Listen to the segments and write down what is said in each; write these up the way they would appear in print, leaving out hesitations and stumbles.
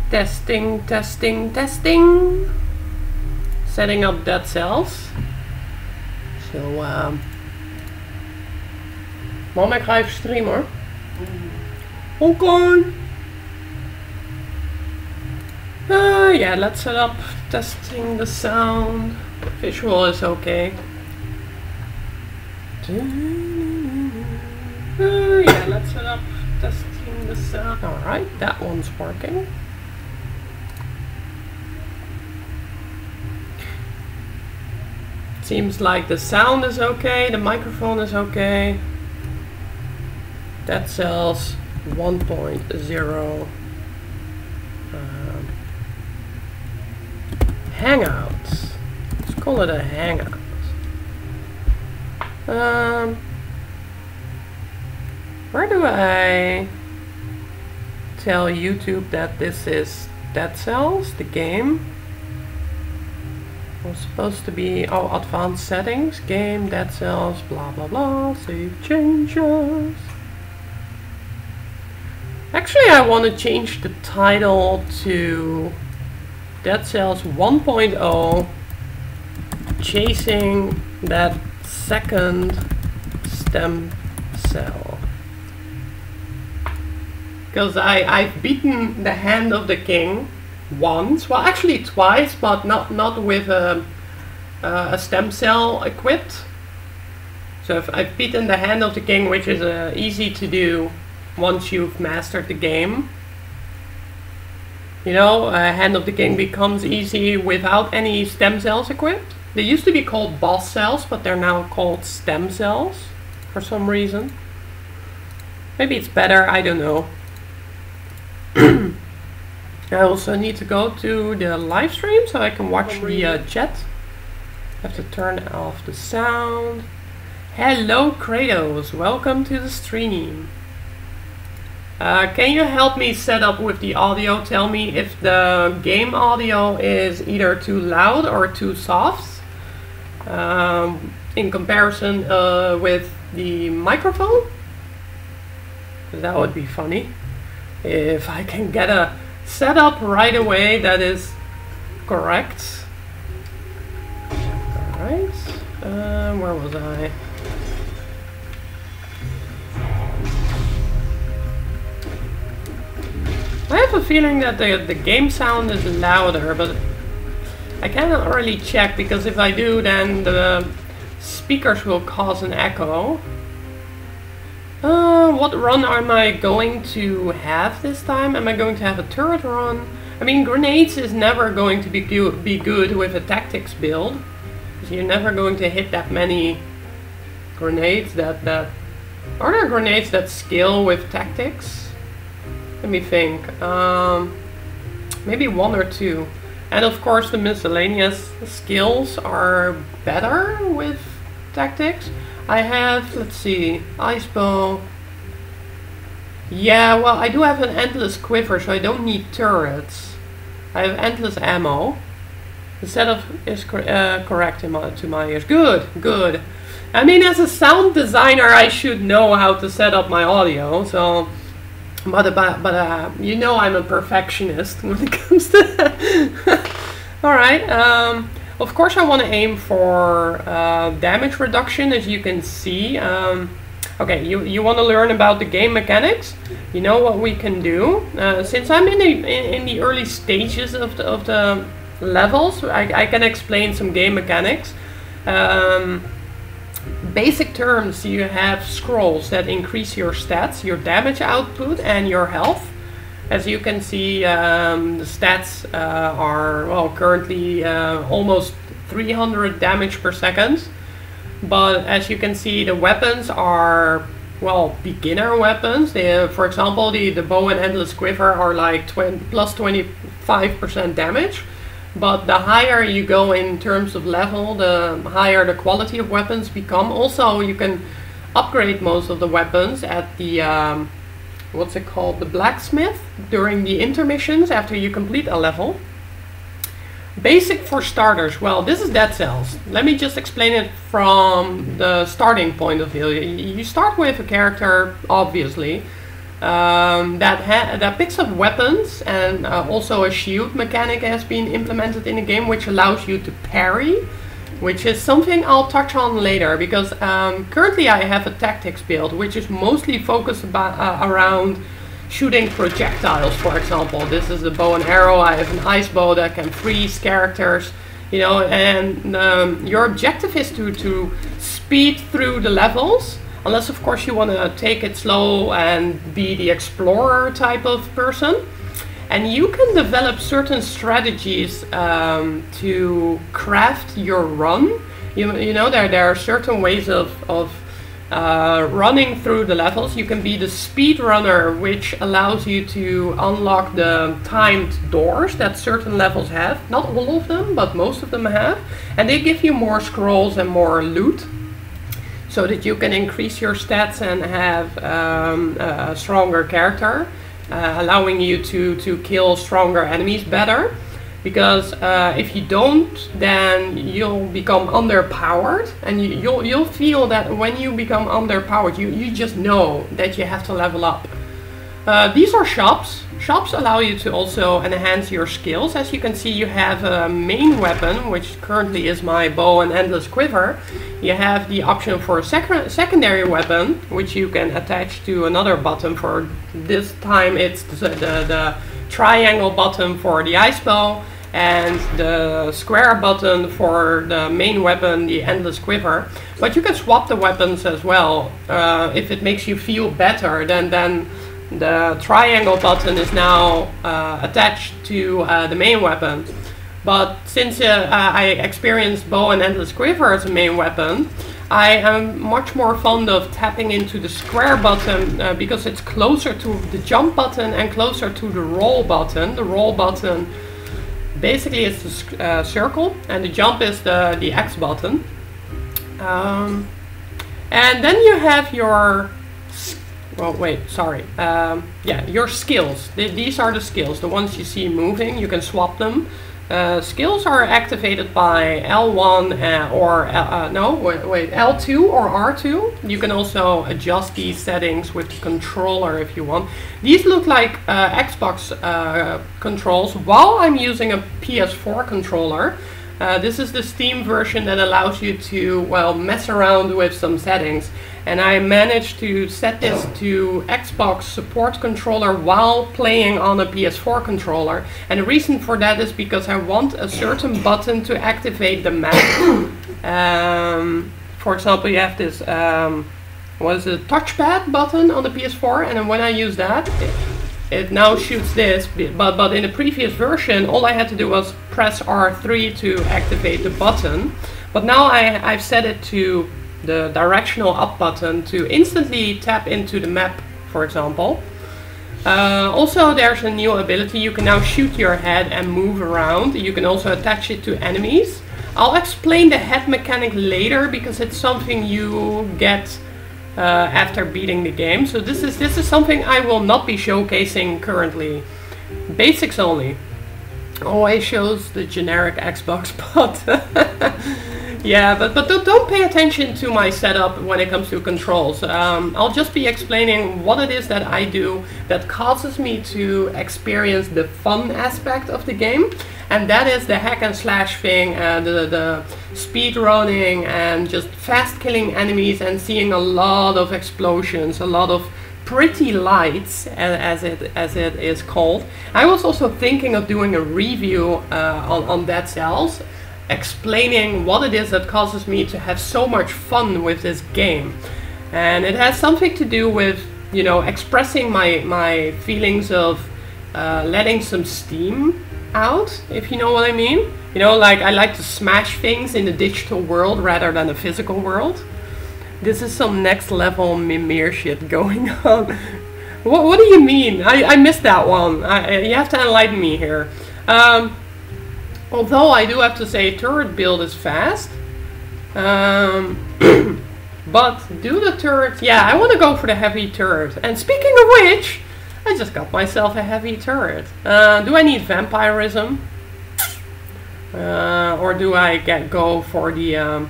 Testing, testing, testing. Setting up dead cells. So, Mom, ik ga even streamen hoor. Okay. Yeah, let's set up testing the sound. Visual is okay. Yeah, let's set up testing the sound. Alright, that one's working. Seems like the sound is okay, the microphone is okay. Dead cells 1.0. Hangouts. Let's call it a hangout. Where do I tell YouTube that this is Dead Cells, the game? It's supposed to be, oh, advanced settings, game, Dead Cells, blah blah blah, save changes. Actually, I want to change the title to Dead Cells 1.0, chasing that second stem cell. Because I've beaten the Hand of the King once, well actually twice, but not with a stem cell equipped. So if I've beaten the Hand of the King, which is easy to do once you've mastered the game. You know, Hand of the King becomes easy without any stem cells equipped. They used to be called boss cells, but they're now called stem cells for some reason. Maybe it's better, I don't know. I also need to go to the live stream so I can watch the chat. I have to turn off the sound. Hello Kratos, welcome to the stream. Can you help me set up with the audio? Tell me if the game audio is either too loud or too soft in comparison with the microphone. That would be funny if I can get a setup right away that is correct. Alright, where was I? I have a feeling that the game sound is louder, but I cannot really check, because if I do, then the speakers will cause an echo. What run am I going to have this time? Am I going to have a turret run? I mean, grenades is never going to be good with a tactics build. Because you're never going to hit that many grenades that... Are there grenades that scale with tactics? Let me think. Maybe one or two. And of course the miscellaneous skills are better with tactics. I have, let's see, ice bow. Yeah, well, I do have an endless quiver, so I don't need turrets. I have endless ammo. The setup is correct to my ears. Good, good. I mean, as a sound designer, I should know how to set up my audio, so... But you know I'm a perfectionist when it comes to that. Alright, of course I want to aim for damage reduction, as you can see. Okay, you want to learn about the game mechanics? You know what we can do? Since I'm in the early stages of the levels, I can explain some game mechanics. Basic terms, you have scrolls that increase your stats, your damage output and your health. As you can see, the stats are, well, currently almost 300 damage per second. But as you can see, the weapons are, well, beginner weapons. For example, the bow and endless quiver are like plus 25% damage. But the higher you go in terms of level, the higher the quality of weapons become. Also, you can upgrade most of the weapons at the, what's it called, the blacksmith during the intermissions after you complete a level. Basic for starters, well, this is Dead Cells. Let me just explain it from the starting point of view. You start with a character, obviously, that picks up weapons, and also a shield mechanic has been implemented in the game, which allows you to parry, which is something I'll touch on later, because currently I have a tactics build which is mostly focused around shooting projectiles, for example. This is the bow and arrow. I have an ice bow that can freeze characters, you know, and your objective is to speed through the levels, unless of course you want to take it slow and be the explorer type of person. And you can develop certain strategies to craft your run. You know, there are certain ways of running through the levels. You can be the speed runner, which allows you to unlock the timed doors that certain levels have. Not all of them, but most of them have. And they give you more scrolls and more loot, so that you can increase your stats and have a stronger character, allowing you to kill stronger enemies better. Because if you don't, then you'll become underpowered, and you'll feel that when you become underpowered, you just know that you have to level up. These are shops. Shops allow you to also enhance your skills. As you can see, you have a main weapon, which currently is my bow and endless quiver. You have the option for a secondary weapon, which you can attach to another button. For this time it's the triangle button for the ice bow, and the square button for the main weapon, the endless quiver. But you can swap the weapons as well. If it makes you feel better, then the triangle button is now attached to the main weapon. But since I experienced bow and endless quiver as a main weapon, I am much more fond of tapping into the square button because it's closer to the jump button and closer to the roll button. The roll button basically is the circle, and the jump is the X button. And then you have your, well, wait, sorry. Yeah, your skills. These are the skills, the ones you see moving. You can swap them. Skills are activated by L1 L2 or R2. You can also adjust these settings with the controller if you want. These look like Xbox controls while I'm using a PS4 controller. This is the Steam version that allows you to, well, mess around with some settings. And I managed to set this to Xbox support controller while playing on a PS4 controller. And the reason for that is because I want a certain button to activate the map. For example, you have this, what is it, touchpad button on the PS4, and then when I use that, it now shoots this. But in the previous version, all I had to do was press R3 to activate the button. But now I've set it to the directional up button to instantly tap into the map, for example. Also, there's a new ability. You can now shoot your head and move around. You can also attach it to enemies. I'll explain the head mechanic later because it's something you get after beating the game. So this is something I will not be showcasing currently. Basics only. Always shows the generic Xbox, but yeah, but don't pay attention to my setup when it comes to controls. I'll just be explaining what it is that I do that causes me to experience the fun aspect of the game, and that is the hack and slash thing, the speed running, and just fast killing enemies and seeing a lot of explosions, a lot of pretty lights, as it is called. I was also thinking of doing a review on Dead Cells, explaining what it is that causes me to have so much fun with this game. And it has something to do with, you know, expressing my feelings of letting some steam out, if you know what I mean. You know, like I like to smash things in the digital world rather than the physical world. This is some next level Mimir shit going on. What do you mean? I missed that one. You have to enlighten me here. Although I do have to say turret build is fast. But do the turret... Yeah, I want to go for the heavy turret. And speaking of which, I just got myself a heavy turret. Do I need vampirism? Or do I go for the...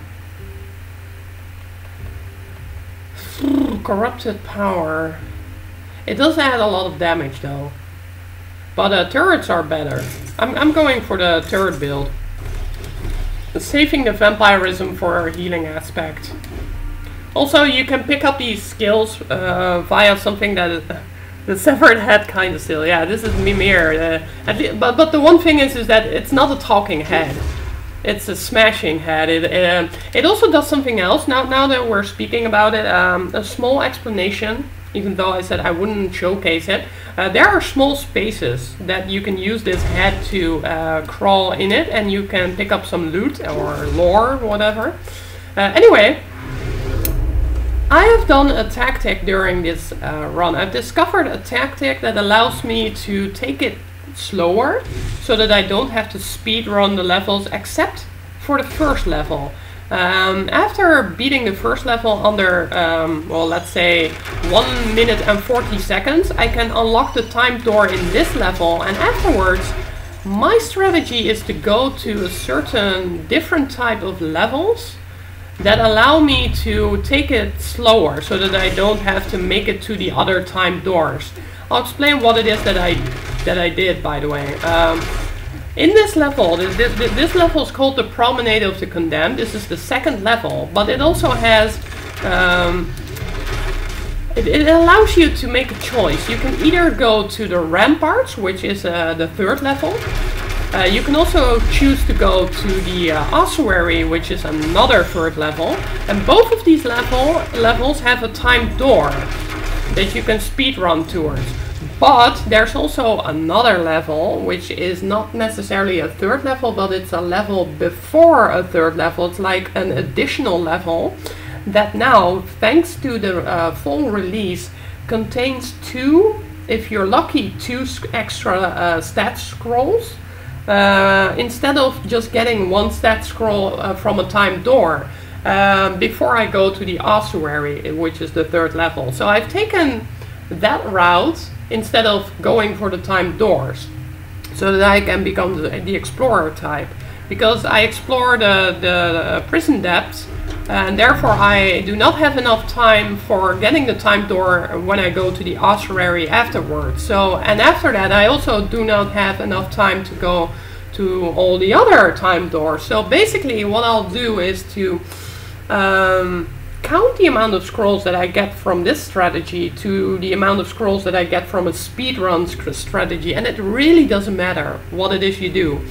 corrupted power. It does add a lot of damage though. But turrets are better. I'm going for the turret build. Saving the vampirism for a healing aspect. Also, you can pick up these skills via something that the severed head kind of still. Yeah, this is Mimir. But the one thing is that it's not a talking head. It's a smashing head. It also does something else. Now that we're speaking about it, a small explanation. Even though I said I wouldn't showcase it, there are small spaces that you can use this head to crawl in it, and you can pick up some loot or lore, whatever. Anyway, I have done a tactic during this run. I've discovered a tactic that allows me to take it slower, so that I don't have to speed run the levels except for the first level. After beating the first level under, well, let's say 1 minute and 40 seconds, I can unlock the time door in this level, and afterwards my strategy is to go to a certain different type of levels that allow me to take it slower so that I don't have to make it to the other time doors. I'll explain what it is that I did, by the way. In this level, this level is called the Promenade of the Condemned. This is the second level, but it also has, it allows you to make a choice. You can either go to the Ramparts, which is the third level. You can also choose to go to the Ossuary, which is another third level. And both of these levels have a timed door that you can speedrun towards. But there's also another level, which is not necessarily a third level, but it's a level before a third level. It's like an additional level that now, thanks to the full release, contains two, if you're lucky, two extra stat scrolls. Instead of just getting one stat scroll from a timed door, before I go to the Ossuary, which is the third level. So I've taken that route instead of going for the timed doors, so that I can become the explorer type, because I explore the prison depths, and therefore I do not have enough time for getting the timed door when I go to the ossuary afterwards. So, and after that I also do not have enough time to go to all the other timed doors. So basically what I'll do is to count the amount of scrolls that I get from this strategy to the amount of scrolls that I get from a speedrun strategy, and it really doesn't matter what it is you do.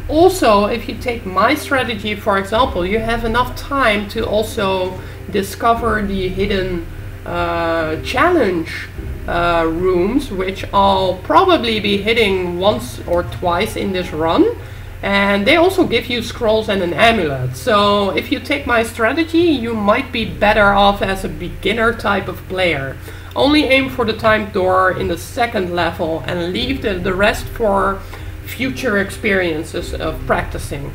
Also, if you take my strategy, for example, you have enough time to also discover the hidden challenge rooms, which I'll probably be hitting once or twice in this run. And they also give you scrolls and an amulet. So if you take my strategy, you might be better off as a beginner type of player. Only aim for the timed door in the second level and leave the rest for future experiences of practicing.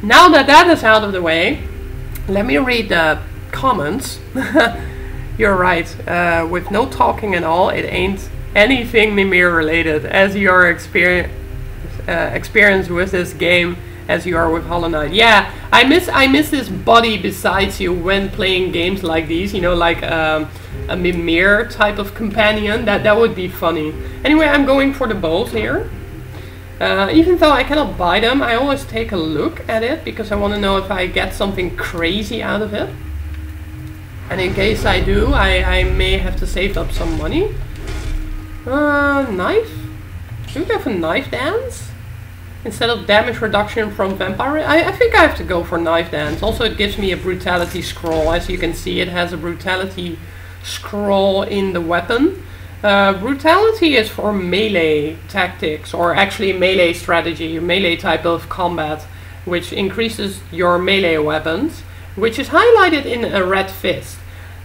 Now that that is out of the way, let me read the comments. You're right, with no talking at all, it ain't anything Mimir related, as your experience with this game as you are with Hollow Knight. Yeah, I miss this buddy besides you when playing games like these, you know, like a Mimir type of companion. That would be funny. Anyway, I'm going for the bows here. Even though I cannot buy them, I always take a look at it because I want to know if I get something crazy out of it. And in case I do, I may have to save up some money. Knife? Do we have a knife dance? Instead of damage reduction from vampire? I think I have to go for knife dance. Also, it gives me a brutality scroll. As you can see, it has a brutality scroll in the weapon. Brutality is for melee tactics, or actually melee strategy, melee type of combat, which increases your melee weapons, which is highlighted in a red fist.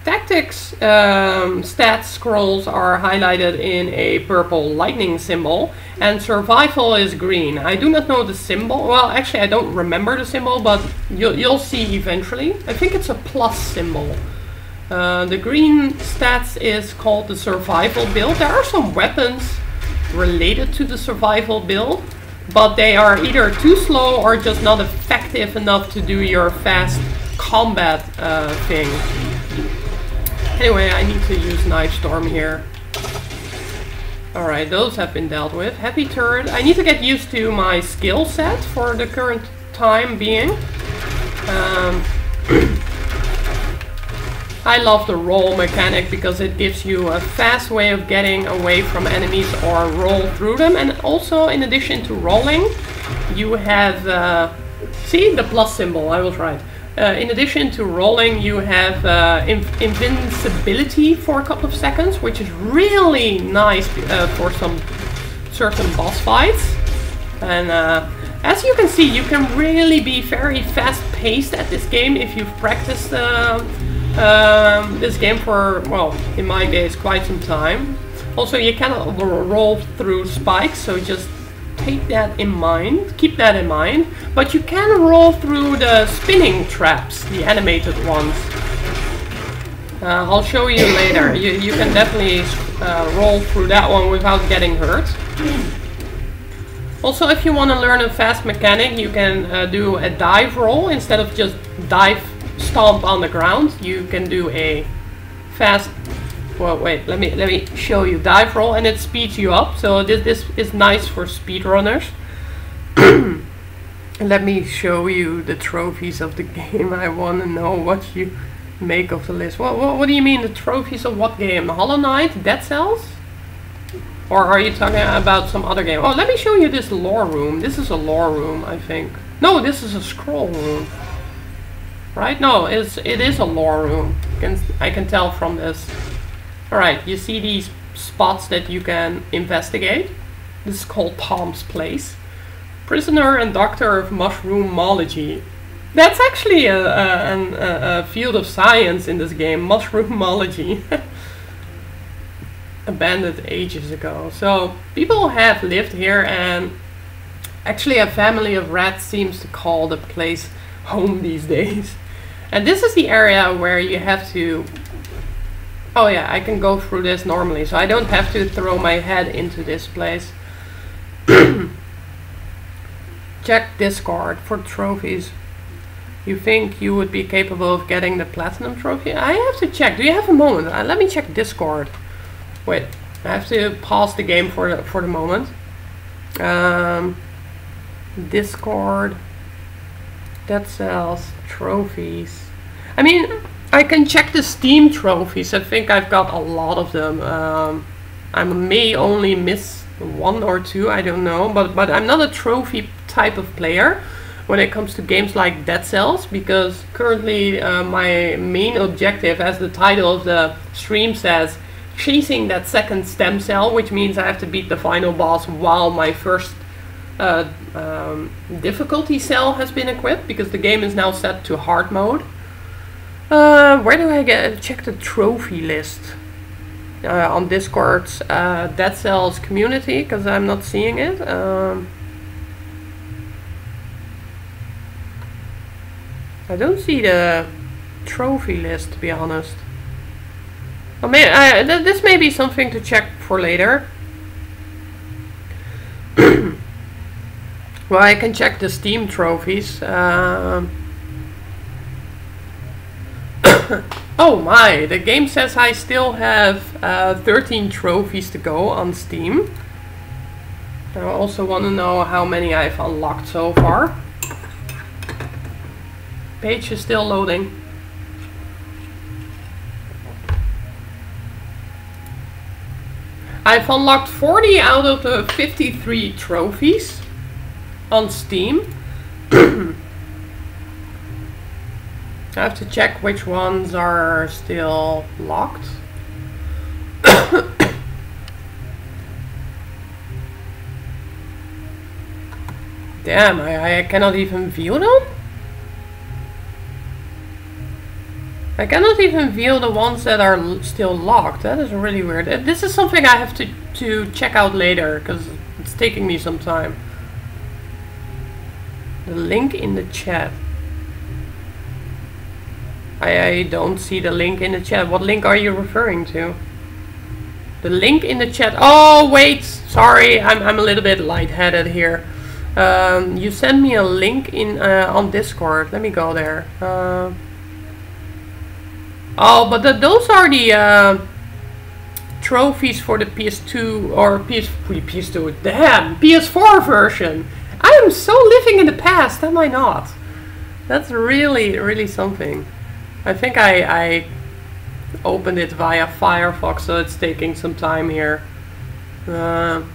Tactics stats scrolls are highlighted in a purple lightning symbol, and survival is green. I do not know the symbol. Well, actually I don't remember the symbol, but you'll see eventually. I think it's a plus symbol. The green stats is called the survival build. There are some weapons related to the survival build, but they are either too slow or just not effective enough to do your fast combat thing. Anyway, I need to use Knife Storm here. Alright, those have been dealt with. Heavy turret. I need to get used to my skill set for the current time being. I love the roll mechanic because it gives you a fast way of getting away from enemies or roll through them. And also, in addition to rolling, you have... see, the plus symbol, I was right. In addition to rolling, you have invincibility for a couple of seconds, which is really nice for some certain boss fights. And as you can see, you can really be very fast-paced at this game if you've practiced this game for, well, in my case, quite some time. Also, you cannot roll through spikes, so just take that in mind, keep that in mind. But you can roll through the spinning traps, the animated ones. I'll show you later. You can definitely roll through that one without getting hurt. Also, if you want to learn a fast mechanic, you can do a dive roll instead of just dive stomp on the ground. You can do a fast... Well, wait, let me show you dive roll, and it speeds you up. So this is nice for speedrunners. Let me show you the trophies of the game. I want to know what you make of the list. What do you mean, the trophies of what game? Hollow Knight? Dead Cells? Or are you talking about some other game? Oh, let me show you this lore room. This is a lore room, I think. No, this is a scroll room. Right? No, it is a lore room. I can tell from this. Alright, you see these spots that you can investigate. This is called Tom's Place. Prisoner and Doctor of Mushroomology. That's actually a field of science in this game, Mushroomology. Abandoned ages ago. So, people have lived here, and actually a family of rats seems to call the place home these days. And this is the area where you have to... Oh yeah, I can go through this normally, so I don't have to throw my head into this place. Check Discord for trophies. You think you would be capable of getting the platinum trophy? I have to check. Do you have a moment? Let me check Discord. Wait, I have to pause the game for the moment. Discord. Dead Cells. Trophies. I mean, I can check the Steam trophies. I think I've got a lot of them. I may only miss one or two, I don't know. But I'm not a trophy type of player when it comes to games like Dead Cells, because currently my main objective, as the title of the stream says, chasing that second stem cell, which means I have to beat the final boss while my first difficulty cell has been equipped, because the game is now set to hard mode. Where do I check the trophy list? On Discord's Dead Cells community, because I'm not seeing it. I don't see the trophy list, to be honest. Well, this may be something to check for later. Well, I can check the Steam trophies. Oh my, the game says I still have 13 trophies to go on Steam. I also want to know how many I've unlocked so far. Page is still loading. I've unlocked 40 out of the 53 trophies on Steam. I have to check which ones are still locked. Damn, I cannot even view them? I cannot even view the ones that are still locked. That is really weird. This is something I have to check out later, because it's taking me some time. The link in the chat. I don't see the link in the chat. What link are you referring to? The link in the chat. Oh, wait. Sorry, I'm a little bit lightheaded here. You sent me a link in on Discord. Let me go there. Oh, but those are the trophies for the PS2 or PS2, damn, PS4 version. I am so living in the past, am I not? That's really, really something. I think I opened it via Firefox, so it's taking some time here. Come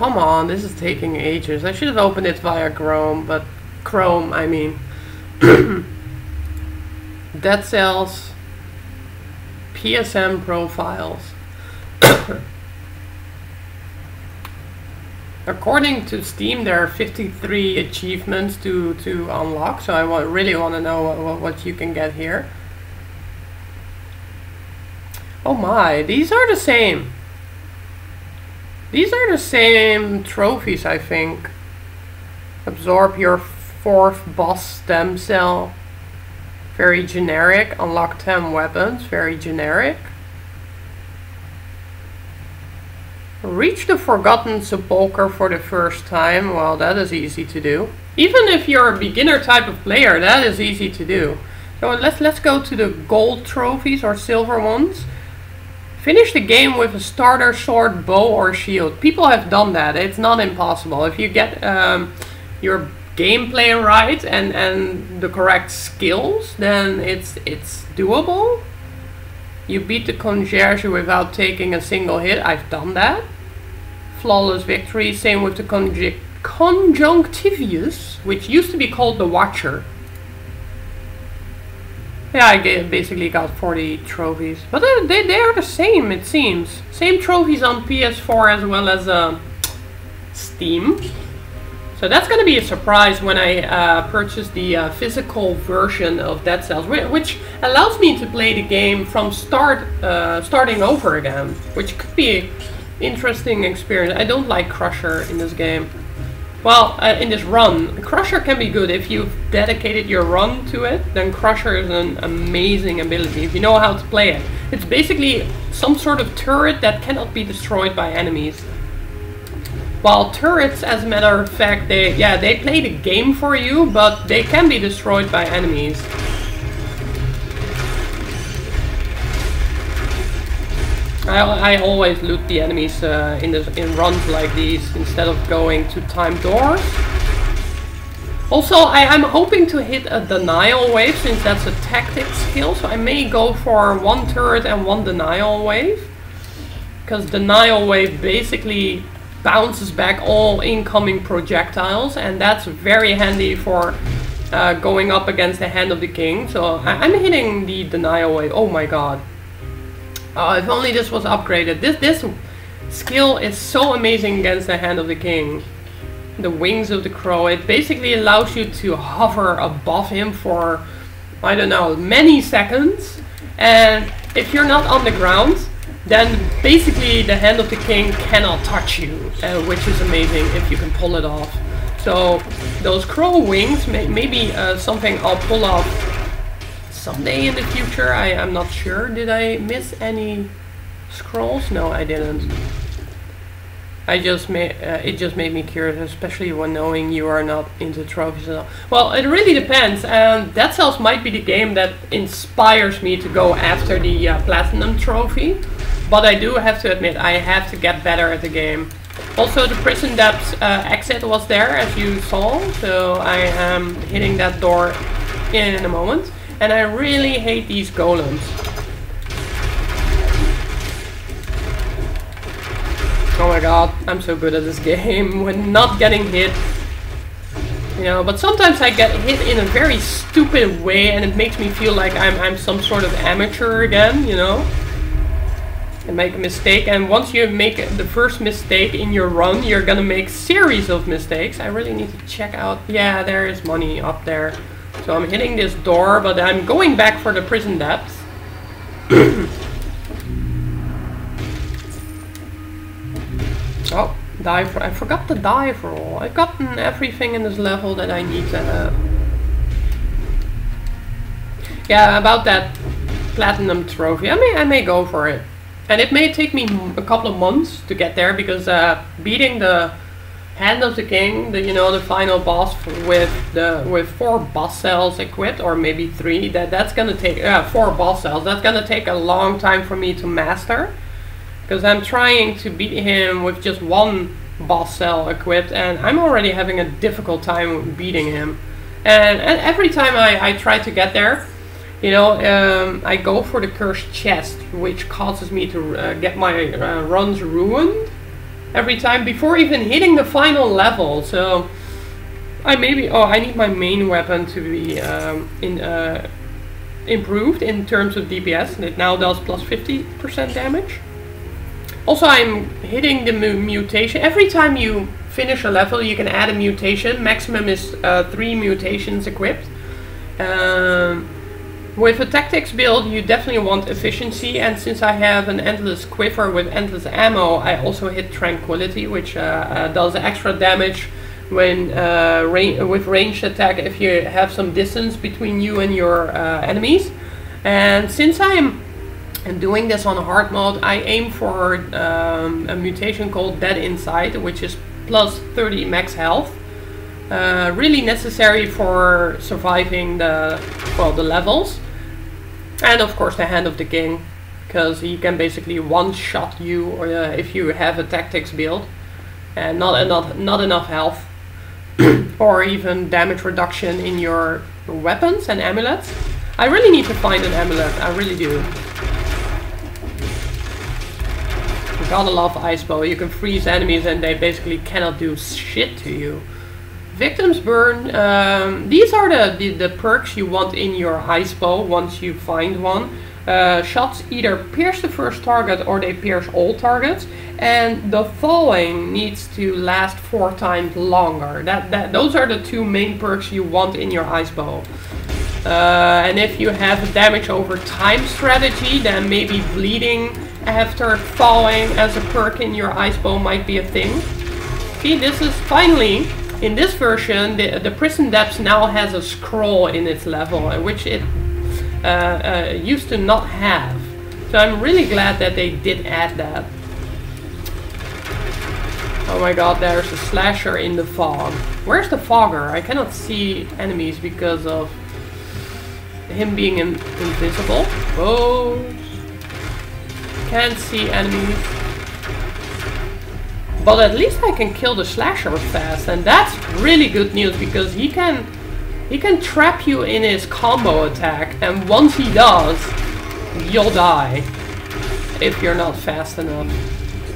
on, this is taking ages. I should have opened it via Chrome, I mean. Dead Cells, PSM profiles. According to Steam, there are 53 achievements to unlock, so I really want to know what you can get here. Oh my, these are the same. These are the same trophies, I think. Absorb your 4th boss stem cell. Very generic. Unlock 10 weapons. Very generic. Reach the Forgotten Sepulchre for the first time. Well, that is easy to do. Even if you're a beginner type of player, that is easy to do. So let's go to the gold trophies or silver ones. Finish the game with a starter sword, bow or shield. People have done that. It's not impossible. If you get your gameplay right and the correct skills, then it's doable. You beat the concierge without taking a single hit. I've done that. Flawless victory. Same with the conjunctivius, which used to be called the Watcher. Yeah, I basically got 40 trophies. But they are the same, it seems. Same trophies on PS4 as well as Steam. So that's going to be a surprise when I purchase the physical version of Dead Cells, which allows me to play the game from starting over again, which could be an interesting experience. I don't like Crusher in this game. Well, in this run, Crusher can be good if you've dedicated your run to it. Then Crusher is an amazing ability if you know how to play it. It's basically some sort of turret that cannot be destroyed by enemies. While turrets, as a matter of fact, they play the game for you, but they can be destroyed by enemies. I always loot the enemies in runs like these instead of going to timed doors. Also, I'm hoping to hit a denial wave since that's a tactic skill, so I may go for 1 turret and 1 denial wave. Because denial wave basically bounces back all incoming projectiles, and that's very handy for going up against the Hand of the King. So I'm hitting the denial wave. Oh my god. If only this was upgraded. This skill is so amazing against the Hand of the King. The Wings of the Crow. It basically allows you to hover above him for, I don't know, many seconds. And if you're not on the ground, then basically the Hand of the King cannot touch you, which is amazing if you can pull it off. So those crow wings may be something I'll pull off someday in the future. I'm not sure. Did I miss any scrolls? No, I didn't. It just made me curious, especially when knowing you are not into trophies at all. Well, it really depends. Dead Cells might be the game that inspires me to go after the Platinum trophy. But I do have to admit, I have to get better at the game. Also, the Prison Depths exit was there, as you saw. So I am hitting that door in a moment. And I really hate these golems. Oh my god, I'm so good at this game when not getting hit. You know, but sometimes I get hit in a very stupid way and it makes me feel like I'm some sort of amateur again, you know. And make a mistake, and once you make the first mistake in your run, you're gonna make series of mistakes. I really need to check out. Yeah, there is money up there. So I'm hitting this door, but I'm going back for the Prison Depths. Oh, dive. I forgot the dive roll. I've gotten everything in this level that I need to have. Yeah, about that Platinum trophy. I may go for it. And it may take me a couple of months to get there, because beating the Hand of the King, the final boss with 4 boss cells equipped, or maybe 3. That's gonna take 4 boss cells. That's gonna take a long time for me to master, because I'm trying to beat him with just 1 boss cell equipped, and I'm already having a difficult time beating him. And every time I try to get there, I go for the cursed chest, which causes me to get my runs ruined every time before even hitting the final level. So I need my main weapon to be improved in terms of DPS, and it now does plus 50% damage. Also, I'm hitting the mutation. Every time you finish a level, you can add a mutation. Maximum is 3 mutations equipped. With a tactics build, you definitely want efficiency, and since I have an endless quiver with endless ammo, I also hit tranquility, which does extra damage when with ranged attack if you have some distance between you and your enemies. And since I'm doing this on hard mode, I aim for a mutation called Dead Inside, which is plus 30 max health. Really necessary for surviving the levels. And of course the Hand of the King, because he can basically one-shot you, or if you have a tactics build and not enough health, or even damage reduction in your weapons and amulets. I really need to find an amulet, I really do. You gotta love Ice Bow. You can freeze enemies and they basically cannot do shit to you. Victims Burn, these are the perks you want in your Ice Bow once you find one. Shots either pierce the first target or they pierce all targets, and the falling needs to last 4 times longer. Those are the 2 main perks you want in your Ice Bow. And if you have a damage over time strategy, then maybe bleeding after falling as a perk in your Ice Bow might be a thing. See, this is finally, in this version, the Prison Depths now has a scroll in its level, which it used to not have. So I'm really glad that they did add that. Oh my god, there's a slasher in the fog. Where's the fogger? I cannot see enemies because of him being invisible. Whoa. Can't see enemies. But at least I can kill the slasher fast, and that's really good news, because he can trap you in his combo attack, and once he does, you'll die if you're not fast enough.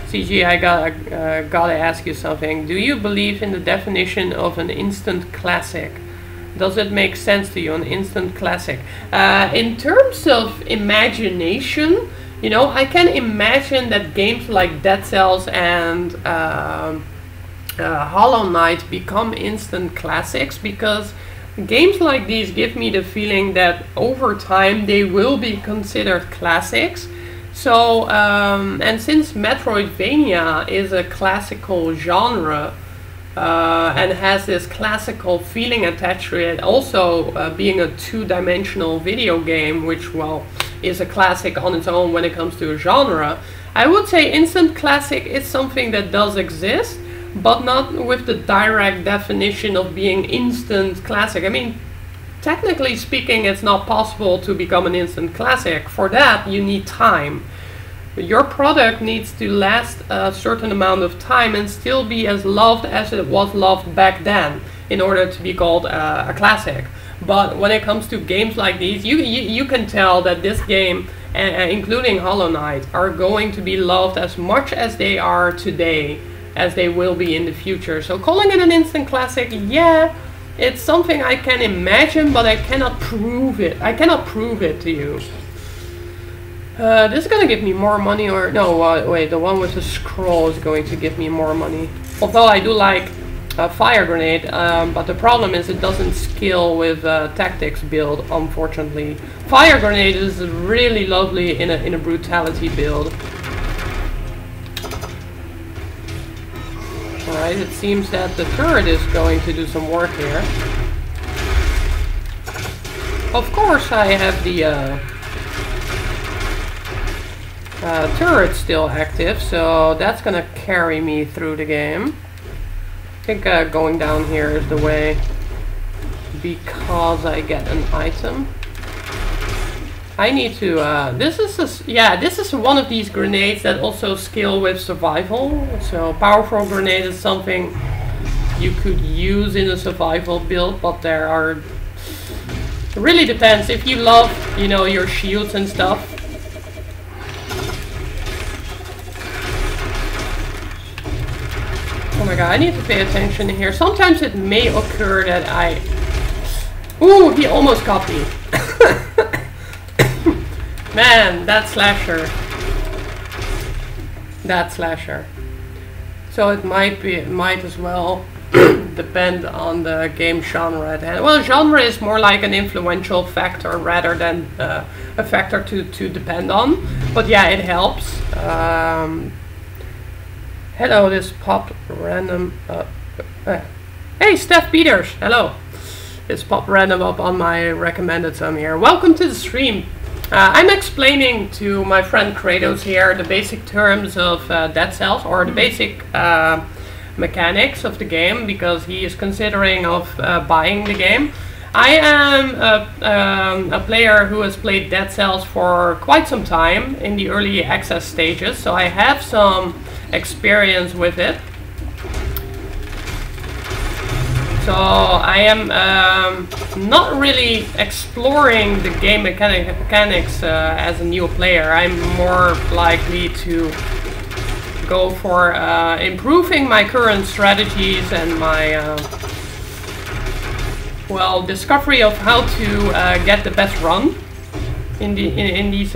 CG, I gotta ask you something. Do you believe in the definition of an instant classic? Does it make sense to you, an instant classic? In terms of imagination, I can imagine that games like Dead Cells and Hollow Knight become instant classics, because games like these give me the feeling that over time they will be considered classics. So, and since Metroidvania is a classical genre, and has this classical feeling attached to it, also being a 2-dimensional video game, which, well, is a classic on its own when it comes to a genre, I would say instant classic is something that does exist, but not with the direct definition of being instant classic. I mean, technically speaking, it's not possible to become an instant classic. For that, you need time. Your product needs to last a certain amount of time and still be as loved as it was loved back then in order to be called a classic. But when it comes to games like these, you can tell that this game, including Hollow Knight, are going to be loved as much as they are today, as they will be in the future. So calling it an instant classic, yeah, it's something I can imagine, but I cannot prove it. I cannot prove it to you. This is gonna give me more money, or no, wait, the one with the scroll is going to give me more money. Although I do like Fire Grenade, but the problem is it doesn't scale with tactics build, unfortunately. Fire Grenade is really lovely in a brutality build. Alright, it seems that the turret is going to do some work here. Of course I have the turret still active, so that's gonna carry me through the game. think going down here is the way, because I get an item. I need to, this is one of these grenades that also scale with survival. So powerful grenade is something you could use in a survival build, but there are, it really depends. If you love, you know, your shields and stuff. Oh my god, I need to pay attention here. Sometimes it may occur that I... Ooh, he almost got me. Man, that slasher. That slasher. So it might as well depend on the game genre at hand. Well, genre is more like an influential factor rather than a factor to depend on. But yeah, it helps. Hello, this popped random up. Hey, Steph Peters, hello. This popped random up on my recommended here. Welcome to the stream. I'm explaining to my friend Kratos here the basic terms of Dead Cells, or the basic mechanics of the game, because he is considering of buying the game. I am a player who has played Dead Cells for quite some time in the early access stages, so I have some experience with it. So I am not really exploring the game mechanics as a new player. I'm more likely to go for improving my current strategies and my well, discovery of how to get the best run in these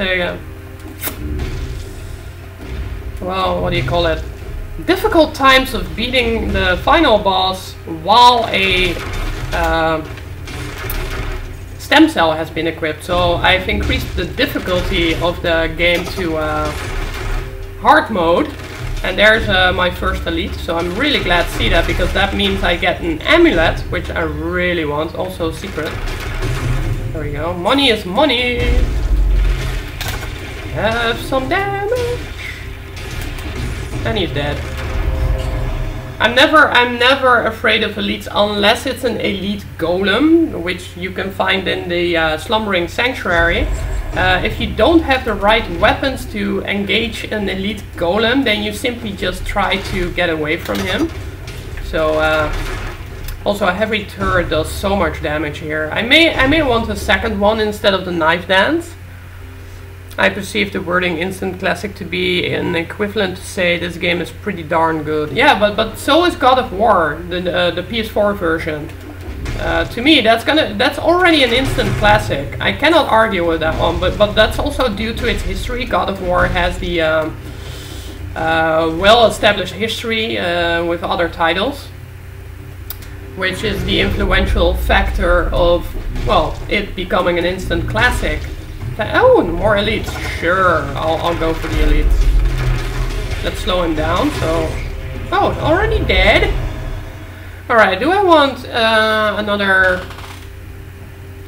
well, what do you call it? Difficult times of beating the final boss while a stem cell has been equipped. So I've increased the difficulty of the game to hard mode, and there's my first elite. So I'm really glad to see that, because that means I get an amulet, which I really want, also secret. There we go. Money is money. Have some damage. And he's dead. I'm never afraid of elites unless it's an elite golem, which you can find in the Slumbering Sanctuary. If you don't have the right weapons to engage an elite golem, then you simply just try to get away from him. So also a heavy turret does so much damage here. I may want a second one instead of the knife dance. I perceive the wording instant classic to be an equivalent to say this game is pretty darn good. Yeah, but so is God of War, the PS4 version. To me, that's already an instant classic. I cannot argue with that one, but that's also due to its history. God of War has the well-established history with other titles, which is the influential factor of, well, it becoming an instant classic. Oh, more elites. Sure, I'll go for the elites. Let's slow him down. So, oh, already dead. All right. Do I want another?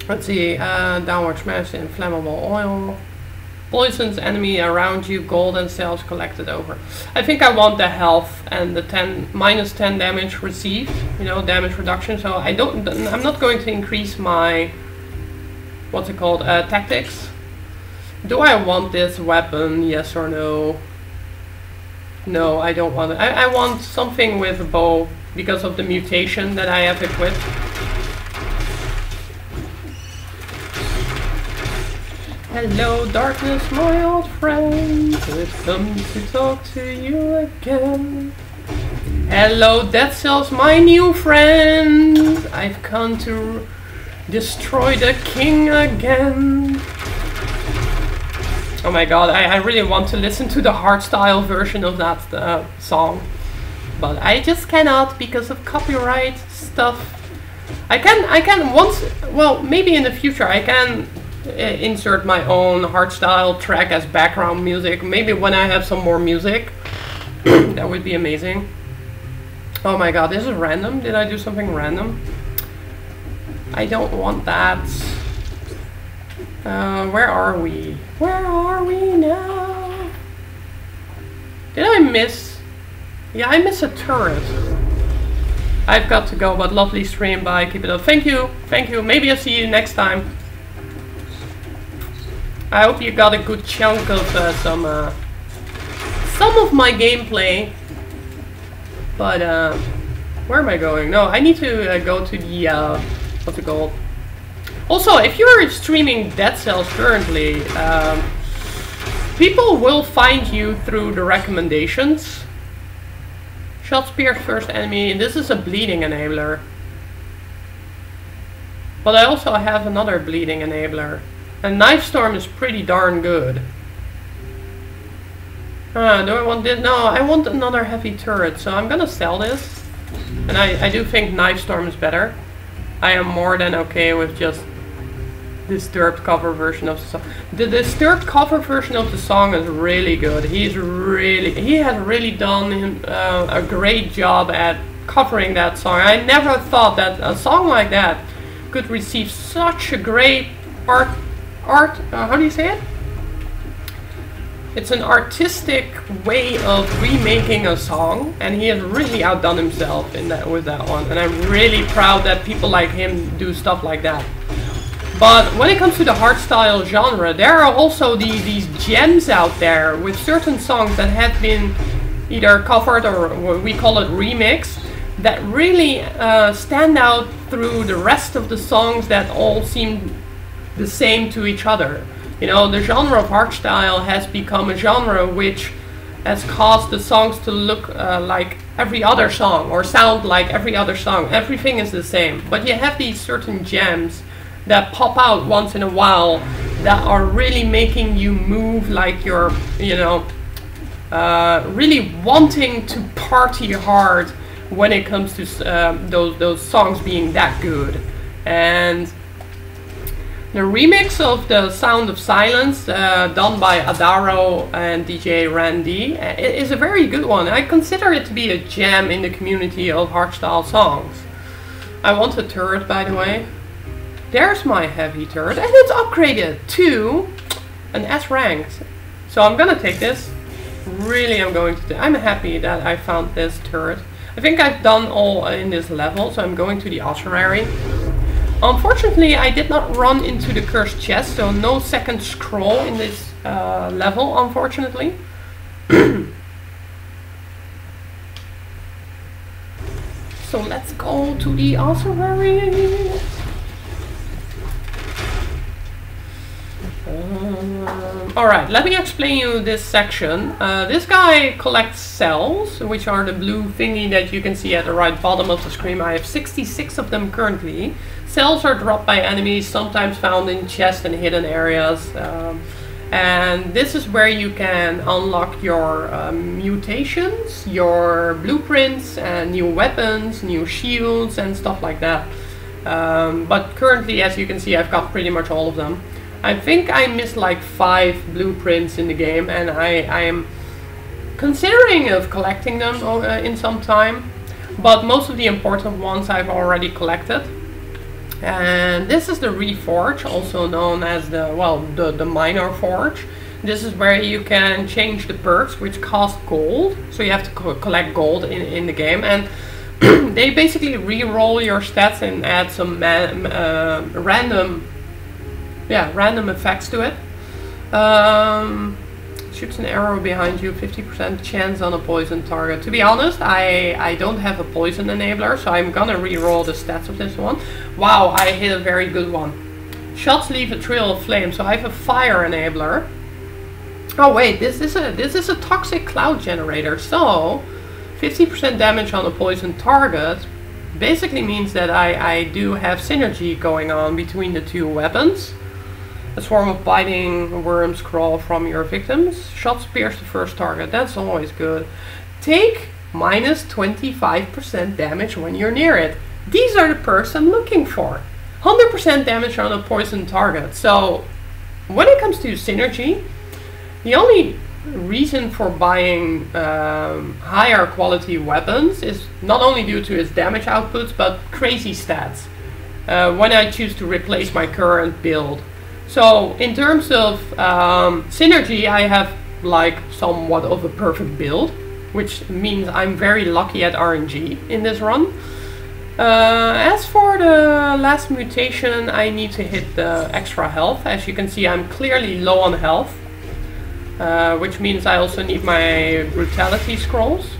Let's see. Downward smash, inflammable oil, poisons enemy around you, golden cells collected over. I think I want the health and the -10 damage received. You know, damage reduction. So I'm not going to increase my, what's it called, tactics. Do I want this weapon? Yes or no? No, I don't want it. I want something with a bow because of the mutation that I have equipped. Hello, darkness, my old friend. I've come to talk to you again. Hello, Dead Cells, my new friend. I've come to destroy the king again. Oh my god, I really want to listen to the hardstyle version of that song. But I just cannot because of copyright stuff. I can once, well, maybe in the future I can insert my own hardstyle track as background music. Maybe when I have some more music. That would be amazing. Oh my god, this is random. Did I do something random? I don't want that. Where are we? Where are we now? Did I miss? Yeah, I miss a turret. I've got to go, but lovely stream. Bye. Keep it up. Thank you. Thank you. Maybe I'll see you next time. I hope you got a good chunk of some of my gameplay. But where am I going? No, I need to go to the what's it called? Also, if you're streaming Dead Cells currently, people will find you through the recommendations. Shot spears first enemy. This is a bleeding enabler. But I also have another bleeding enabler. And Knife Storm is pretty darn good. Do I want this? No, I want another heavy turret, so I'm gonna sell this. And I do think Knife Storm is better. I am more than okay with just disturbed cover version of the song. The disturbed cover version of the song is really good. He has really done a great job at covering that song. I never thought that a song like that could receive such a great how do you say it? It's an artistic way of remaking a song, and he has really outdone himself with that one. And I'm really proud that people like him do stuff like that. But when it comes to the hardstyle genre, there are also these gems out there with certain songs that have been either covered or what we call it remix, that really stand out through the rest of the songs that all seem the same to each other. You know, the genre of hardstyle has become a genre which has caused the songs to look like every other song or sound like every other song. Everything is the same, but you have these certain gems that pop out once in a while that are really making you move like you're, you know, really wanting to party hard when it comes to those songs being that good. And the remix of the Sound of Silence done by Adaro and DJ Randy is a very good one. I consider it to be a gem in the community of hardstyle songs. I want a turret, by the way. There's my heavy turret, and it's upgraded to an S rank. So I'm gonna take this. Really, I'm happy that I found this turret. I think I've done all in this level, so I'm going to the ossuary. Unfortunately, I did not run into the cursed chest, so no second scroll in this level, unfortunately. So let's go to the ossuary. Alright, let me explain you this section. This guy collects cells, which are the blue thingy that you can see at the right bottom of the screen. I have 66 of them currently. Cells are dropped by enemies, sometimes found in chests and hidden areas. And this is where you can unlock your mutations, your blueprints, and new weapons, new shields, and stuff like that. But currently, as you can see, I've got pretty much all of them. I think I missed like 5 blueprints in the game, and I am considering of collecting them in some time. But most of the important ones I've already collected. And this is the Reforge, also known as the Minor Forge. This is where you can change the perks, which cost gold. So you have to collect gold in the game, and they basically re-roll your stats and add some random effects to it. Shoots an arrow behind you, 50% chance on a poison target. To be honest, I don't have a poison enabler, so I'm gonna re-roll the stats of this one. Wow, I hit a very good one. Shots leave a trail of flame, so I have a fire enabler. Oh wait, this is a toxic cloud generator, so 50% damage on a poison target basically means that I do have synergy going on between the two weapons. A swarm of biting worms crawl from your victims. Shots pierce the first target, that's always good. Take minus 25% damage when you're near it. These are the perks I'm looking for. 100% damage on a poison target. So when it comes to synergy, the only reason for buying higher quality weapons is not only due to its damage outputs, but crazy stats when I choose to replace my current build. So in terms of synergy, I have like somewhat of a perfect build, which means I'm very lucky at RNG in this run. As for the last mutation, I need to hit the extra health. As you can see, I'm clearly low on health, which means I also need my brutality scrolls.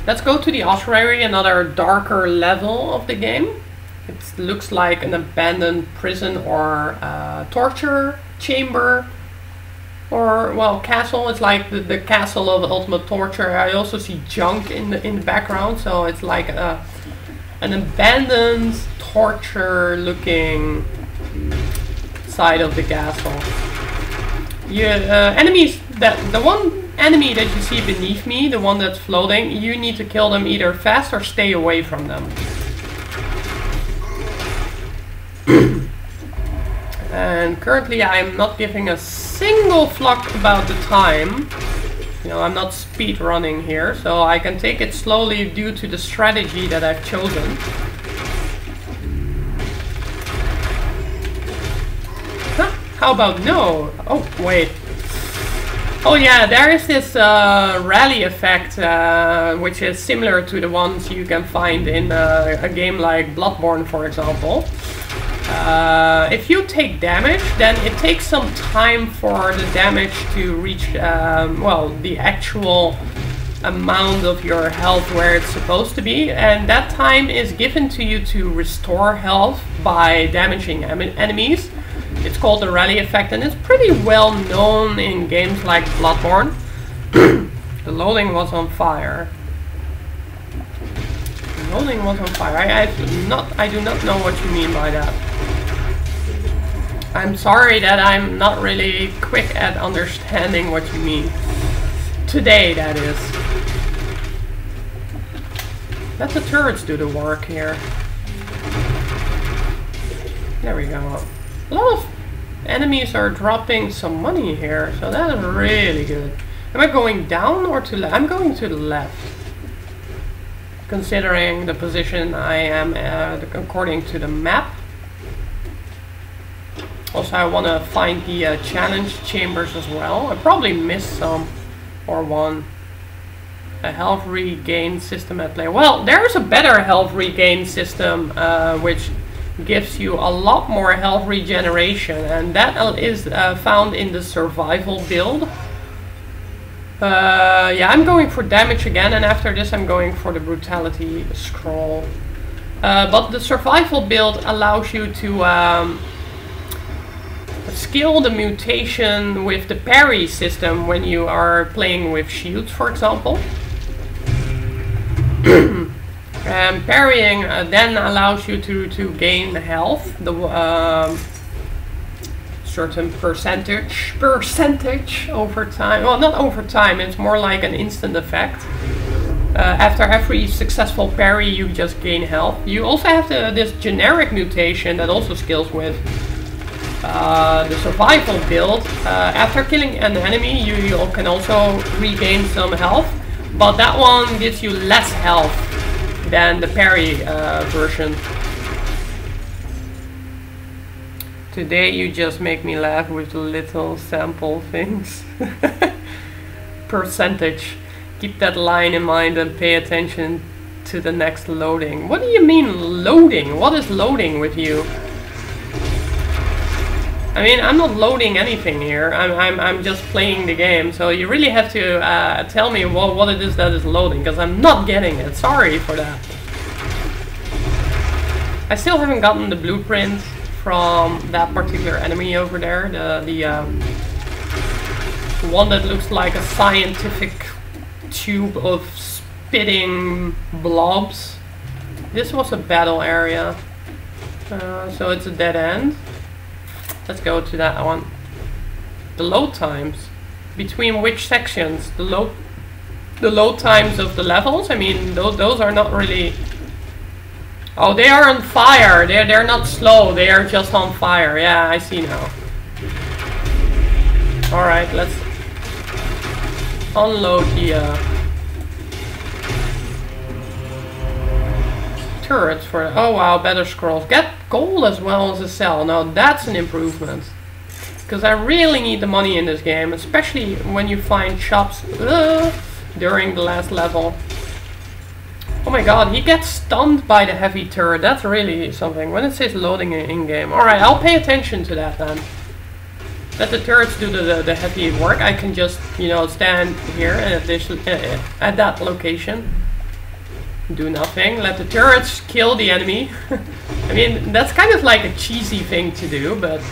Let's go to the ossuary, another darker level of the game. It looks like an abandoned prison or torture chamber. Or, well, castle. It's like the castle of ultimate torture. I also see junk in the background, so it's like an abandoned torture looking side of the castle. Enemies, the one enemy that you see beneath me, the one that's floating, you need to kill them either fast or stay away from them. And currently I'm not giving a single fuck about the time. You know, I'm not speed running here, so I can take it slowly due to the strategy that I've chosen. Huh? How about no? Oh, wait. Oh yeah, there is this rally effect, which is similar to the ones you can find in a game like Bloodborne, for example. If you take damage, then it takes some time for the damage to reach, well, the actual amount of your health where it's supposed to be, and that time is given to you to restore health by damaging enemies. It's called the rally effect, and it's pretty well known in games like Bloodborne. The loading was on fire. The loading was on fire. I do not know what you mean by that. I'm sorry that I'm not really quick at understanding what you mean. Today, that is. Let the turrets do the work here. There we go. A lot of enemies are dropping some money here, so that is really good. Am I going down or to left? I'm going to the left. Considering the position I am according to the map. Also, I want to find the challenge chambers as well. I probably missed some or one. A health regain system at play. Well, there's a better health regain system which gives you a lot more health regeneration, and that is found in the survival build. Yeah, I'm going for damage again, and after this I'm going for the brutality scroll. But the survival build allows you to skill the mutation with the parry system when you are playing with shields, for example. And parrying then allows you to gain health, the certain percentage over time. Well, not over time, it's more like an instant effect. After every successful parry you just gain health. You also have this generic mutation that also scales with the survival build. After killing an enemy you can also regain some health, but that one gives you less health than the parry version. Today you just make me laugh with little sample things. Percentage. Keep that line in mind and pay attention to the next loading. What do you mean loading? What is loading with you? I mean, I'm not loading anything here. I'm just playing the game. So you really have to tell me what it is that is loading, because I'm not getting it. Sorry for that. I still haven't gotten the blueprint from that particular enemy over there. The one that looks like a scientific tube of spitting blobs. This was a battle area. So it's a dead end. Let's go to that one. The load times. Between which sections? The load times of the levels? I mean, those are not really... Oh, they are on fire. They're not slow. They are just on fire. Yeah, I see now. Alright, let's unload the turrets for... Oh wow, better scrolls. Get gold as well as a cell. Now that's an improvement. Because I really need the money in this game, especially when you find shops during the last level. Oh my god, he gets stunned by the heavy turret. That's really something. When it says loading in-game. Alright, I'll pay attention to that then. Let the turrets do the heavy work. I can just, you know, stand here at that location. Do nothing. Let the turrets kill the enemy. I mean, that's kind of like a cheesy thing to do, but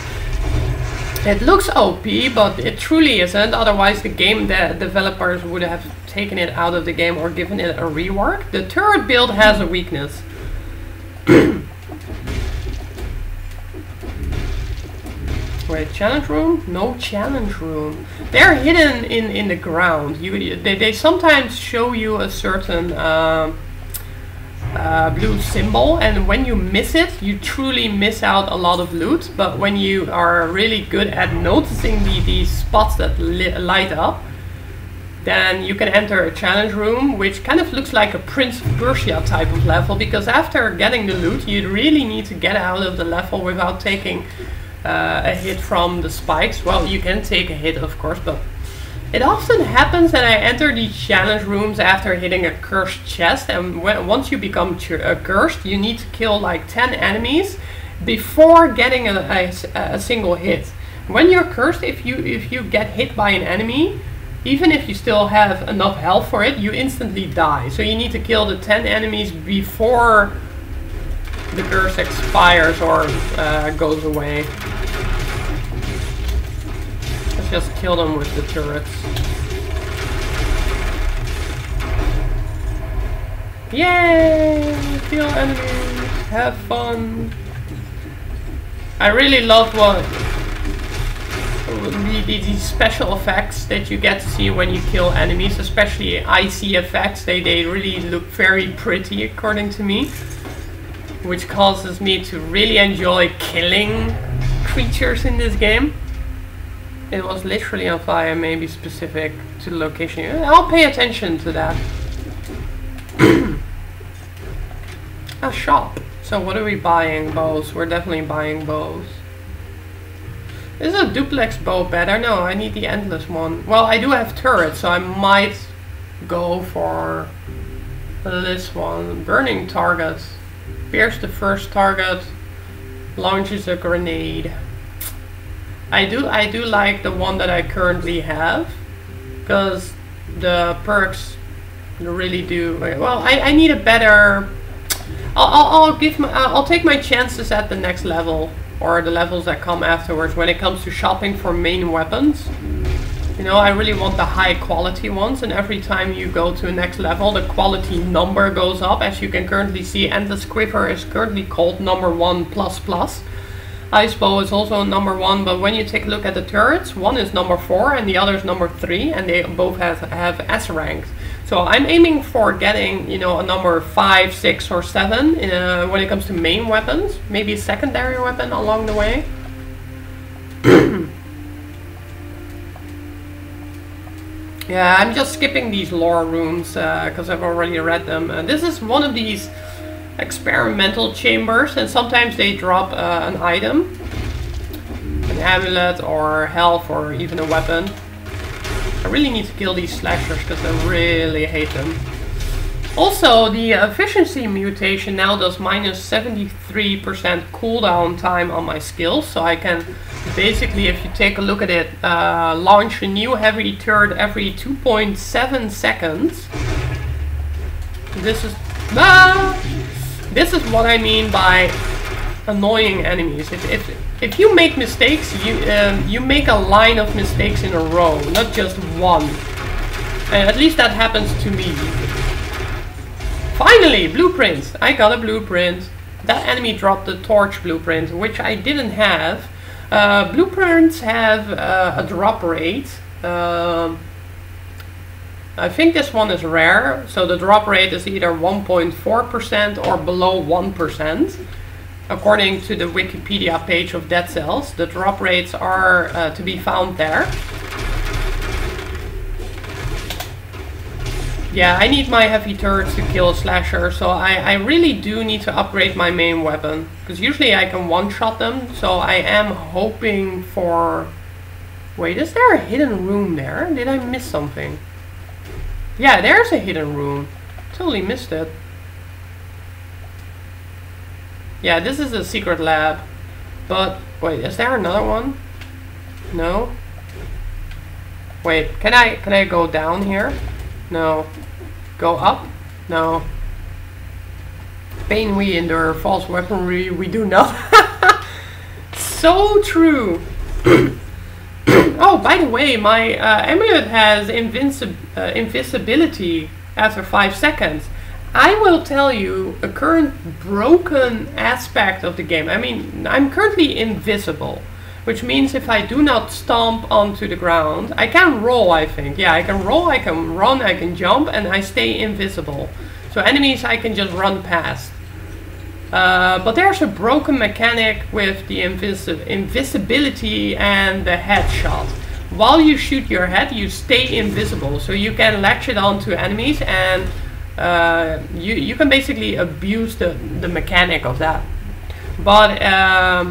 it looks OP, but it truly isn't. Otherwise, the game developers would have taken it out of the game or given it a rework. The turret build has a weakness. Wait, challenge room? No challenge room. They're hidden in the ground. They sometimes show you a certain blue symbol, and when you miss it, you truly miss out a lot of loot. But when you are really good at noticing these spots that light up, then you can enter a challenge room, which kind of looks like a Prince of Persia type of level, because after getting the loot, you really need to get out of the level without taking a hit from the spikes. Well, you can take a hit, of course, but it often happens that I enter these challenge rooms after hitting a cursed chest, and once you become cursed, you need to kill like 10 enemies before getting a single hit. When you're cursed, if you get hit by an enemy, even if you still have enough health for it, you instantly die. So you need to kill the 10 enemies before the curse expires or goes away. Let's just kill them with the turrets. Yay! Kill enemies, have fun. I really love what these special effects that you get to see when you kill enemies, especially icy effects. They really look very pretty according to me, which causes me to really enjoy killing creatures in this game. It was literally on fire, maybe specific to the location. I'll pay attention to that. A shop. So what are we buying? Bows. We're definitely buying bows. Is a duplex bow better? No, I need the endless one. Well, I do have turrets, so I might go for this one. Burning target. Pierce the first target. Launches a grenade. I do like the one that I currently have, because the perks really do. Well, I need a better. I'll take my chances at the next level, or the levels that come afterwards, when it comes to shopping for main weapons. You know, I really want the high quality ones, and every time you go to the next level, the quality number goes up. As you can currently see, Endless Quiver is currently called number 1++. Ice Bow is also number 1, but when you take a look at the turrets, one is number 4 and the other is number 3, and they both have S ranks. So I'm aiming for getting, you know, a number 5, 6 or 7 when it comes to main weapons. Maybe a secondary weapon along the way. Yeah, I'm just skipping these lore rooms because I've already read them. This is one of these experimental chambers, and sometimes they drop an item, an amulet or health or even a weapon. I really need to kill these slashers because I really hate them. Also, the efficiency mutation now does minus 73% cooldown time on my skills, so I can basically, if you take a look at it, launch a new heavy turret every 2.7 seconds. This is what I mean by annoying enemies. If you make mistakes, you make a line of mistakes in a row, not just one. And at least that happens to me. Finally, blueprints. I got a blueprint. That enemy dropped the torch blueprint, which I didn't have. Blueprints have a drop rate. I think this one is rare, so the drop rate is either 1.4% or below 1%. According to the Wikipedia page of Dead Cells, the drop rates are to be found there. Yeah, I need my heavy turrets to kill a slasher, so I really do need to upgrade my main weapon. Because usually I can one-shot them, so I am hoping for... Wait, is there a hidden room there? Did I miss something? Yeah, there's a hidden room. Totally missed it. Yeah, this is a secret lab. But wait, is there another one? No. Wait, can I go down here? No. Go up? No. Pain we endure, false weaponry we do not. So true. Oh, by the way, my amulet has invisibility after 5 seconds. I will tell you a current broken aspect of the game. I mean, I'm currently invisible, which means if I do not stomp onto the ground, I can roll, I think. Yeah, I can roll, I can run, I can jump, and I stay invisible. So enemies I can just run past. But there's a broken mechanic with the invisibility and the headshot. While you shoot your head, you stay invisible, so you can latch it onto enemies, and you can basically abuse the mechanic of that. But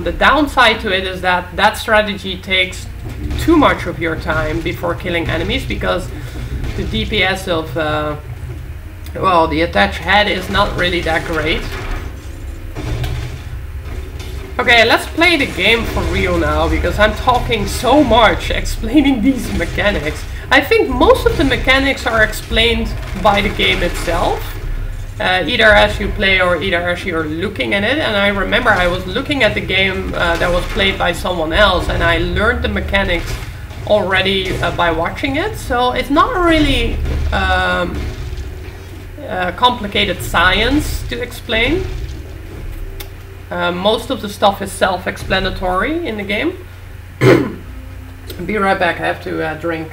the downside to it is that that strategy takes too much of your time before killing enemies, because the DPS of well, the attached head is not really that great. Okay, let's play the game for real now, because I'm talking so much explaining these mechanics. I think most of the mechanics are explained by the game itself, either as you play or either as you're looking at it. And I remember I was looking at the game that was played by someone else, and I learned the mechanics already by watching it. So it's not really complicated science to explain. Most of the stuff is self-explanatory in the game. Be right back, I have to drink.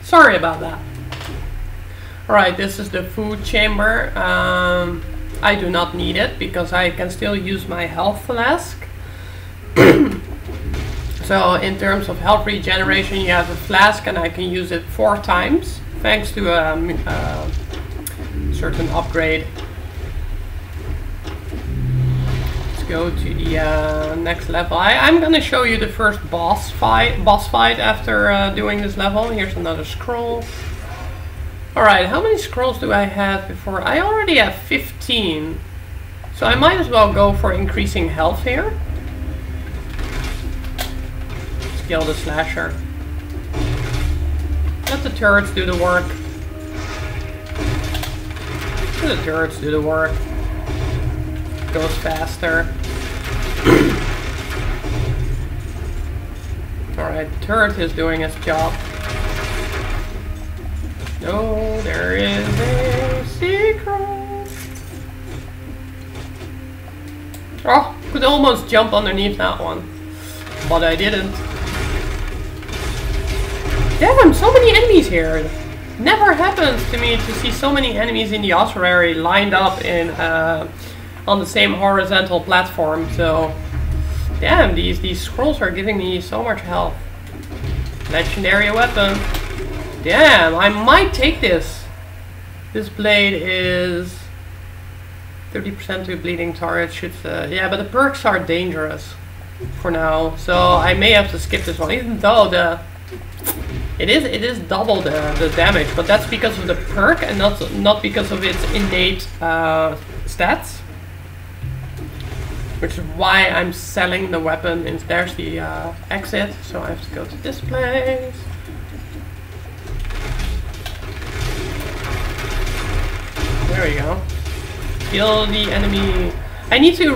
Sorry about that. Alright, this is the food chamber. I do not need it because I can still use my health flask. So in terms of health regeneration, you have a flask and I can use it 4 times. Thanks to a certain upgrade. Let's go to the next level. I'm gonna show you the first boss fight after doing this level. Here's another scroll. Alright, how many scrolls do I have before? I already have 15. So I might as well go for increasing health here. Let's kill the slasher. Let the turrets do the work. Let the turrets do the work. Goes faster. Alright, the turret is doing its job. No, there is a secret. Oh, could almost jump underneath that one. But I didn't. Damn, so many enemies here. Never happens to me to see so many enemies in the ossuary lined up in on the same horizontal platform. So, damn, these scrolls are giving me so much health. Legendary weapon. Damn, I might take this. This blade is 30% to bleeding target. Should yeah, but the perks are dangerous for now, so I may have to skip this one, even though it is double the damage, but that's because of the perk and not because of its innate stats. Which is why I'm selling the weapon. And there's the exit, so I have to go to this place. There we go. Kill the enemy. I need to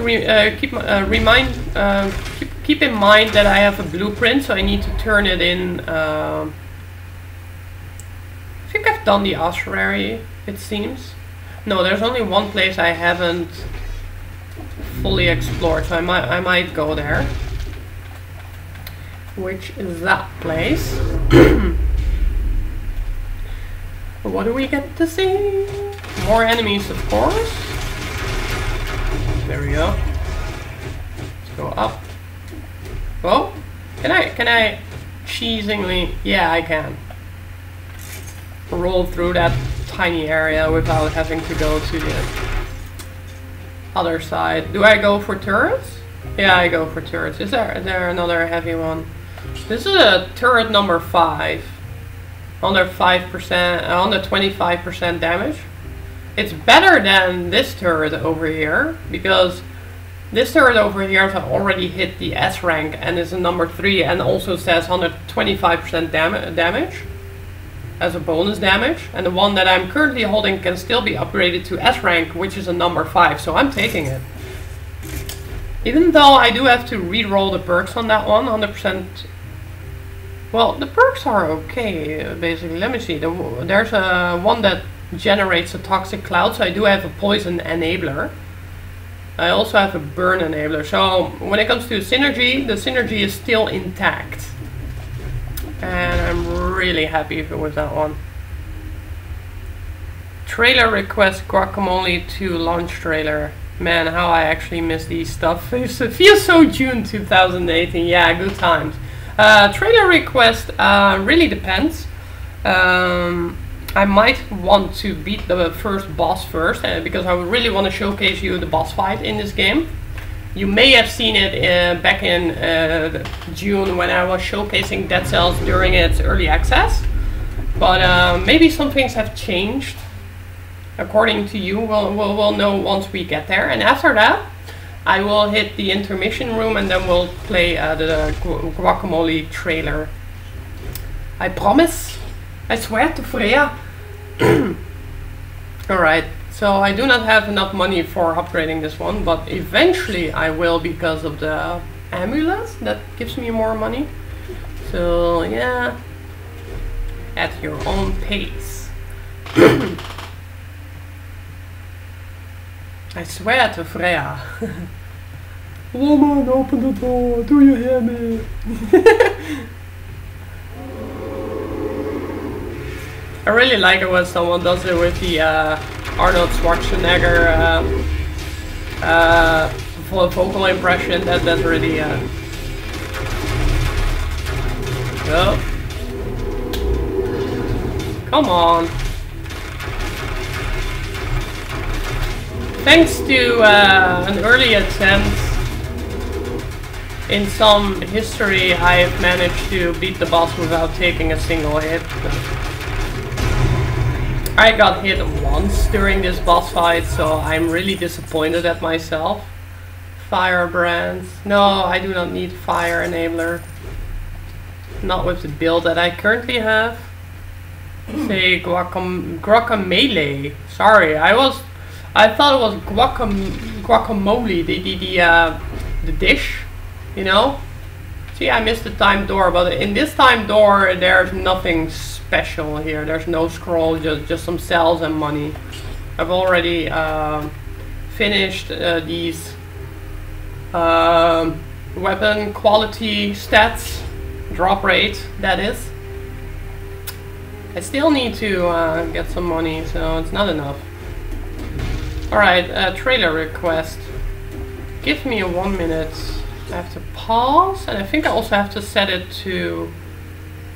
keep in mind that I have a blueprint, so I need to turn it in. I think I've done the ossuary, it seems. No, there's only one place I haven't fully explored, so I might go there. Which is that place. What do we get to see? More enemies, of course. There we go. Let's go up. Whoa! Can I cheesingly? Yeah, I can. Roll through that tiny area without having to go to the other side. Do I go for turrets? Yeah, I go for turrets. Is there another heavy one? This is a turret number 5. under 5%, under 25% damage. It's better than this turret over here, because this turret over here has already hit the S rank and is a number 3 and also says 125% damage as a bonus damage. And the one that I'm currently holding can still be upgraded to S rank, which is a number 5, so I'm taking it. Even though I do have to re-roll the perks on that one, 100%. Well, the perks are okay, basically. Let me see. There's a one that generates a toxic cloud, so I do have a poison enabler. I also have a burn enabler. So when it comes to synergy, the synergy is still intact. And I'm really happy with that one. Trailer request guacamole to launch trailer. Man, how I actually miss these stuff. It feels so June 2018. Yeah, good times. Trailer request really depends. I might want to beat the first boss first, because I really want to showcase you the boss fight in this game. You may have seen it back in June when I was showcasing Dead Cells during its early access. But maybe some things have changed. According to you, we'll know once we get there. And after that, I will hit the intermission room and then we'll play the guacamole trailer. I promise. I swear to Freya. Alright, so I do not have enough money for upgrading this one, but eventually I will because of the amulet that gives me more money. So yeah, at your own pace. I swear to Freya. Woman, open the door, do you hear me? I really like it when someone does it with the Arnold Schwarzenegger vocal impression. That's really oh. Come on. Thanks to an early attempt in some history, I have managed to beat the boss without taking a single hit. I got hit once during this boss fight, so I'm really disappointed at myself. Firebrands. No, I do not need fire enabler. Not with the build that I currently have. Say guacamole. Sorry, I thought it was guacamole, the dish, you know? See, I missed the time door, but in this time door, there's nothing special here. There's no scroll, just some cells and money. I've already finished these weapon quality stats, drop rate, that is. I still need to get some money, so it's not enough. Alright, trailer request. Give me 1 minute. I have to pause, and I think I also have to set it to...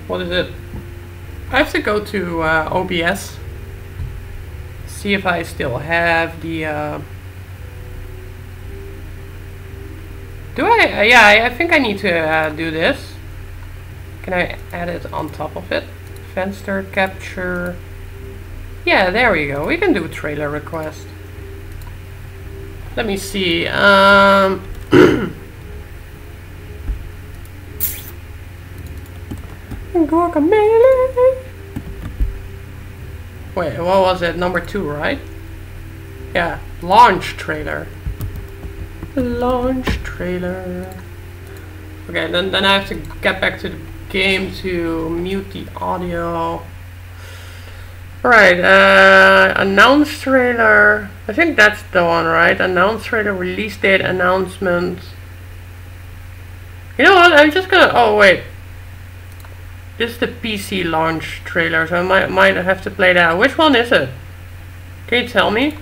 What is it? I have to go to OBS. See if I still have the... Do I? Yeah, I think I need to do this. Can I add it on top of it? Fenster capture. Yeah, there we go. We can do a trailer request. Let me see. Guacamole. Wait, what was it? Number 2, right? Yeah, launch trailer. Launch trailer. Okay, then I have to get back to the game to mute the audio. Right, announce trailer. I think that's the one, right? Announce trailer, release date, announcement. You know what? I'm just gonna. Oh wait, this is the PC launch trailer, so I might have to play that. Which one is it? Can you tell me?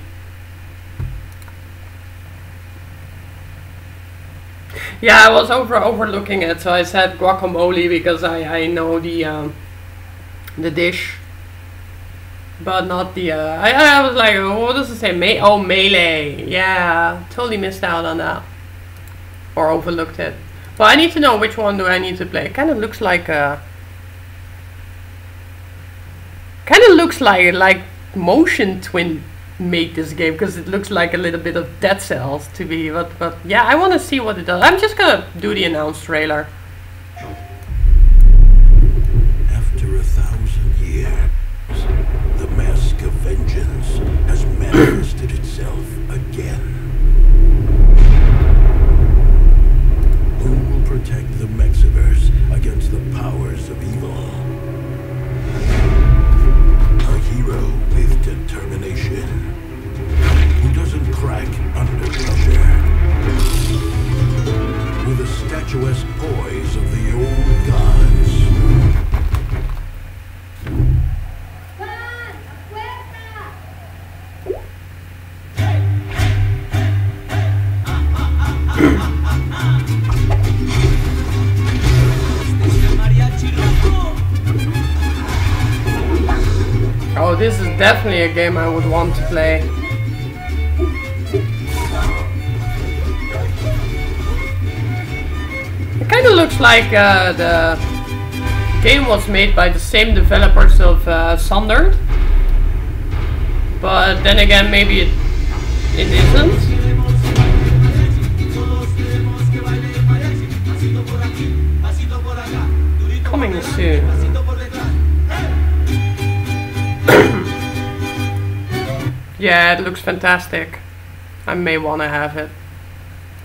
Yeah, I was overlooking it, so I said guacamole because I know the dish. But not the, I was like, oh, what does it say? Melee. Yeah, totally missed out on that. Or overlooked it. Well, I need to know which one do I need to play. It kind of looks like a... looks like motion twin made this game, because it looks like a little bit of Dead Cells to me. But yeah, I want to see what it does. I'm just gonna do the announced trailer. After 1,000 years, the mask of vengeance has manifested itself again. Who will protect the Mexiverse against the powers of evil? A hero with determination, who doesn't crack under pressure, with a statuesque poise of the old gods. Oh, this is definitely a game I would want to play. It kind of looks like the game was made by the same developers of Sundered. But then again, maybe it isn't. Coming soon. Yeah, it looks fantastic. I may want to have it.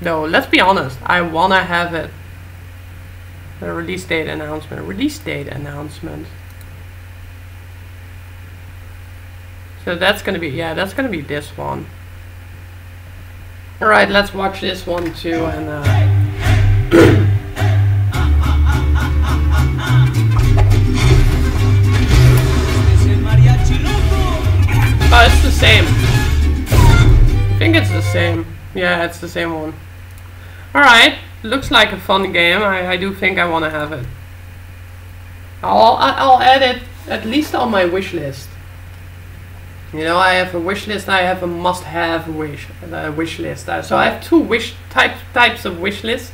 No, let's be honest. I want to have it. The release date announcement. Release date announcement. So that's gonna be, yeah, that's gonna be this one. Alright, let's watch this one too, and oh, it's the same. I think it's the same. Yeah, it's the same one. Alright, looks like a fun game. I do think I want to have it. I'll add it at least on my wish list. You know, I have a wish list, I have a must-have wish list. So I have two types of wish lists.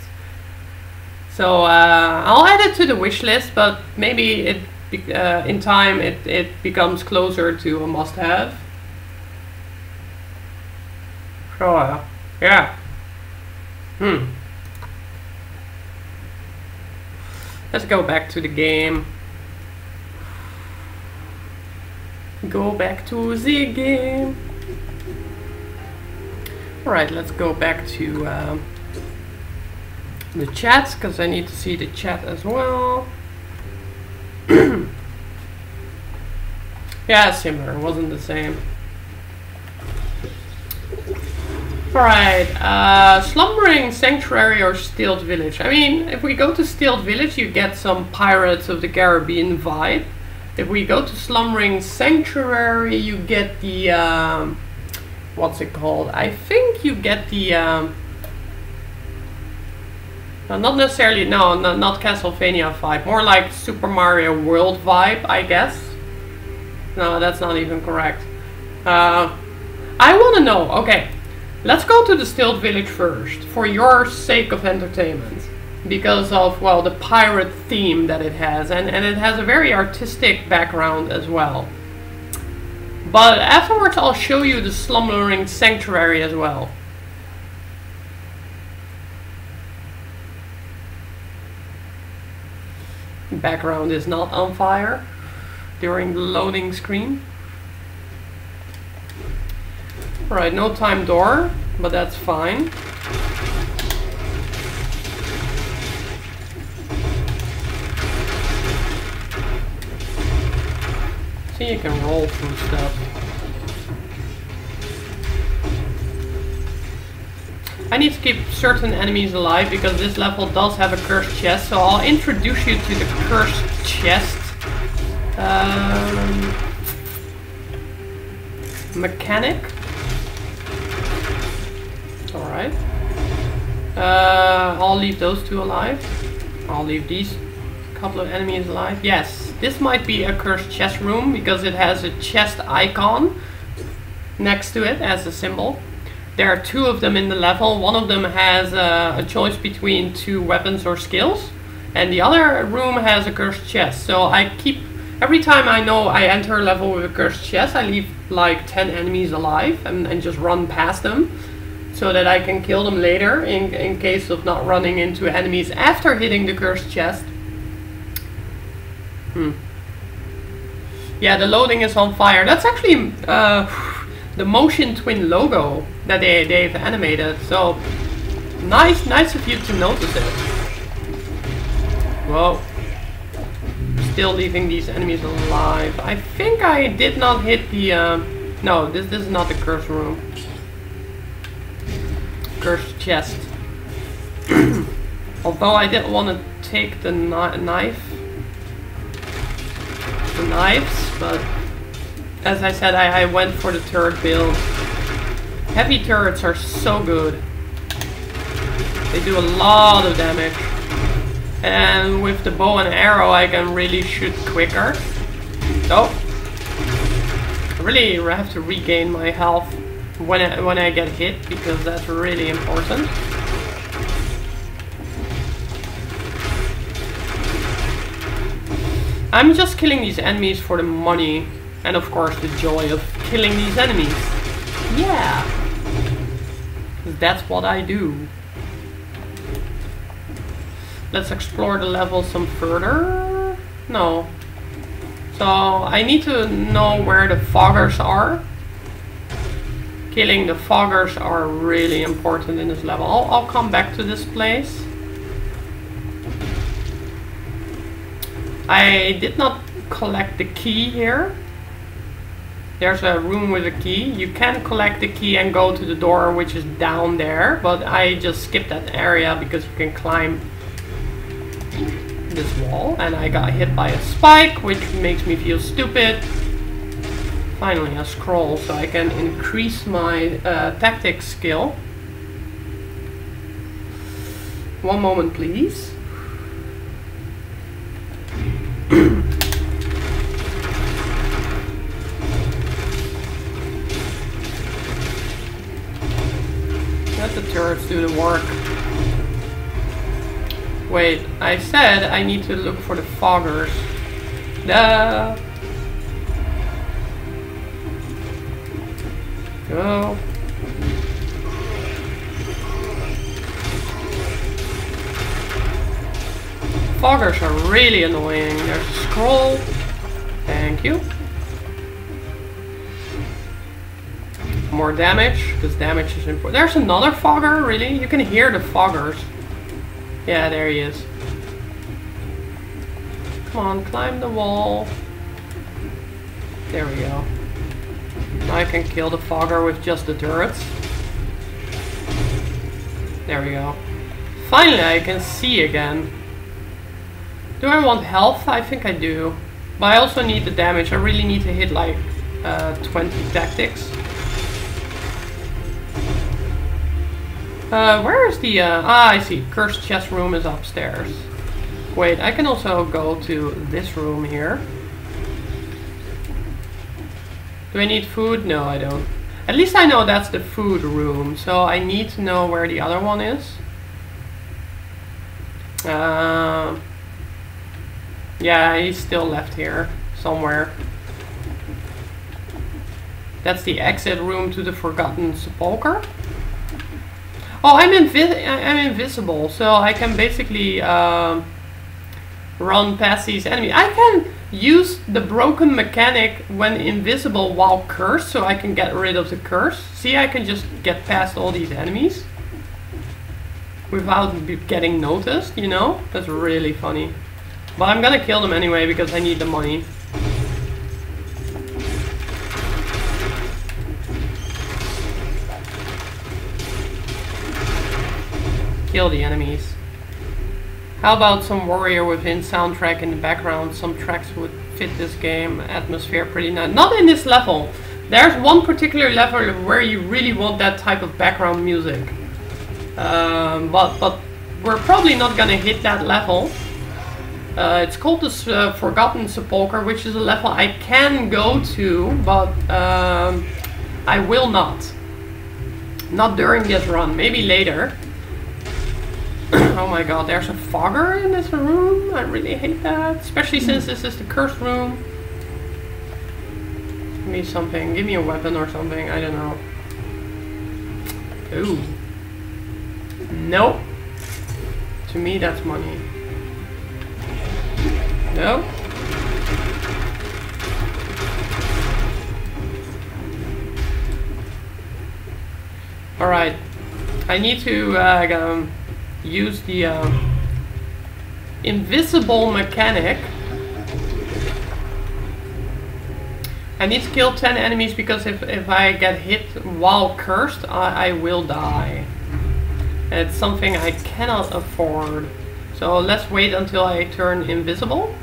So I'll add it to the wish list, but maybe it in time it becomes closer to a must-have. So yeah. Let's go back to the game. Go back to the game. Alright, let's go back to the chat, because I need to see the chat as well. Yeah, similar, it wasn't the same. Alright, Slumbering Sanctuary or Stealth Village. I mean, if we go to Stealth Village, you get some Pirates of the Caribbean vibe. If we go to Slumbering Sanctuary, you get the, what's it called? I think you get the, not necessarily, no, not Castlevania vibe. More like Super Mario World vibe, I guess. No, that's not even correct. I want to know, okay. Let's go to the Stealth Village first, for your sake of entertainment. Because of, well, the pirate theme that it has. And it has a very artistic background as well. But afterwards I'll show you the Slumbering Sanctuary as well. Background is not on fire during the loading screen. Right, no time door, but that's fine. See, you can roll through stuff. I need to keep certain enemies alive because this level does have a cursed chest, so I'll introduce you to the cursed chest mechanic. Alright. I'll leave those two alive. I'll leave these couple of enemies alive. Yes, this might be a cursed chest room because it has a chest icon next to it as a symbol. There are two of them in the level. One of them has a choice between two weapons or skills, and the other room has a cursed chest. So I keep Every time I know I enter a level with a cursed chest, I leave like 10 enemies alive and just run past them, so that I can kill them later in case of not running into enemies after hitting the cursed chest. Yeah, the loading is on fire. That's actually the Motion Twin logo that they've animated. So nice of you to notice it. Whoa. Still leaving these enemies alive. I think I did not hit the... no, this is not the cursed room. Cursed chest. Although I didn't want to take the knives, but as I said, I went for the turret build. Heavy turrets are so good. They do a lot of damage. And with the bow and arrow I can really shoot quicker. So I really have to regain my health when I get hit, because that's really important. I'm just killing these enemies for the money and of course the joy of killing these enemies. Yeah, 'cause that's what I do. Let's explore the level some further. No. So I need to know where the foggers are. Killing the foggers are really important in this level. I'll come back to this place. I did not collect the key here. There's a room with a key. You can collect the key and go to the door which is down there, but I just skipped that area because you can climb this wall, and I got hit by a spike, which makes me feel stupid. Finally a scroll, so I can increase my tactics skill. One moment please. Let the turrets do the work. Wait, I said I need to look for the foggers. Duh. Go. Foggers are really annoying. There's a scroll. Thank you. More damage, because damage is important. There's another fogger, really? You can hear the foggers. Yeah, there he is. Come on, climb the wall. There we go. Now I can kill the fogger with just the turrets. There we go. Finally I can see again. Do I want health? I think I do. But I also need the damage. I really need to hit like 20 tactics. Where is the... I see. Cursed chest room is upstairs. Wait, I can also go to this room here. Do I need food? No, I don't. At least I know that's the food room. So I need to know where the other one is. Yeah, he's still left here. Somewhere. That's the exit room to the Forgotten Sepulchre. Oh, I'm invisible, so I can basically run past these enemies. I can use the broken mechanic when invisible while cursed, so I can get rid of the curse. See, I can just get past all these enemies without getting noticed, you know? That's really funny. But I'm gonna kill them anyway because I need the money. Kill the enemies. How about some Warrior Within soundtrack in the background? Some tracks would fit this game atmosphere pretty nice. Not in this level. There's one particular level where you really want that type of background music. But we're probably not gonna hit that level. It's called the Forgotten Sepulchre, which is a level I can go to, but I will not. Not during this run, maybe later. Oh my god, there's a fogger in this room. I really hate that. Especially since this is the cursed room. Give me something. Give me a weapon or something. I don't know. Ooh. Nope. To me, that's money. Nope. Alright. I need to use the invisible mechanic. I need to kill 10 enemies because if I get hit while cursed, I will die. It's something I cannot afford. So let's wait until I turn invisible.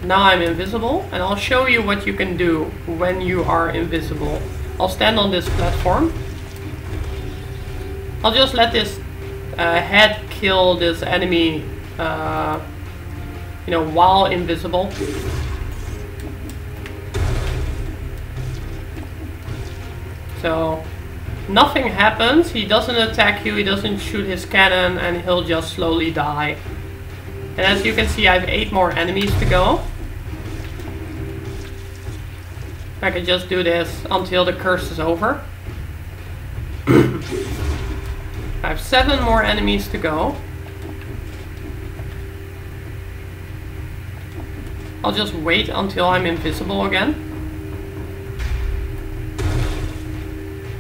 Now I'm invisible, and I'll show you what you can do when you are invisible. I'll stand on this platform. I'll just let this head kill this enemy, you know, while invisible. So nothing happens, he doesn't attack you, he doesn't shoot his cannon, and he'll just slowly die. And as you can see, I have 8 more enemies to go. I can just do this until the curse is over. I have 7 more enemies to go. I'll just wait until I'm invisible again.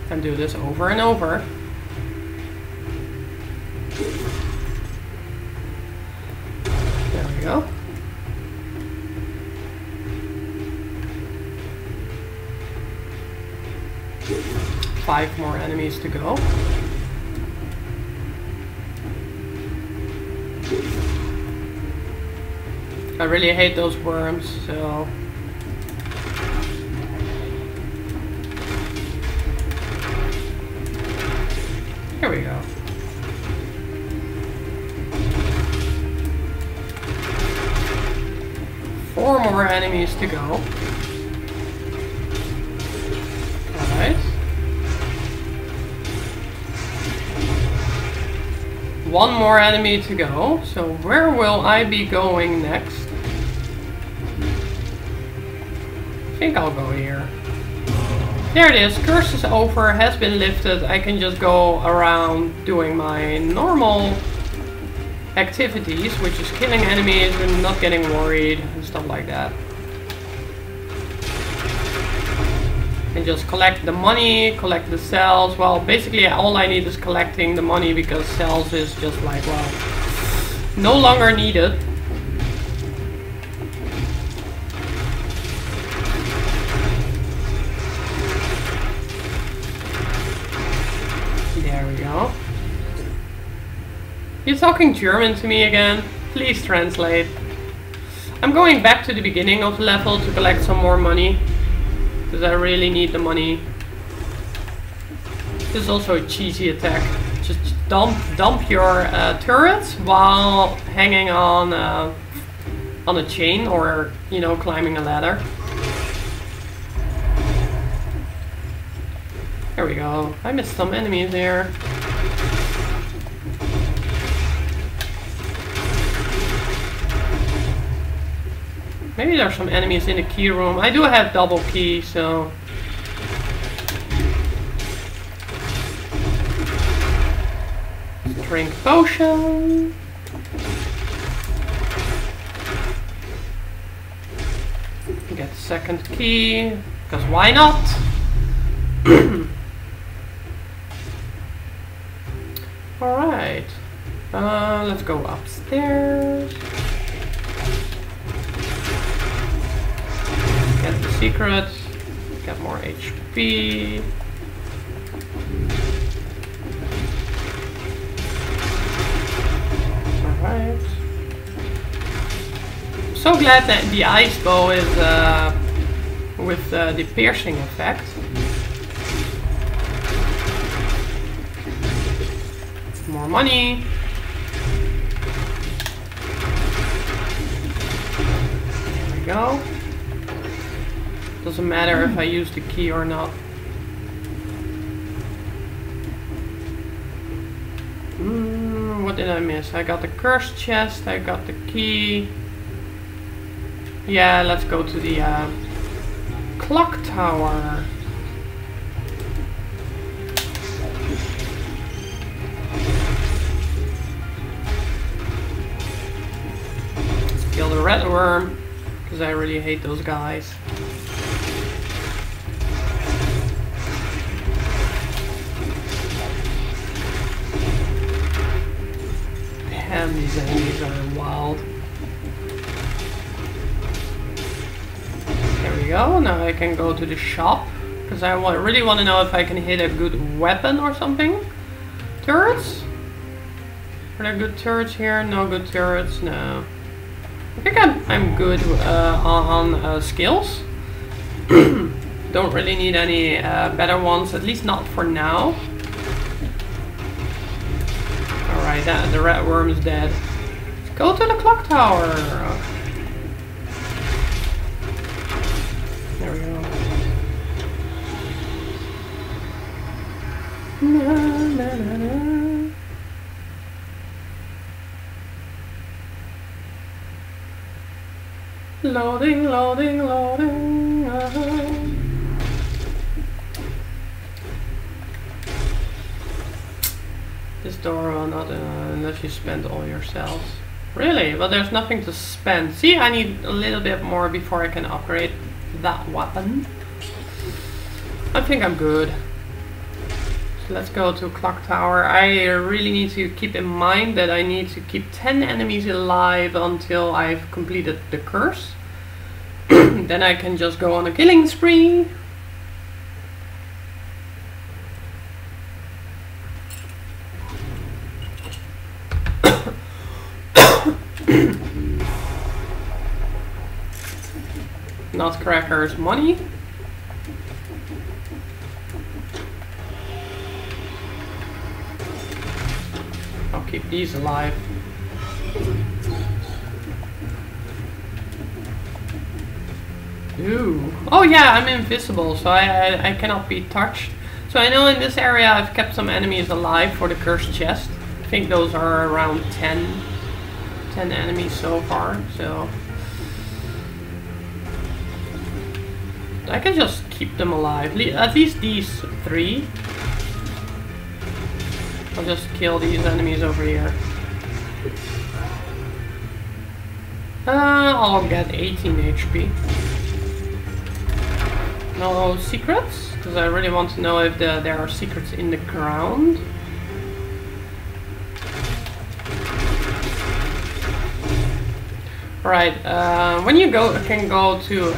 And do this over and over. There we go. Five more enemies to go. I really hate those worms, so... Here we go. Four more enemies to go. Alright. One more enemy to go. So where will I be going next? I think I'll go here. There it is, curse is over, has been lifted. I can just go around doing my normal activities, which is killing enemies and not getting worried and stuff like that. And just collect the money, collect the cells. Well, basically all I need is collecting the money because cells is just like, well, no longer needed. You're talking German to me again? Please translate. I'm going back to the beginning of the level to collect some more money. Because I really need the money. This is also a cheesy attack. Just dump your turrets while hanging on a chain or, you know, climbing a ladder. There we go. I missed some enemies there. Maybe there's some enemies in the key room. I do have double key, so... Drink potion. Get second key, because why not? Alright. Let's go upstairs. Get the secret, get more HP. Alright. I'm so glad that the ice bow is with the piercing effect. More money. There we go. Doesn't matter if I use the key or not. did I miss? I got the cursed chest, I got the key. Yeah, let's go to the clock tower. Let's kill the red worm, because I really hate those guys. Damn, these enemies are wild. There we go, now I can go to the shop. Because I really want to know if I can hit a good weapon or something. Turrets? Are there good turrets here? No good turrets, no. I think I'm good on skills. Don't really need any better ones, at least not for now. Alright, the red worm is dead. Let's go to the clock tower. There we go. Na, na, na, na. Loading, loading, loading. This door will not unless you spend all your cells. Really? Well, there's nothing to spend. See, I need a little bit more before I can upgrade that weapon. I think I'm good. So let's go to Clock Tower. I really need to keep in mind that I need to keep 10 enemies alive until I've completed the curse. Then I can just go on a killing spree. Nutcracker's money. I'll keep these alive. Ooh. Oh yeah, I'm invisible, so I cannot be touched. So I know in this area I've kept some enemies alive for the cursed chest. I think those are around 10 enemies so far, so I can just keep them alive. At least these 3. I'll just kill these enemies over here. I'll get 18 HP. No secrets, because I really want to know if there are secrets in the ground. Right, when you can go to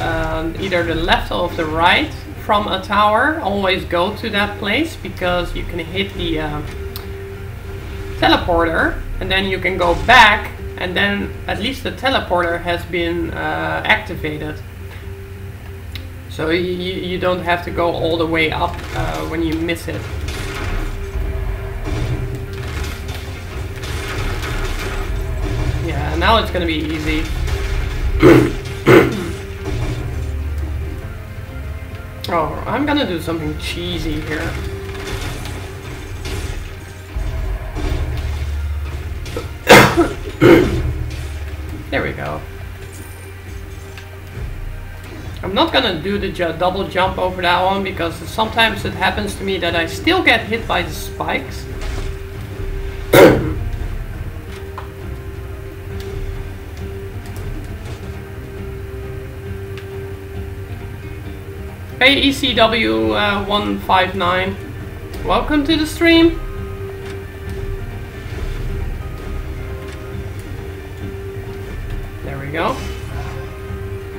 either the left or the right from a tower, always go to that place, because you can hit the teleporter, and then you can go back, and then at least the teleporter has been activated. So you don't have to go all the way up when you miss it. Yeah, now it's gonna be easy. Oh, I'm gonna do something cheesy here. There we go. I'm not gonna do the double jump over that one, because sometimes it happens to me that I still get hit by the spikes. Hey ECW 159, welcome to the stream. There we go.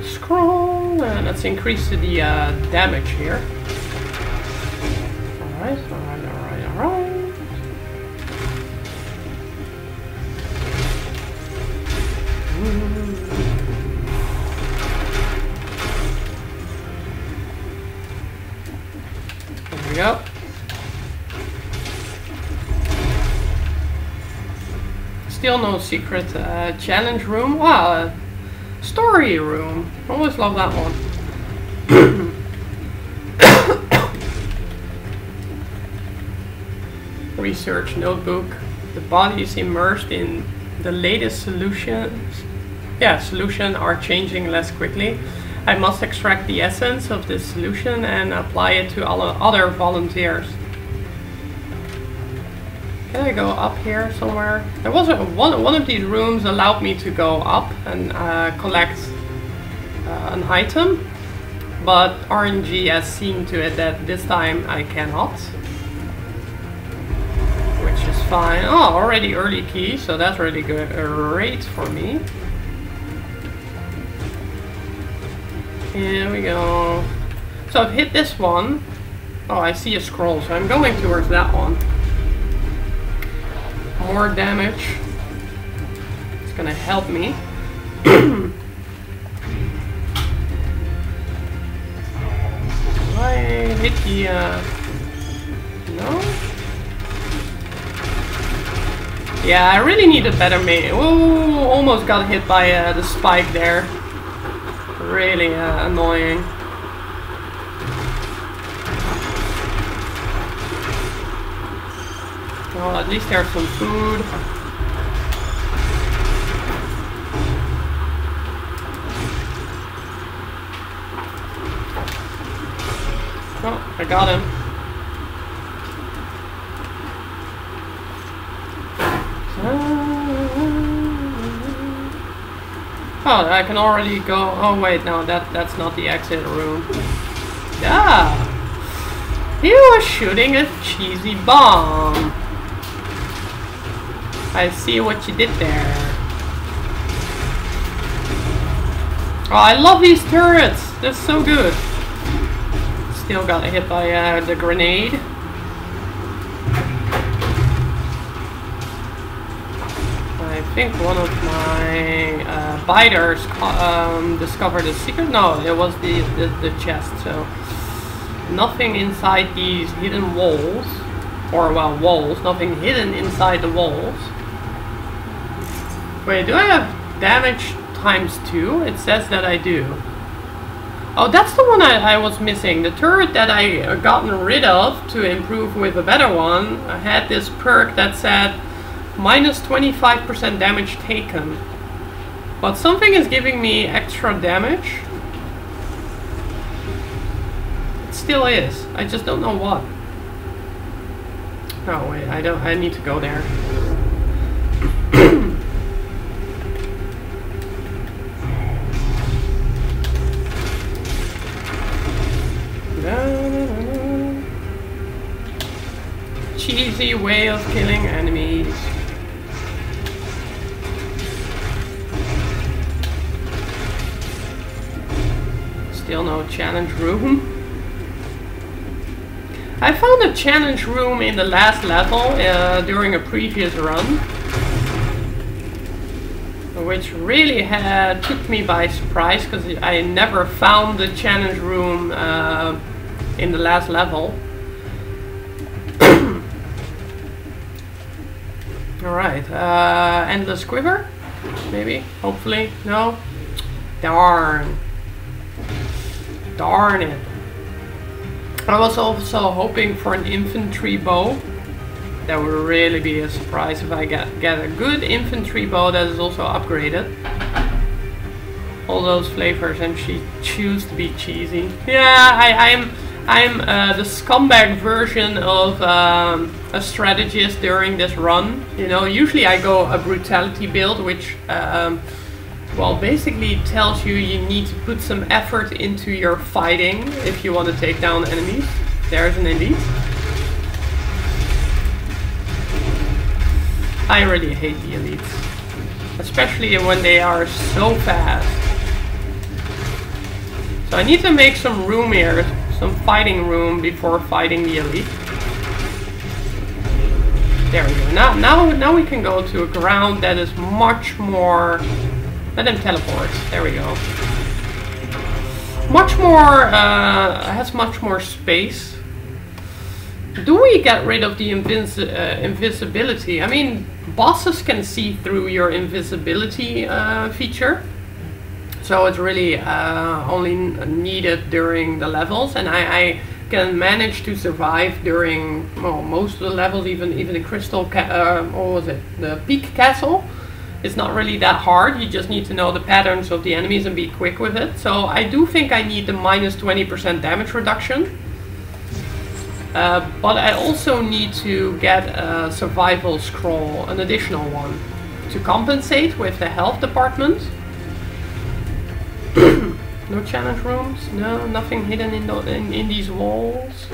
Scroll, and let's increase the damage here. Alright, alright, alright, alright. There we go. Still no secret challenge room. Wow, story room. Always love that one. Research notebook. The body is immersed in the latest solutions. Yeah, solution are changing less quickly. I must extract the essence of this solution and apply it to all other volunteers. Can I go up here somewhere? There was one of these rooms allowed me to go up and collect an item, but RNG has seen to it that this time I cannot, which is fine. Oh, already early key, so that's really good. Great for me. Here we go. So I've hit this one. Oh, I see a scroll, so I'm going towards that one. More damage. It's gonna help me. I hit the no? Yeah, I really need a better main. Oh, almost got hit by the spike there. Really annoying. Well, at least there's some food. Oh, I got him. Oh, I can already go. Oh wait, no, that's not the exit room. Yeah, he was shooting a cheesy bomb. I see what you did there. Oh, I love these turrets. They're so good. Still got hit by the grenade. I think one of my biters discovered a secret. No, it was the chest. So nothing inside these hidden walls, or well, walls. Nothing hidden inside the walls. Wait, do I have damage ×2? It says that I do. Oh, that's the one I was missing. The turret that I gotten rid of to improve with a better one had this perk that said minus 25% damage taken. But something is giving me extra damage. It still is. I just don't know what. Oh wait, I need to go there. Cheesy way of killing enemies. Still no challenge room. I found a challenge room in the last level during a previous run, which really took me by surprise because I never found the challenge room in the last level. Alright, endless quiver? Maybe? Hopefully? No? Darn. Darn it. I was also hoping for an infantry bow. That would really be a surprise if I get a good infantry bow that is also upgraded. All those flavors, and she choose to be cheesy. Yeah, I'm the scumbag version of a strategist during this run. You know, usually I go a brutality build, which well, basically tells you need to put some effort into your fighting if you want to take down enemies. There's an elite. I really hate the elites, especially when they are so fast. So I need to make some room here, some fighting room before fighting the elite. There we go. Now we can go to a ground that is much more. Let them teleport. There we go. Much more. Has much more space. Do we get rid of the invisibility? I mean, bosses can see through your invisibility feature. So it's really only needed during the levels, and I can manage to survive during most of the levels, even the crystal, what was it? The peak castle. It's not really that hard. You just need to know the patterns of the enemies and be quick with it. So I do think I need the minus 20% damage reduction. But I also need to get a survival scroll, an additional one, to compensate with the health department. No challenge rooms, no, nothing hidden in these walls.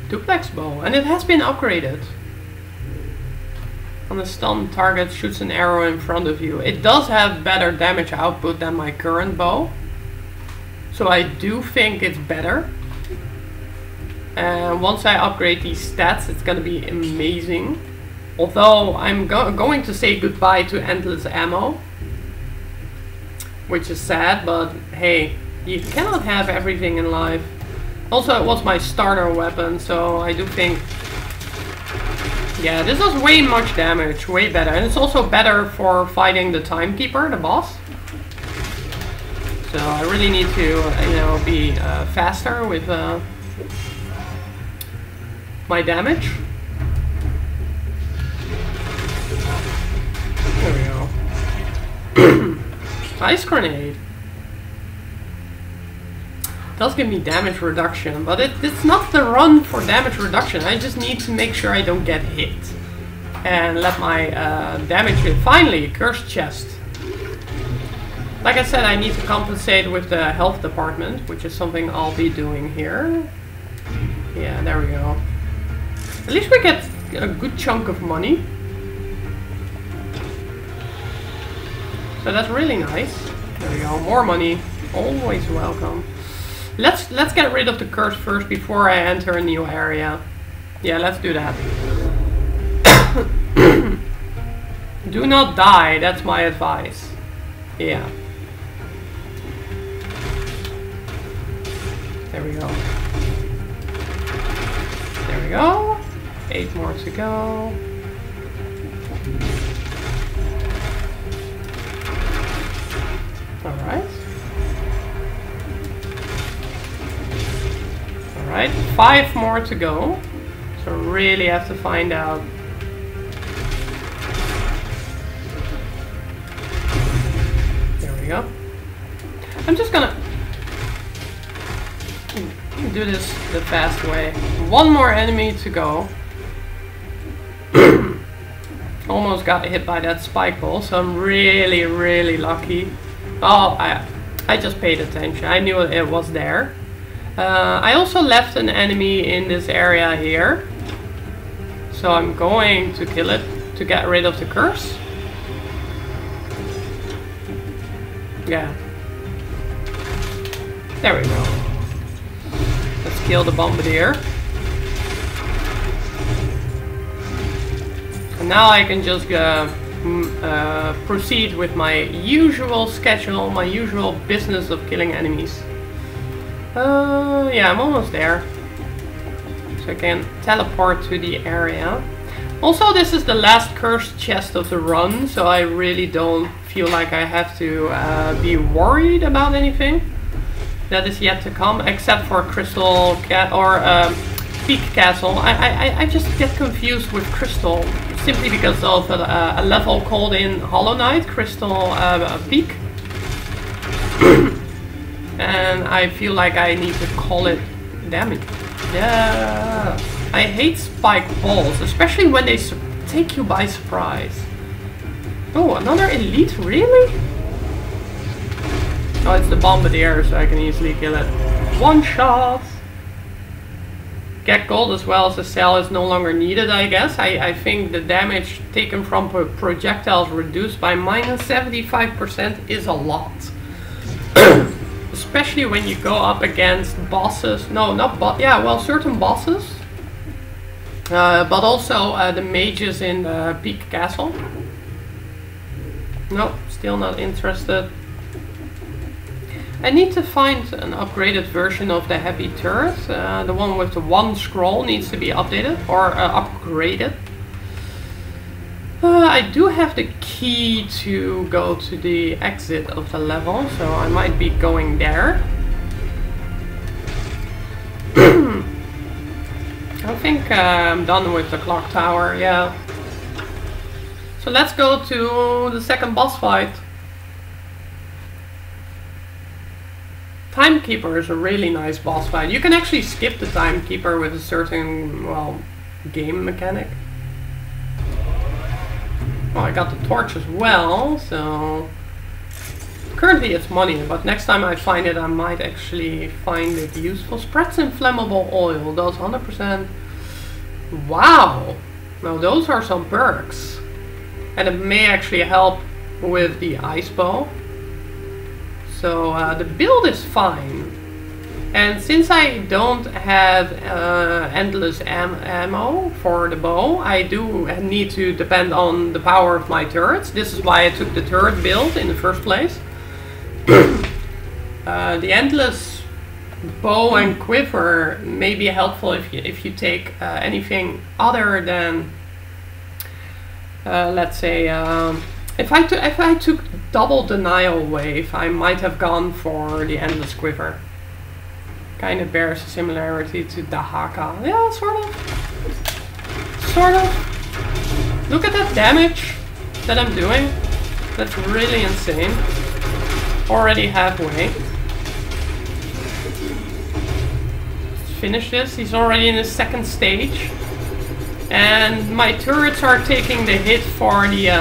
Duplex bow, and it has been upgraded. On a stunned target, shoots an arrow in front of you. It does have better damage output than my current bow, so I do think it's better. And once I upgrade these stats, it's gonna be amazing. Although I'm going to say goodbye to endless ammo, which is sad, but hey, you cannot have everything in life. Also, it was my starter weapon, so I do think, yeah, this does way much damage, way better. And it's also better for fighting the timekeeper, the boss. So I really need to, you know, be faster with my damage. There we go. Ice grenade. Does give me damage reduction, but it's not the run for damage reduction. I just need to make sure I don't get hit. And let my damage hit. Finally, cursed chest. Like I said, I need to compensate with the health department, which is something I'll be doing here. Yeah, there we go. At least we get a good chunk of money. So that's really nice. There we go, more money. Always welcome. Let's get rid of the curse first before I enter a new area. Yeah, let's do that. Do not die, that's my advice. Yeah. There we go. There we go. 8 more to go. Alright. Alright, 5 more to go. So really have to find out. There we go. I'm just gonna do this the fast way. 1 more enemy to go. Almost got hit by that spike ball, so I'm really, really lucky. Oh, I just paid attention. I knew it was there. I also left an enemy in this area here. So I'm going to kill it to get rid of the curse. Yeah. There we go. Let's kill the bombardier. And now I can just proceed with my usual schedule, my usual business of killing enemies. Yeah, I'm almost there. So I can teleport to the area. Also, this is the last cursed chest of the run, so I really don't feel like I have to be worried about anything that is yet to come, except for Crystal Peak Castle. I just get confused with Crystal simply because of a level called in Hollow Knight, Crystal Peak. And I feel like I need to call it damage. Yeah, I hate spike balls, especially when they take you by surprise. Oh, another elite, really? Oh, it's the bombardier, so I can easily kill it. One shot. Get gold as well as the cell is no longer needed, I guess. I think the damage taken from projectiles reduced by minus 75% is a lot. Especially when you go up against bosses. No, not yeah, well, certain bosses. But also the mages in the Peak Castle. Nope, still not interested. I need to find an upgraded version of the heavy turret. The one with the 1 scroll needs to be updated or upgraded. I do have the key to go to the exit of the level, so I might be going there. I think I'm done with the clock tower, yeah. So let's go to the second boss fight. Timekeeper is a really nice boss fight. You can actually skip the Timekeeper with a certain, well, game mechanic. Well, I got the torch as well, so... Currently it's money, but next time I find it I might actually find it useful. Spreads inflammable oil, does 100%. Wow! Now those are some perks. And it may actually help with the ice bow. So the build is fine. And since I don't have endless ammo for the bow, I do need to depend on the power of my turrets. This is why I took the turret build in the first place. The endless bow and quiver may be helpful if you take anything other than, let's say, if I took double denial wave, I might have gone for the endless quiver. Kind of bears a similarity to Dahaka. Yeah, sort of. Sort of. Look at that damage that I'm doing. That's really insane. Already halfway. Let's finish this. He's already in his second stage. And my turrets are taking the hit for the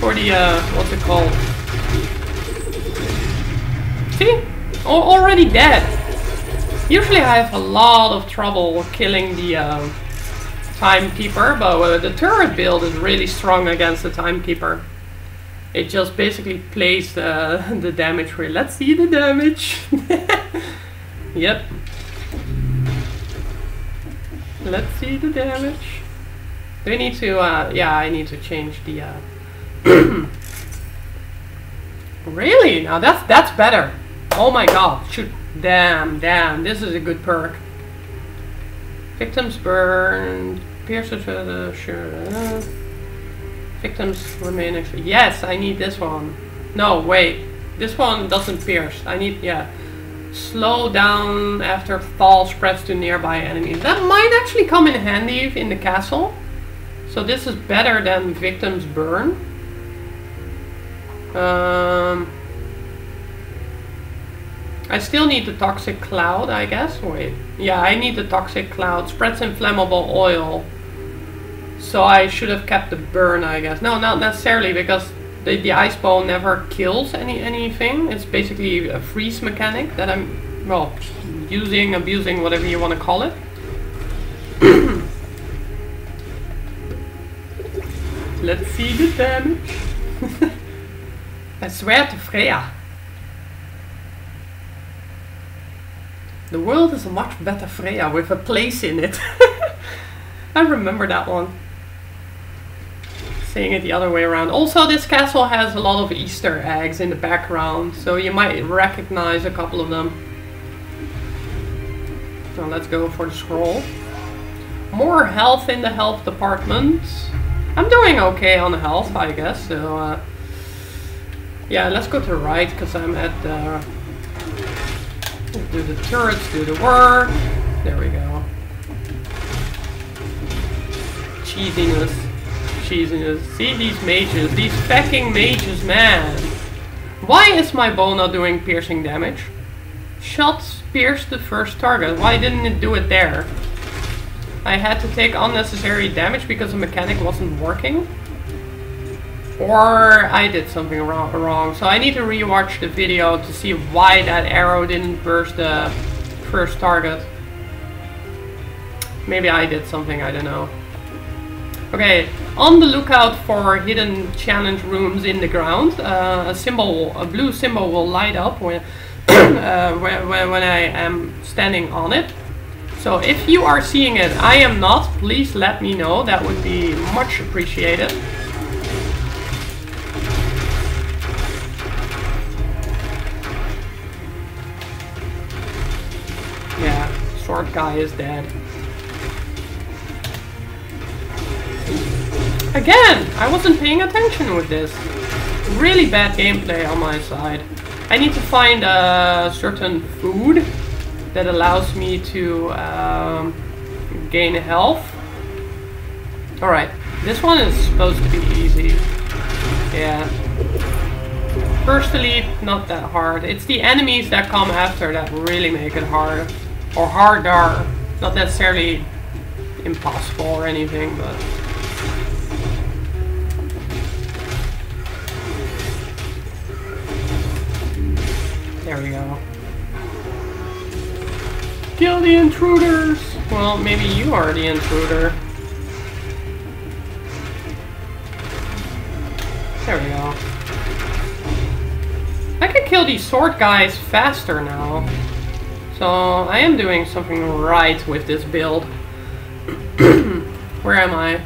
what's it called? See? Already dead. Usually I have a lot of trouble killing the Timekeeper, but the turret build is really strong against the Timekeeper. It just basically plays the damage for you. Let's see the damage. Yep. Let's see the damage. Do we need to, yeah, I need to change the, Really? Now that's better. Oh my god. Shoot. Damn, this is a good perk. Victims burn. Pierces sure. Victims remain actually. Yes, I need this one. No, wait. This one doesn't pierce. I need, yeah. Slow down after thaw spreads to nearby enemies. That might actually come in handy in the castle. So this is better than Victims burn. I still need the toxic cloud, I guess. Wait. Yeah, I need the toxic cloud. Spreads inflammable oil. So I should have kept the burn, I guess. No, not necessarily, because the ice ball never kills anything. It's basically a freeze mechanic that I'm, well, using, abusing, whatever you want to call it. Let's see the damage. I swear to Freya. The world is a much better Freya with a place in it. I remember that one. Saying it the other way around. Also, this castle has a lot of Easter eggs in the background, so you might recognize a couple of them. Now let's go for the scroll. More health in the health department. I'm doing okay on the health, I guess. So yeah, let's go to the right because I'm at the. Do the turrets, do the work. There we go. Cheesiness. Cheesiness. See these mages. These fucking mages, man. Why is my bow not doing piercing damage? Shots pierced the first target. Why didn't it do it there? I had to take unnecessary damage because the mechanic wasn't working? Or I did something wrong. So I need to rewatch the video to see why that arrow didn't burst the first target. Maybe I did something, I don't know. Okay, on the lookout for hidden challenge rooms in the ground. A blue symbol will light up when when I am standing on it. So if you are seeing it, I am not, please let me know. That would be much appreciated. Yeah, short guy is dead. Again, I wasn't paying attention with this. Really bad gameplay on my side. I need to find a certain food that allows me to gain health. Alright, this one is supposed to be easy. Yeah. Firstly, not that hard. It's the enemies that come after that really make it hard. Or harder. Not necessarily impossible or anything, but... There we go. Kill the intruders! Well, maybe you are the intruder. There we go. I can kill these sword guys faster now. So I am doing something right with this build. Where am I?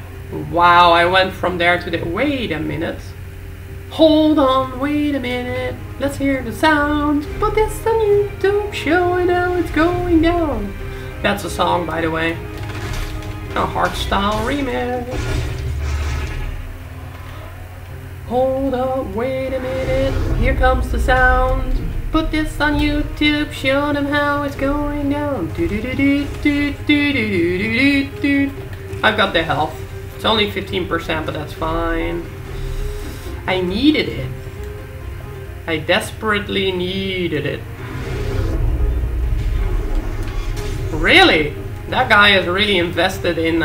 Wow, I went from there to the... Wait a minute. Hold on, wait a minute. Let's hear the sound. Put this on YouTube, showing how it's going down. That's a song, by the way. A hardstyle remix. Hold up, wait a minute. Here comes the sound. Put this on YouTube, show them how it's going down. I've got the health. It's only 15%, but that's fine. I needed it. I desperately needed it. Really? That guy is really invested in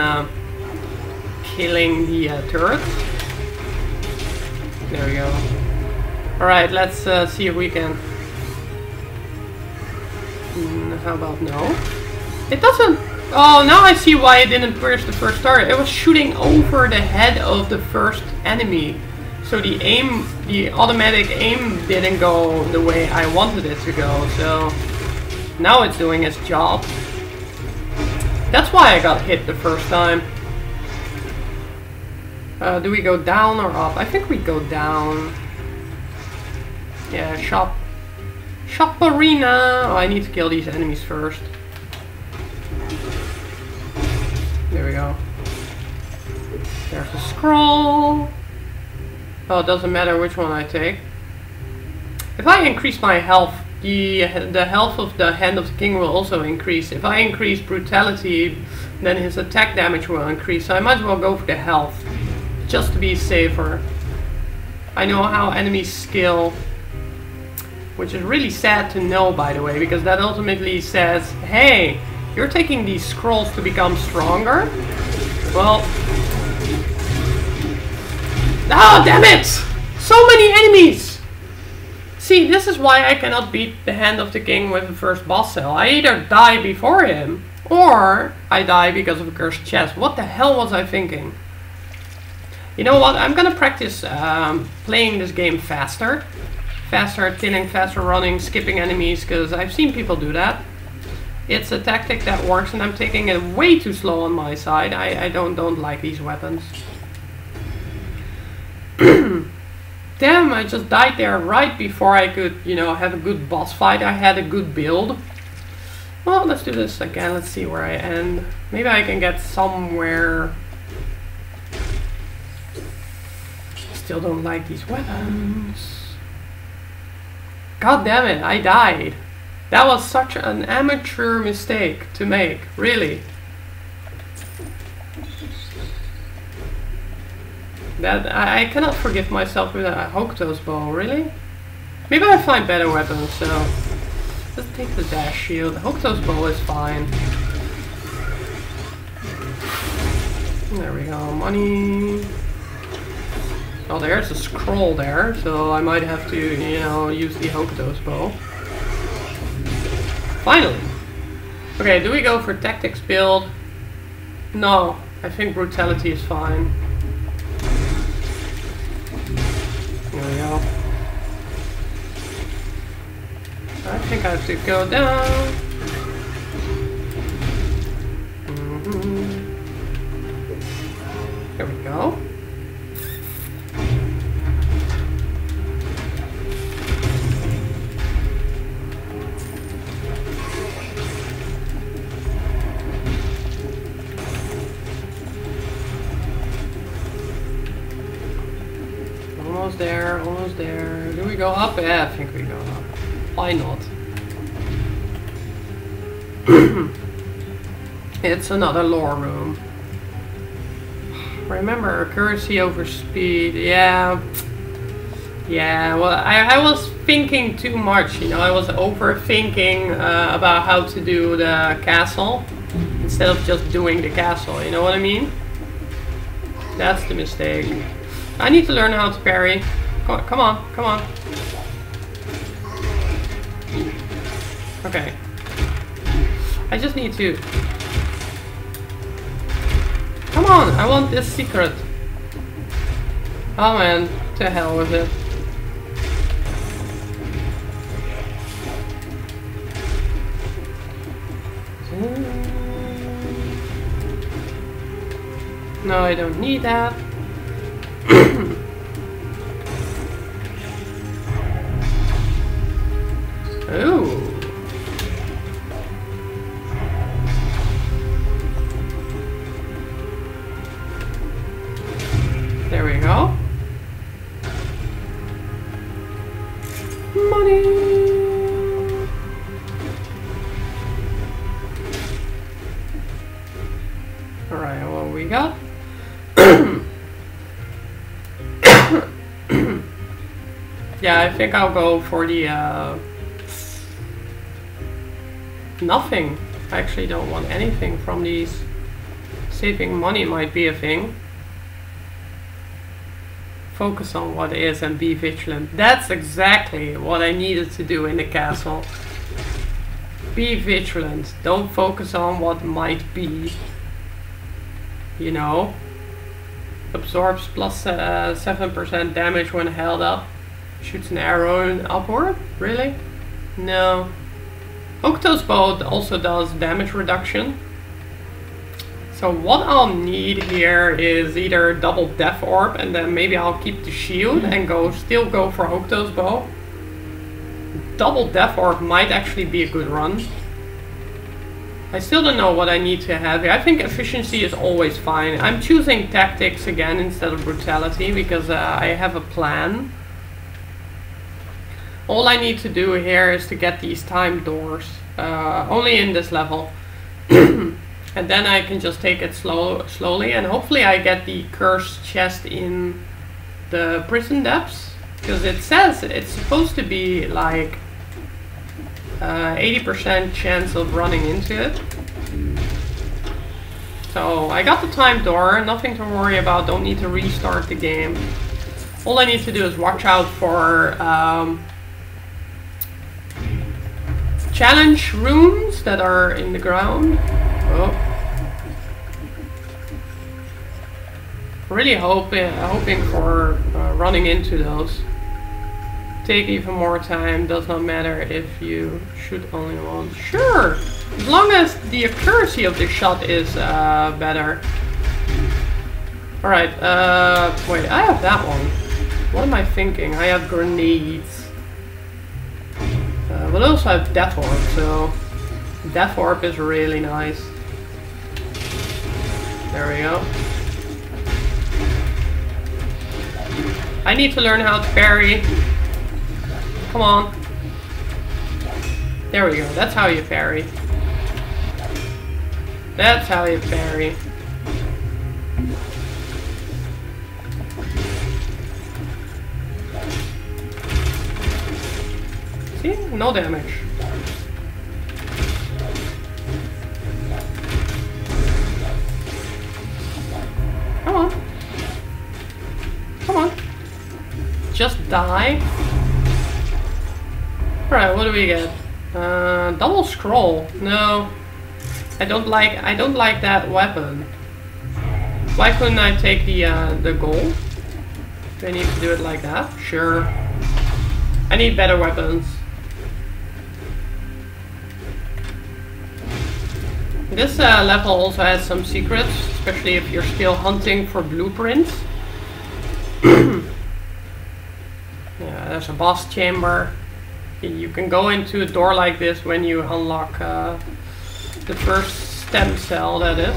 killing the turrets. There we go. Alright, let's see if we can... how about no? It doesn't... Oh, now I see why it didn't pierce the first target. It was shooting over the head of the first enemy. So the aim, the automatic aim didn't go the way I wanted it to go. So now it's doing its job. That's why I got hit the first time. Do we go down or up? I think we go down. Yeah, shop arena. Oh, I need to kill these enemies first. There we go. There's a scroll. Oh, it doesn't matter which one I take. If I increase my health, the health of the Hand of the King will also increase. If I increase brutality, then his attack damage will increase. So I might as well go for the health, just to be safer. I know how enemies skill, which is really sad to know, by the way, because that ultimately says, hey, you're taking these scrolls to become stronger? Well... Oh, damn it! So many enemies! See, this is why I cannot beat the Hand of the King with the first boss cell. I either die before him, or I die because of a cursed chest. What the hell was I thinking? You know what? I'm gonna practice playing this game faster. Faster killing, faster running, skipping enemies, because I've seen people do that. It's a tactic that works, and I'm taking it way too slow on my side. I don't like these weapons. Damn, I just died there right before I could, you know, have a good boss fight. I had a good build. Well, let's do this again. Let's see where I end. Maybe I can get somewhere. Still don't like these weapons. God damn it, I died. That was such an amateur mistake to make, really. That I cannot forgive myself with a Hokuto's bow, really? Maybe I find better weapons, so let's take the dash shield. The Hokuto's bow is fine. There we go, money. Oh, there's a scroll there, so I might have to, you know, use the Hokuto's bow. Finally! Okay, do we go for tactics build? No, I think brutality is fine. There we go. I think I have to go down. There we go. Almost there, almost there. Do we go up? Yeah, I think we go up. Why not? It's another lore room. Remember, accuracy over speed. Yeah. Yeah, well, I was thinking too much, you know. I was overthinking about how to do the castle instead of just doing the castle, you know what I mean? That's the mistake. I need to learn how to parry. Come on, come on. Okay. I just need to... Come on, I want this secret. Oh man, to hell with it. No, I don't need that. Oh. There we go. Money. Alright, what we got? Yeah, I think I'll go for the nothing. I actually don't want anything from these. Saving money might be a thing. Focus on what is and be vigilant. That's exactly what I needed to do in the castle. Be vigilant. Don't focus on what might be. You know. Absorbs plus 7% damage when held up. Shoots an arrow in upward? Really? No. Hokuto's bow also does damage reduction. So what I'll need here is either double death orb and then maybe I'll keep the shield and still go for Hokuto's bow. Double death orb might actually be a good run. I still don't know what I need to have here. I think efficiency is always fine. I'm choosing tactics again instead of brutality because I have a plan. All I need to do here is to get these time doors. Only in this level. And then I can just take it slowly. And hopefully I get the cursed chest in the prison depths. Because it says it's supposed to be like 80% chance of running into it. So I got the time door. Nothing to worry about. Don't need to restart the game. All I need to do is watch out for... challenge runes that are in the ground. Oh. Really hoping for running into those. Take even more time, does not matter if you shoot only one. Sure! As long as the accuracy of the shot is better. Alright, wait, I have that one. What am I thinking? I have grenades. But I also have Death Orb, so Death Orb is really nice. There we go. I need to learn how to parry. Come on. There we go, that's how you parry. That's how you parry. See? No damage. Come on. Come on. Just die. Alright, what do we get? Double scroll. No. I don't like that weapon. Why couldn't I take the gold? Do I need to do it like that? Sure. I need better weapons. This level also has some secrets, especially if you're still hunting for blueprints. Yeah, there's a boss chamber. You can go into a door like this when you unlock the first stem cell, that is.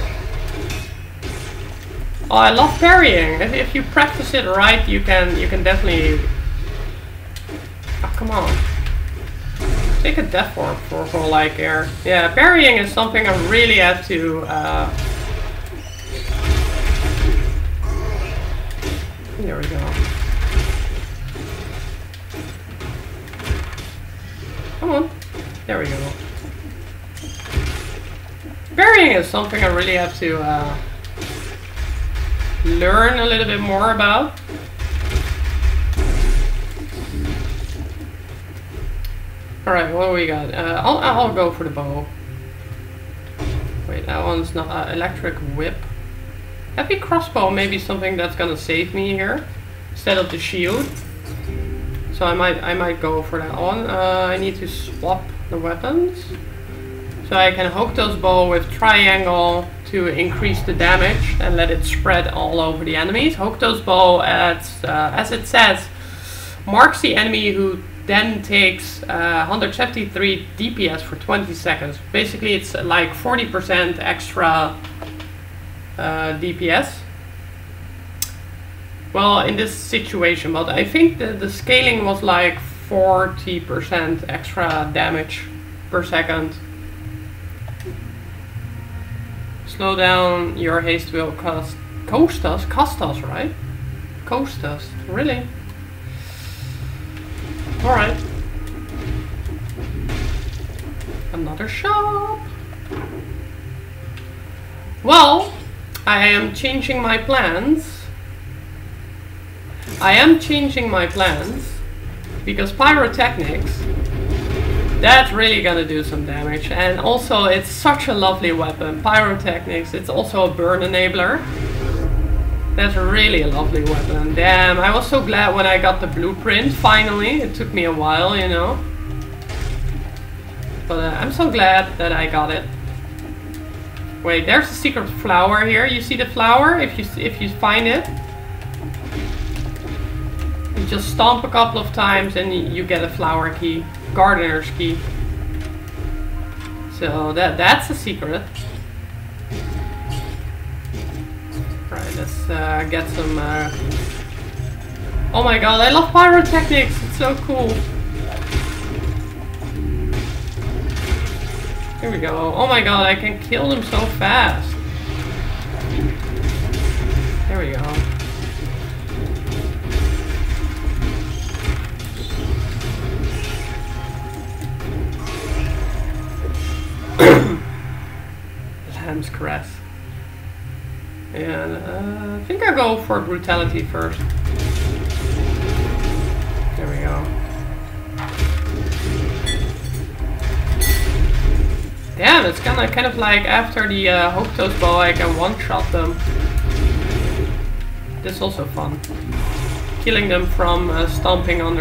Oh, I love parrying. If you practice it right, you can definitely... Oh, come on. take a death orb for all I care. Yeah, parrying is something I really have to... There we go. Come on. There we go. Parrying is something I really have to learn a little bit more about. Alright, what do we got? I'll go for the bow. Wait, that one's not electric whip. Heavy crossbow may be something that's gonna save me here instead of the shield. So I might go for that one. I need to swap the weapons. So I can hook those bow with triangle to increase the damage and let it spread all over the enemies. Hook those bow as it says, marks the enemy who then takes 173 DPS for 20 seconds. Basically it's like 40% extra DPS. Well, in this situation, but I think the scaling was like 40% extra damage per second. Slow down your haste will cost us, right? Cost us, really? Alright. Another shop. Well, I am changing my plans. Because pyrotechnics, that's really gonna do some damage. And also it's such a lovely weapon. Pyrotechnics, it's also a burn enabler. That's really a lovely weapon. Damn, I was so glad when I got the blueprint finally. It took me a while, you know. But I'm so glad that I got it. Wait, there's a secret flower here. You see the flower? If you find it, you just stomp a couple of times and you get a flower key, gardener's key. So that's a secret. Right, let's get some. Oh my god, I love pyrotechnics. It's so cool. Here we go. Oh my god, I can kill them so fast. There we go. Lamb's Caress. And I think I'll go for brutality first. There we go. Damn, it's kind of like after the Hookto's bow I can one-shot them. This is also fun. Killing them from stomping on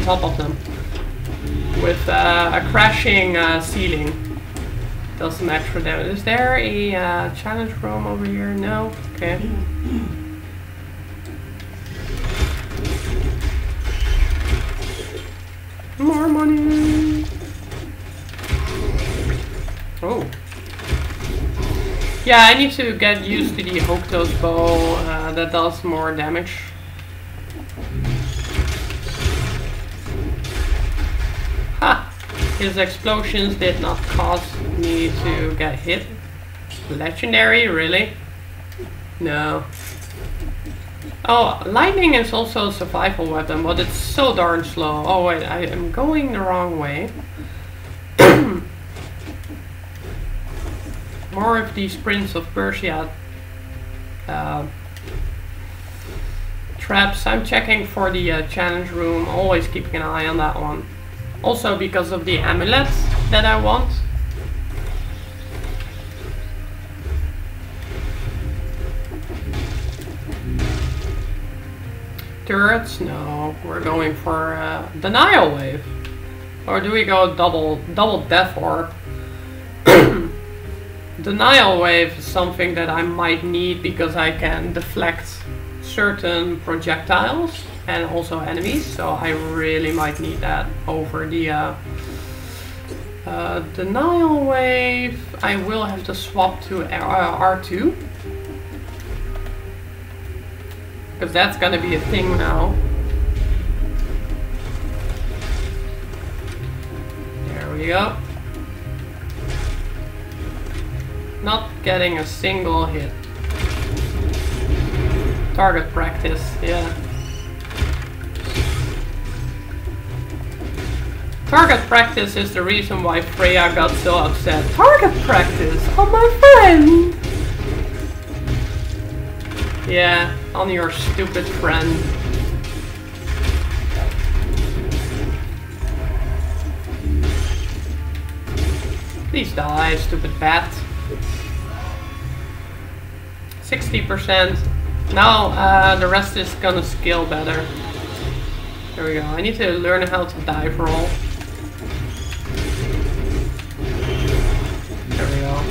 top of them. With a crashing ceiling. Does some extra damage. Is there a challenge room over here? No? Okay. More money! Oh. Yeah, I need to get used to the Hookto's bow that does more damage. Ha! His explosions did not cause me to get hit. Legendary, really? No. Oh, lightning is also a survival weapon, but it's so darn slow. Oh wait, I am going the wrong way. More of these Prince of Persia traps. I'm checking for the challenge room, always keeping an eye on that one. Also because of the amulets that I want. Turrets? No, we're going for denial wave. Or do we go double death orb? Denial wave is something that I might need because I can deflect certain projectiles and also enemies, so I really might need that over the denial wave. I will have to swap to R2 because that's gonna be a thing now. we go. Not getting a single hit. Target practice, yeah. Target practice is the reason why Freya got so upset. Target practice on my friend! Yeah, on your stupid friend. Please die, stupid bat. 60%. Now the rest is gonna scale better. There we go. I need to learn how to dive roll. There we go.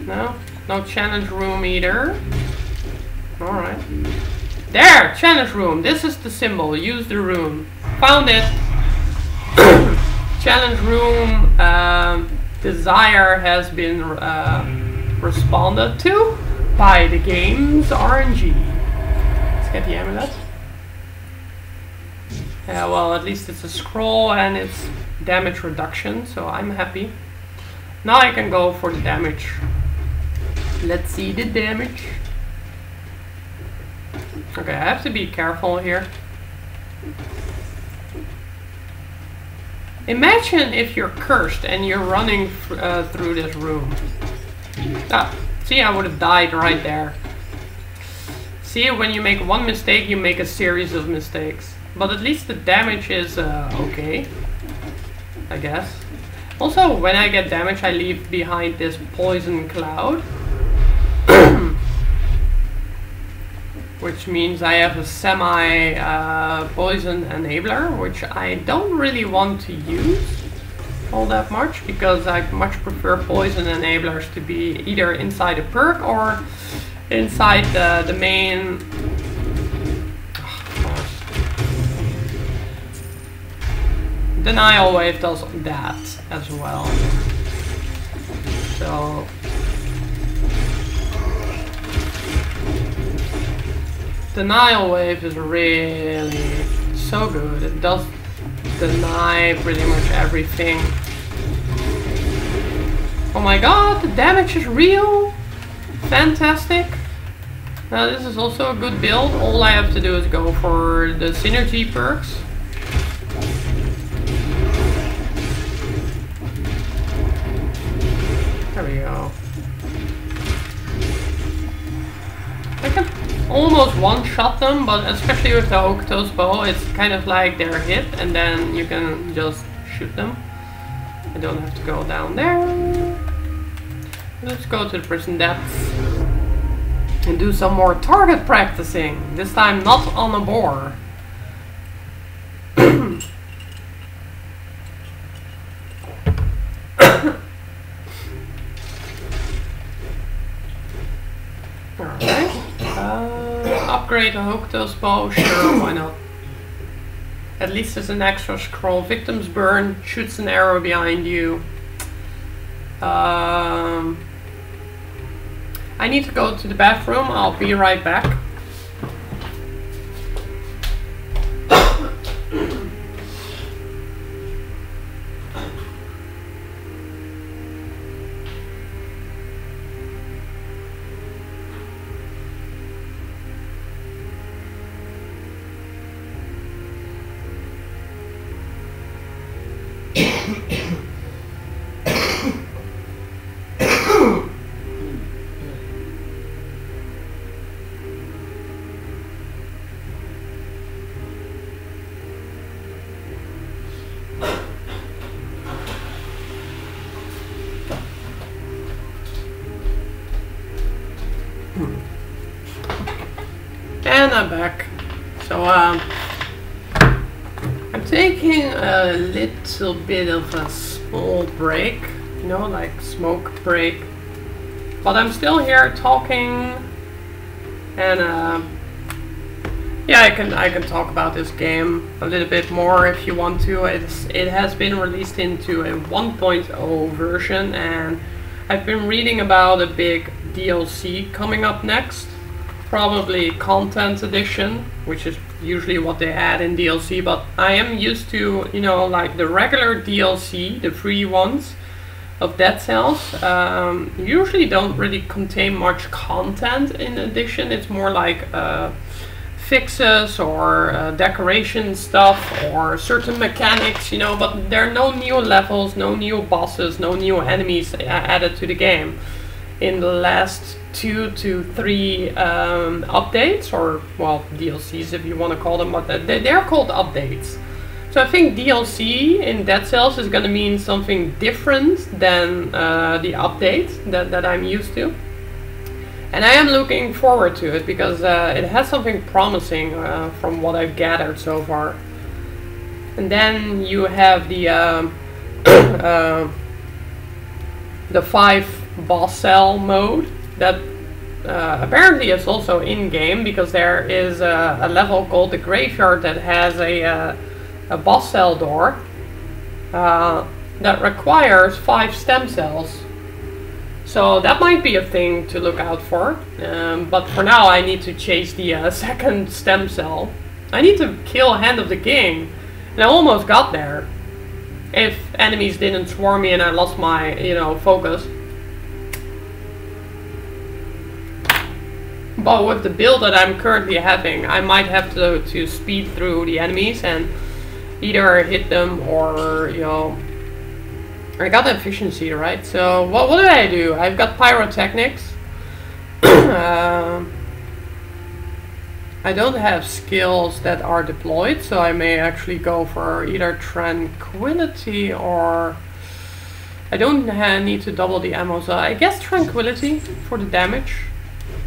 No? No challenge room either. Alright. There! Challenge room! This is the symbol. Use the room. Found it! Challenge room desire has been responded to by the game's RNG. Let's get the amulet. Yeah, well, at least it's a scroll and it's damage reduction, so I'm happy. Now I can go for the damage. Let's see the damage. Okay, I have to be careful here. Imagine if you're cursed and you're running through this room. Ah, see, I would have died right there. See, when you make one mistake, you make a series of mistakes. But at least the damage is okay, I guess. Also, when I get damage, I leave behind this poison cloud. Which means I have a semi-poison enabler, which I don't really want to use all that much, because I much prefer poison enablers to be either inside a perk or inside the main... Denial wave does that as well. So... Denial wave is really so good. It does deny pretty much everything. Oh my god, the damage is real! Fantastic! Now this is also a good build. All I have to do is go for the synergy perks. There we go. I can almost one-shot them, but especially with the Hokuto's bow, it's kind of like they're hit and then you can just shoot them. I don't have to go down there. Let's go to the prison depths and do some more target practicing. This time not on a boar. Alright. Upgrade a Hokuto's bow, sure, why not? At least there's an extra scroll. Victims burn, shoots an arrow behind you. I need to go to the bathroom, I'll be right back. And I'm back. So I'm taking a little bit of a small break, you know, like smoke break. But I'm still here talking, and yeah, I can talk about this game a little bit more if you want to. It has been released into a 1.0 version, and I've been reading about a big DLC coming up next. probably content edition, which is usually what they add in DLC, but I am used to, you know, like the regular DLC, the free ones of Dead Cells, usually don't really contain much content in addition. It's more like fixes or decoration stuff or certain mechanics, you know, but there are no new levels, no new bosses, no new enemies added to the game in the last 2 to 3 updates, or well, DLCs if you want to call them, but they're called updates. So I think DLC in Dead Cells is going to mean something different than the update that I'm used to. And I am looking forward to it because it has something promising from what I've gathered so far. And then you have the 5 boss cell mode that apparently is also in-game, because there is a level called the Graveyard that has a boss cell door that requires 5 stem cells. So that might be a thing to look out for, but for now I need to chase the second stem cell. I need to kill Hand of the King, and I almost got there if enemies didn't swarm me and I lost my, you know, focus. But with the build that I'm currently having, I might have to speed through the enemies and either hit them or, you know, I got efficiency, right? So what did I do? I've got pyrotechnics. I don't have skills that are deployed, so I may actually go for either tranquility or I don't need to double the ammo, so I guess tranquility for the damage.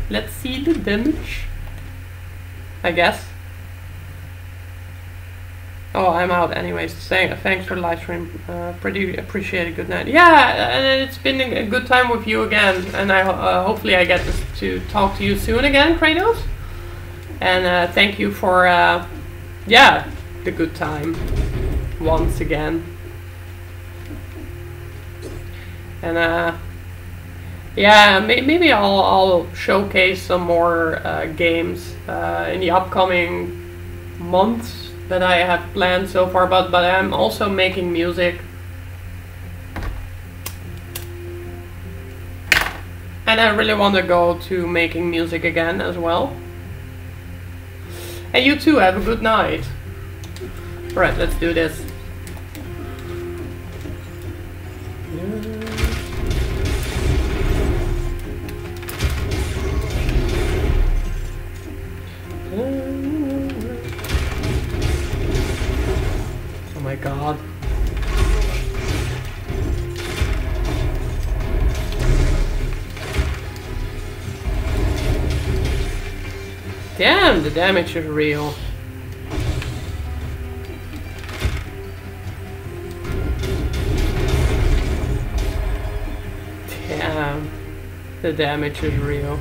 Let's see the damage, I guess. Oh, I'm out anyways. Thanks for the live stream. Pretty appreciated. Good night. Yeah, and it's been a good time with you again. And I hopefully I get to talk to you soon again, Kratos. And thank you for, yeah, the good time once again. And yeah, maybe I'll showcase some more games in the upcoming months that I have planned so far, but I'm also making music. And I really want to go to making music again as well. And you too, have a good night. Alright, let's do this. Oh my god. Damn, the damage is real. Damn, the damage is real.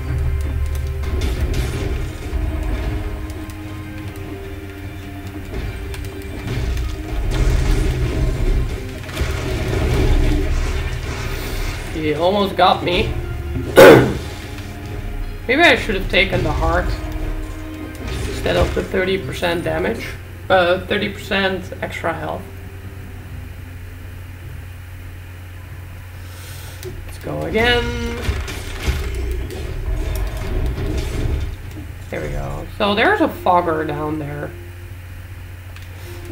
He almost got me. Maybe I should have taken the heart instead of the 30% damage. 30% extra health. Let's go again. There we go. So there's a fogger down there,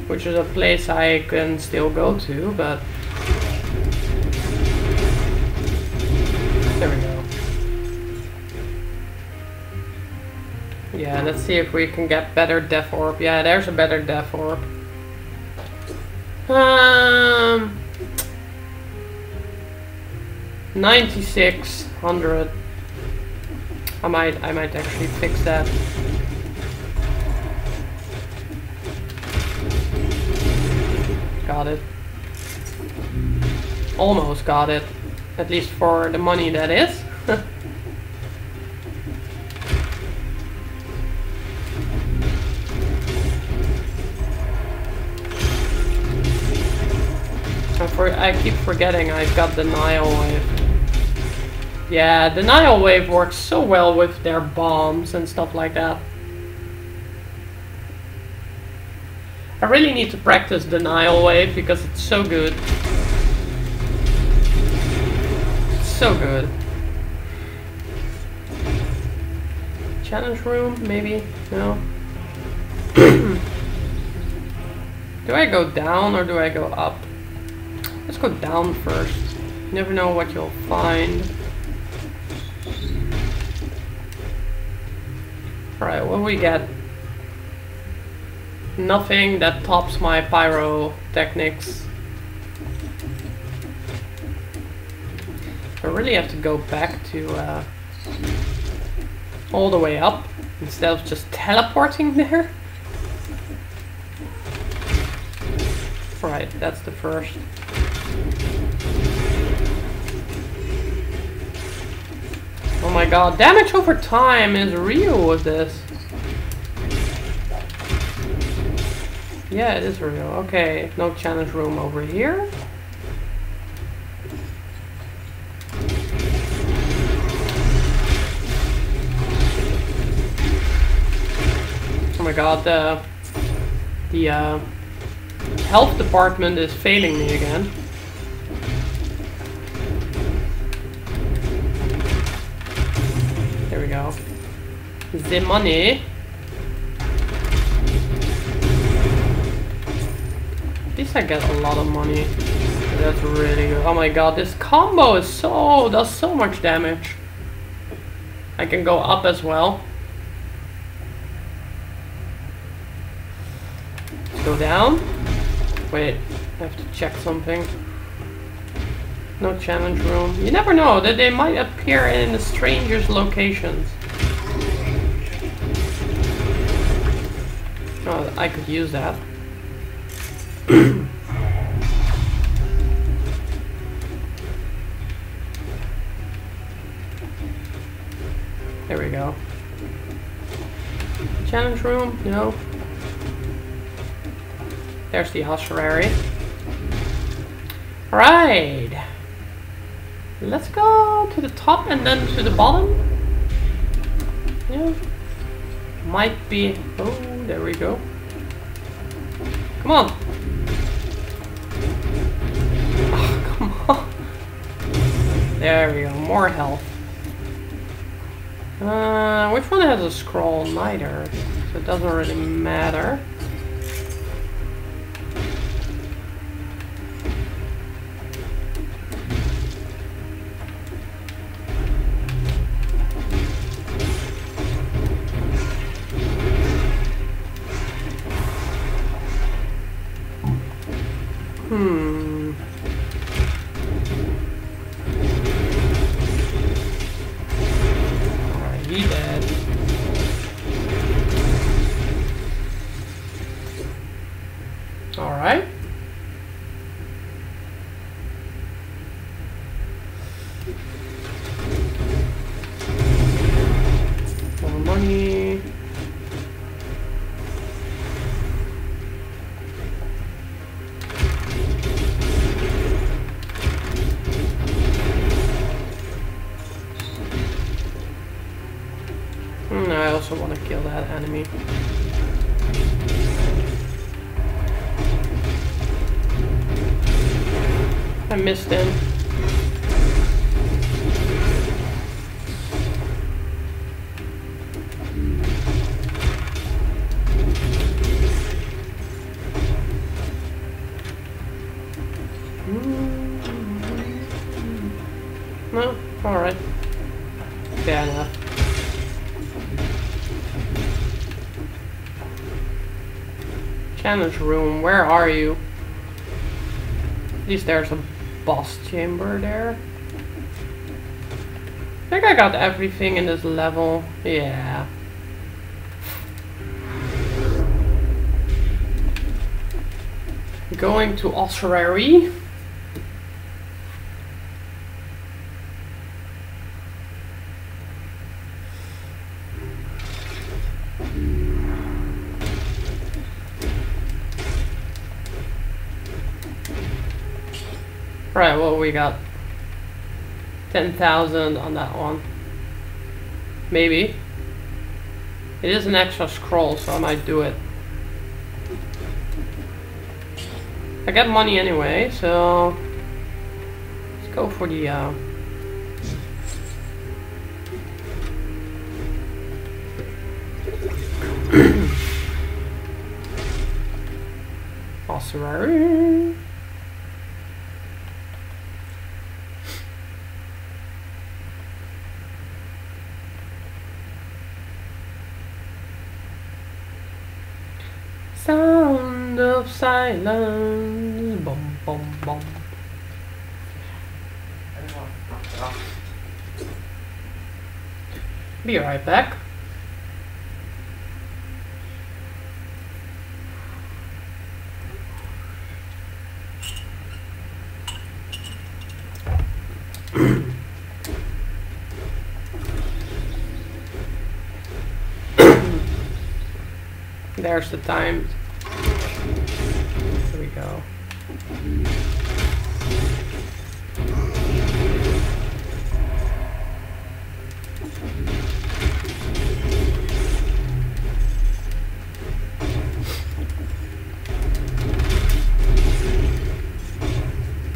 which is a place I can still go to, but there we go. Yeah, let's see if we can get better Death Orb. Yeah, there's a better Death Orb. 9600. I might actually fix that. Got it. Almost got it. At least for the money that is. I keep forgetting I've got denial with Yeah, Denial Wave works so well with their bombs and stuff like that. I really need to practice Denial Wave because it's so good. It's so good. Challenge room, maybe? No. Do I go down or do I go up? Let's go down first. You never know what you'll find. Alright, what do we get? Nothing that tops my pyrotechnics. I really have to go back to all the way up instead of just teleporting there. Right, that's the first. Oh my god, damage over time is real with this. Yeah, it is real. Okay, no challenge room over here. Oh my god, the health department is failing me again. There we go. The money. At least I get a lot of money. That's really good. Oh my god, this combo is does so much damage. I can go up as well. Let's go down. Wait, I have to check something. No challenge room. You never know that they might appear in the strangers' locations. Oh, I could use that. There we go. Challenge room? No. There's the ossuary. Alright. Let's go to the top and then to the bottom. Yeah. Might be... Oh, there we go. Come on. Oh, come on. There we go. More health. Which one has a scroll? Neither. So it doesn't really matter. Alright, he dead. Alright. More money. I also want to kill that enemy. I missed him. No? Alright. Fair enough. Challenge room, where are you? At least there's a boss chamber there. I think I got everything in this level. Yeah. Going to ossuary. Right, what we got? 10,000 on that one. Maybe. It is an extra scroll, so I might do it. I got money anyway, so let's go for the ossuary. Sound of silence. Boom, boom, boom. Be right back. There's the time. Here we go.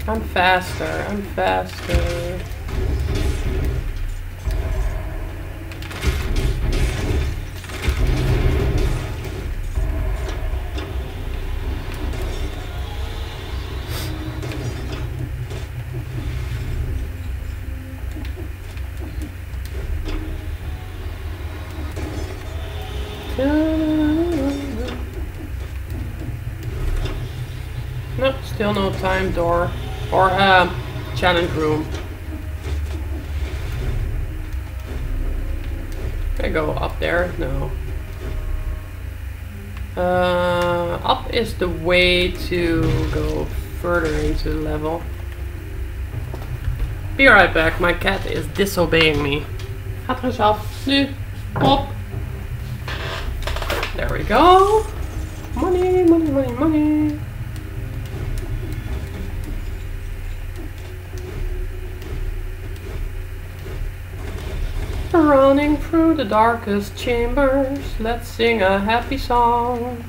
I'm faster, I'm faster. Nope, still no time door or challenge room. Can I go up there? No. Up is the way to go further into the level. Be right back, my cat is disobeying me. Gaat er eens af. Nu. Op. There we go. Money, money, money, money. Running through the darkest chambers, let's sing a happy song.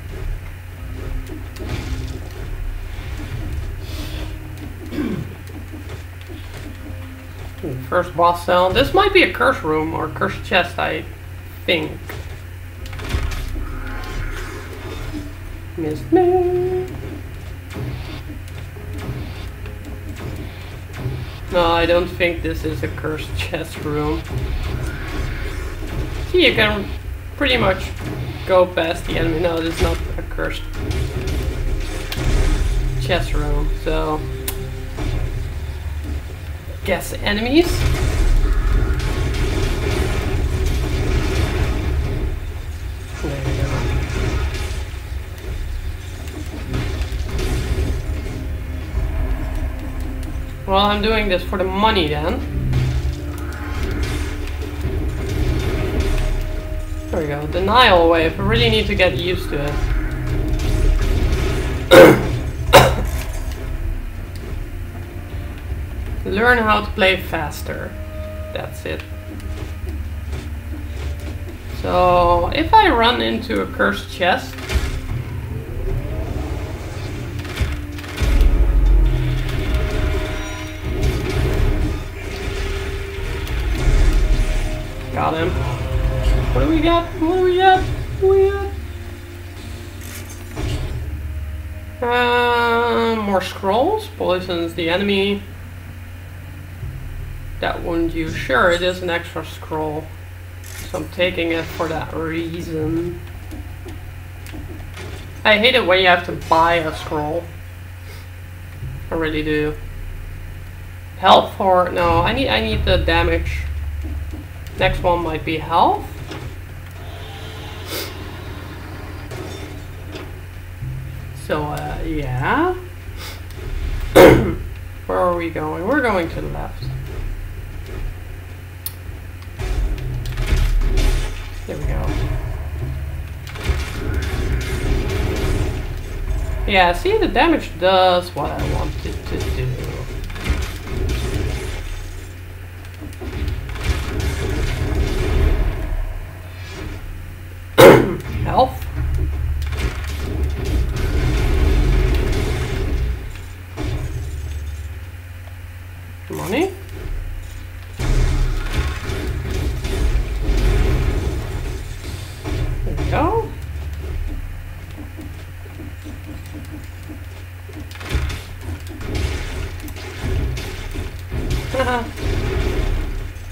First boss cell. This might be a curse room or curse chest, I think. Missed me. No, I don't think this is a cursed chest room. See, you can pretty much go past the enemy. No, this is not a cursed chest room, so guess enemies. There we go. Well, I'm doing this for the money then. There we go, denial wave. I really need to get used to it. Learn how to play faster. That's it. So, if I run into a cursed chest, got him. What do we got? What do we got? What do we got? More scrolls. Poisons the enemy. That wouldn't use. Sure, it is an extra scroll. So I'm taking it for that reason. I hate it when you have to buy a scroll. I really do. Health or no, I need the damage. Next one might be health. So yeah. Where are we going? We're going to the left. There we go. Yeah, see, the damage does what I want it to do.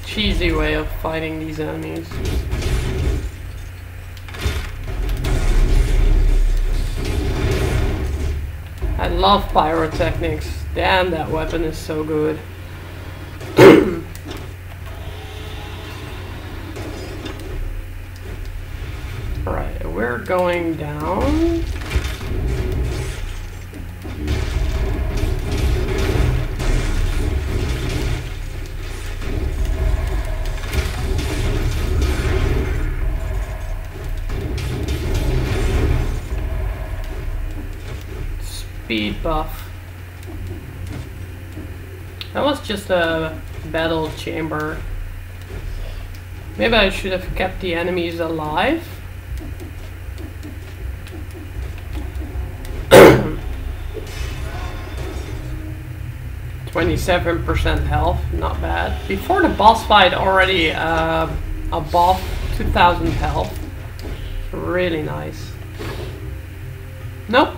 Cheesy way of fighting these enemies. I love pyrotechnics. Damn, that weapon is so good. Alright, we're going down. Speed buff. That was just a battle chamber. Maybe I should have kept the enemies alive. 27% health, not bad. Before the boss fight already above 2000 health. Really nice. Nope.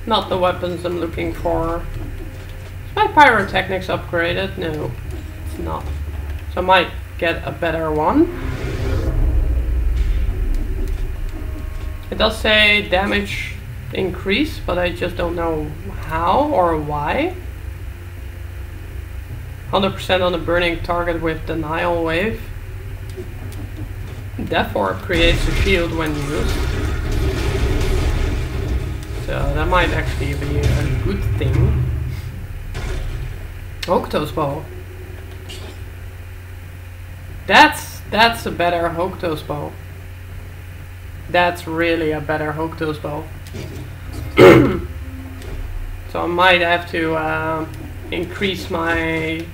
Not the weapons I'm looking for. Is my pyrotechnics upgraded? No, it's not. So I might get a better one. It does say damage increase, but I just don't know how or why. 100% on a burning target with denial wave. Death Orb creates a shield when used. So that might actually be a good thing. Hokuto's bow. That's a better Hokuto's bow. That's really a better Hokuto's bow. So I might have to increase my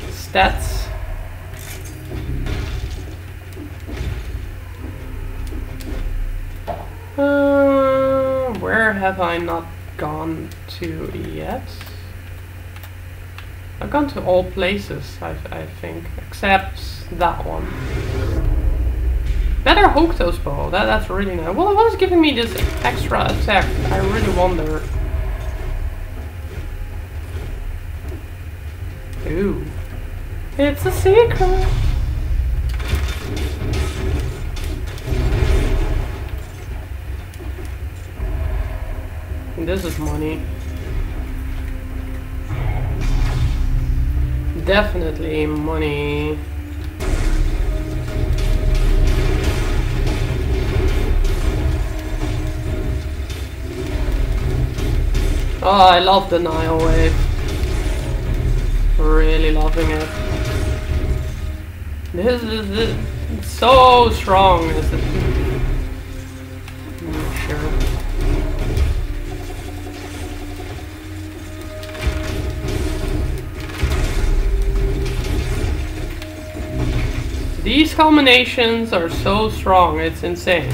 stats. Where have I not gone to yet? I've gone to all places, I think, except that one. Better Hokuto's bow, that's really nice. Well, what is giving me this extra attack? I really wonder. Ooh. It's a secret! This is money. Definitely money. Oh, I love the Nile wave. Really loving it. This is so strong. Is it? Sure. These combinations are so strong, it's insane.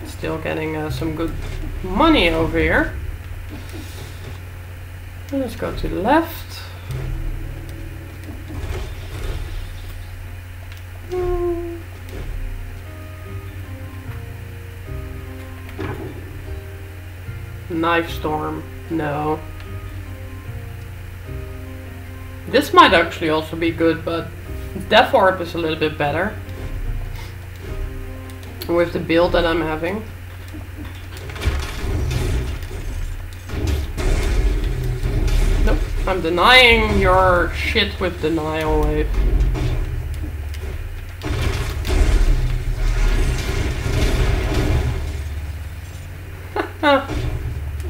Still getting some good money over here. Let's go to the left. Knife Storm, no. This might actually also be good, but Death Orb is a little bit better. With the build that I'm having. Nope, I'm denying your shit with denial wave.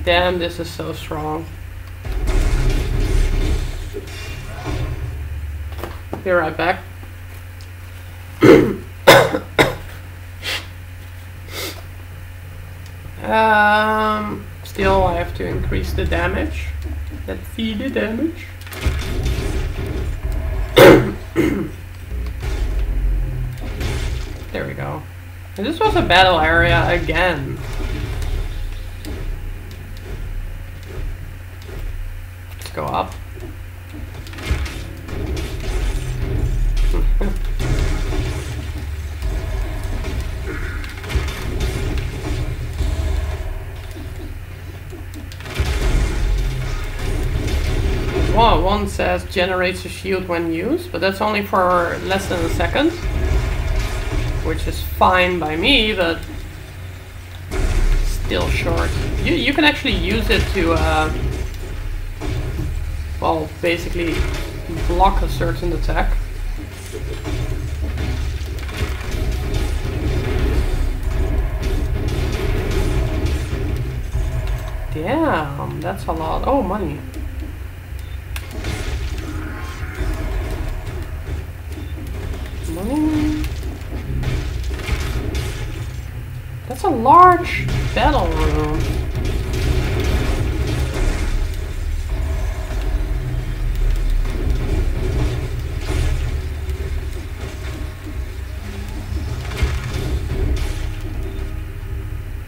Damn, this is so strong. Be right back. Still I have to increase the damage. Let's see the damage. There we go. And this was a battle area again. go up. Well, one says generates a shield when used, but that's only for less than a second, which is fine by me, but still short. You can actually use it to, well, basically block a certain attack. Damn, that's a lot. Oh, money. Money. That's a large battle room.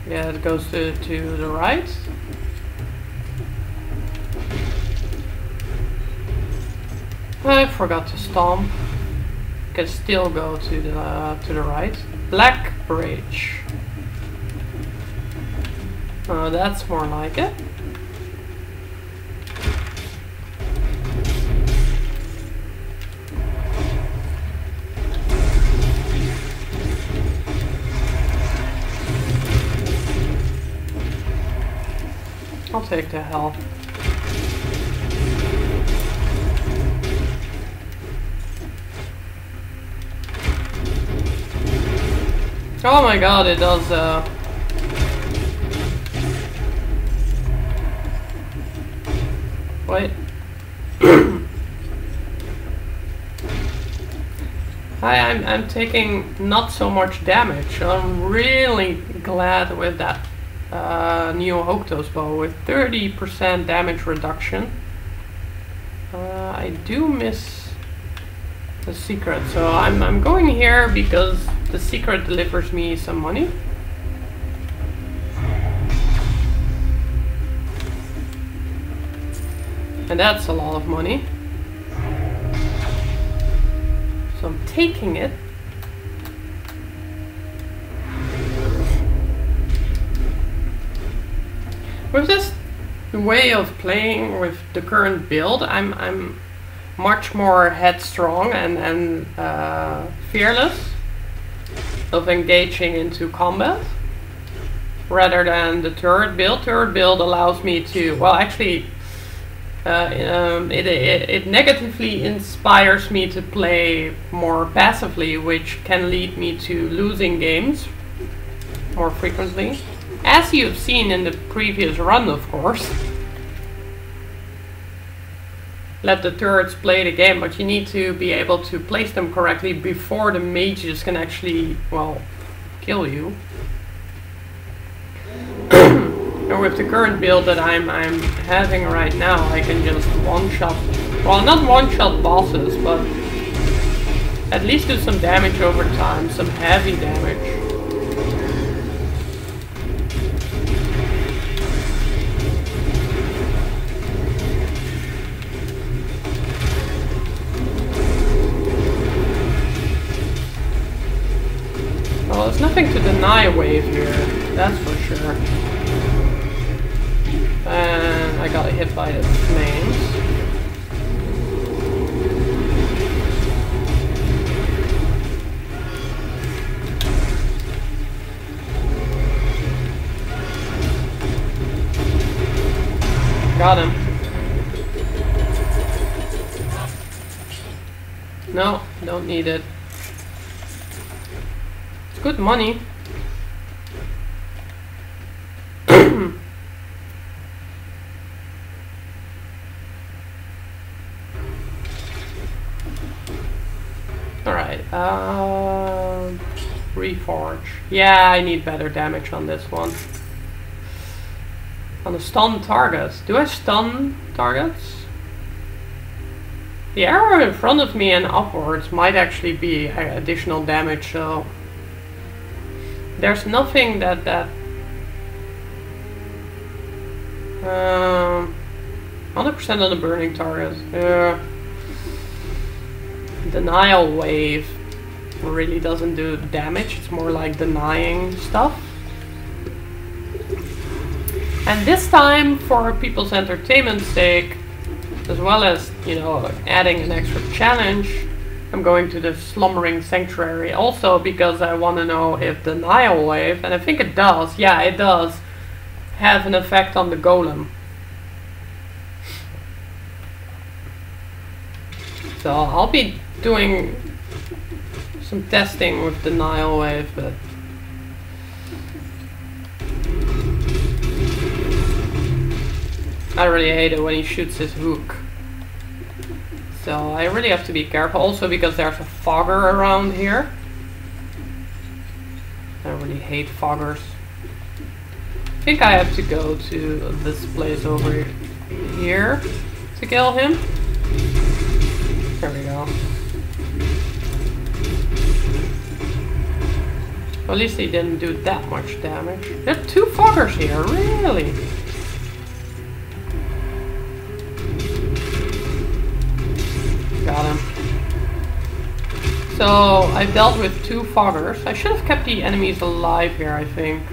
Yeah, it goes to the right. I forgot to stomp. Can still go to the right. Black Bridge. That's more like it. I'll take the health. Oh my god, it does wait. I'm taking not so much damage. I'm really glad with that new Hokuto's bow with 30% damage reduction. I do miss the secret, so I'm going here because the secret delivers me some money. And that's a lot of money. So I'm taking it. With this way of playing with the current build, I'm much more headstrong and fearless of engaging into combat rather than the turret build. Turret build allows me to, well, actually it negatively inspires me to play more passively, which can lead me to losing games more frequently, as you've seen in the previous run, of course. Let the turrets play the game, but you need to be able to place them correctly before the mages can actually, well, kill you. And with the current build that I'm having right now, I can just one-shot, well, not one-shot bosses, but at least do some damage over time, some heavy damage. Well, there's nothing to deny a wave here, that's for sure. And I got hit by the flames. Got him. No, don't need it. Good money. Alright, reforge. Yeah, I need better damage on this one. On the stun targets. Do I stun targets? The arrow in front of me and upwards might actually be additional damage, so there's nothing that 100% on the burning target. Denial wave really doesn't do damage. It's more like denying stuff. And this time, for people's entertainment's sake, as well as, you know, adding an extra challenge, I'm going to the Slumbering Sanctuary. Also because I want to know if Denial Wave, and I think it does, yeah it does, have an effect on the golem. So I'll be doing some testing with Denial Wave, but I really hate it when he shoots his hook. So I really have to be careful, also because there's a fogger around here. I really hate foggers. I think I have to go to this place over here to kill him. There we go. Well, at least he didn't do that much damage. There are 2 foggers here, really? Got him. So I've dealt with 2 foggers. I should have kept the enemies alive here, I think.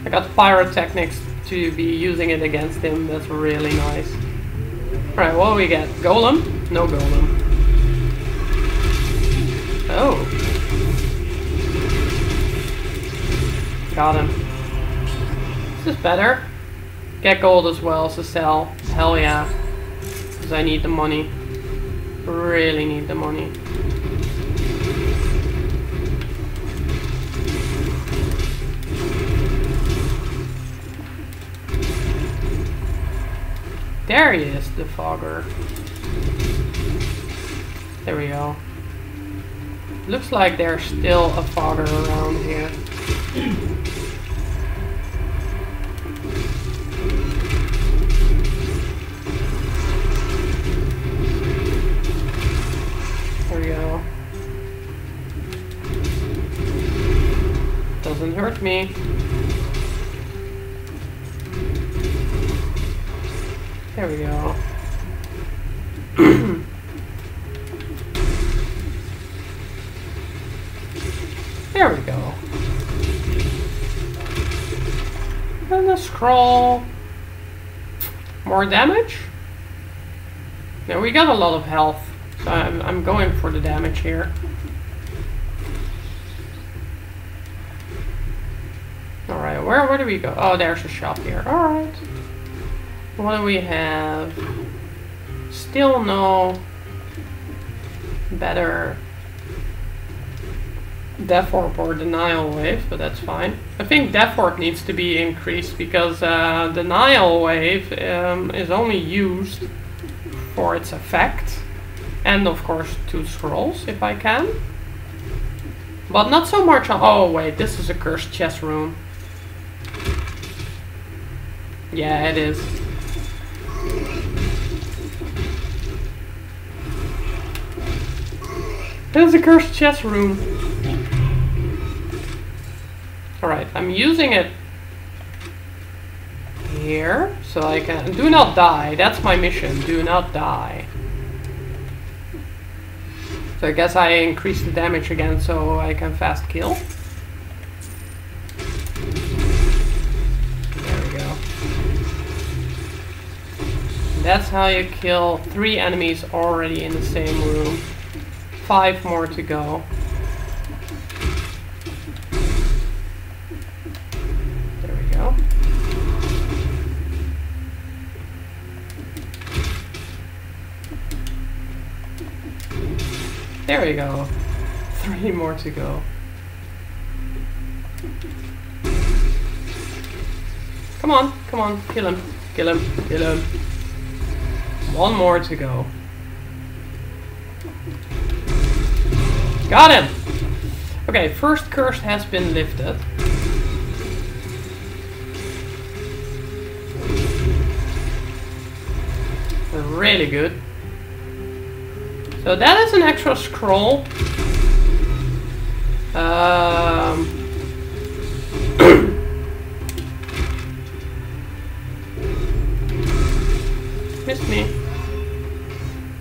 I got pyrotechnics to be using it against him. That's really nice. Alright, what do we get? Golem? No golem. Oh. Got him. This is better. Get gold as well to sell. Hell yeah. Because I need the money. Really need the money. There he is, the fogger. There we go. Looks like there's still a fogger around here. There we go. Doesn't hurt me. There we go. There we go. And the scroll. More damage? Yeah, we got a lot of health. So I'm going for the damage here. Alright, where do we go? Oh, there's a shop here. Alright. What do we have? Still no better Death Orb or Denial Wave, but that's fine. I think Death Orb needs to be increased because Denial Wave is only used for its effect. And of course 2 scrolls if I can. But not so much on... Oh wait, this is a cursed chest room. Yeah, it is. There's a cursed chest room. Alright, I'm using it here, so I can... Do not die, that's my mission, do not die. So I guess I increase the damage again so I can fast kill. There we go. That's how you kill 3 enemies already in the same room. 5 more to go. There we go. There we go. 3 more to go. Come on, come on, kill him, kill him, kill him. 1 more to go. Got him! Okay, first curse has been lifted. Really good. So that is an extra scroll.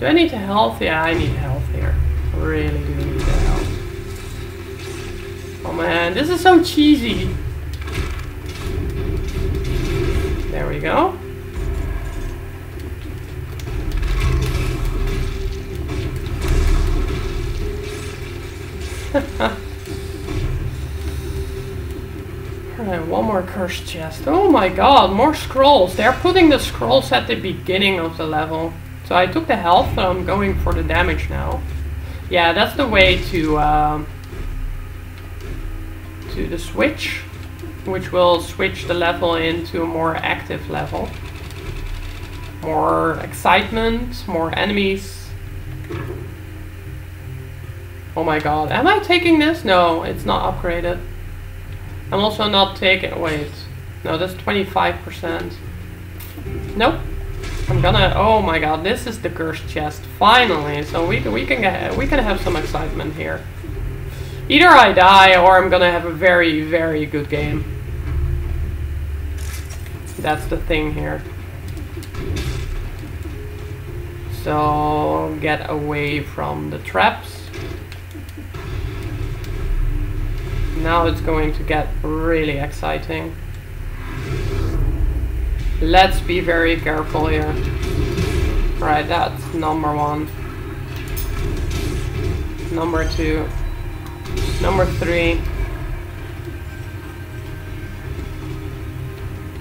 Do I need health? Yeah, I need health here. I really do need the health. Oh man, this is so cheesy. There we go. Alright, one more cursed chest. Oh my god, more scrolls. They're putting the scrolls at the beginning of the level. So I took the health, but I'm going for the damage now. Yeah, that's the way to the switch, which will switch the level into a more active level. More excitement, more enemies. Oh my god, am I taking this? No, it's not upgraded. I'm also not taking, wait, no, that's 25%. Nope. I'm gonna, oh my god, this is the cursed chest, finally. So we can have some excitement here. Either I die or I'm gonna have a very, very good game. That's the thing here. So get away from the traps. Now it's going to get really exciting. Let's be very careful here. Right, that's number 1. Number 2. Number 3.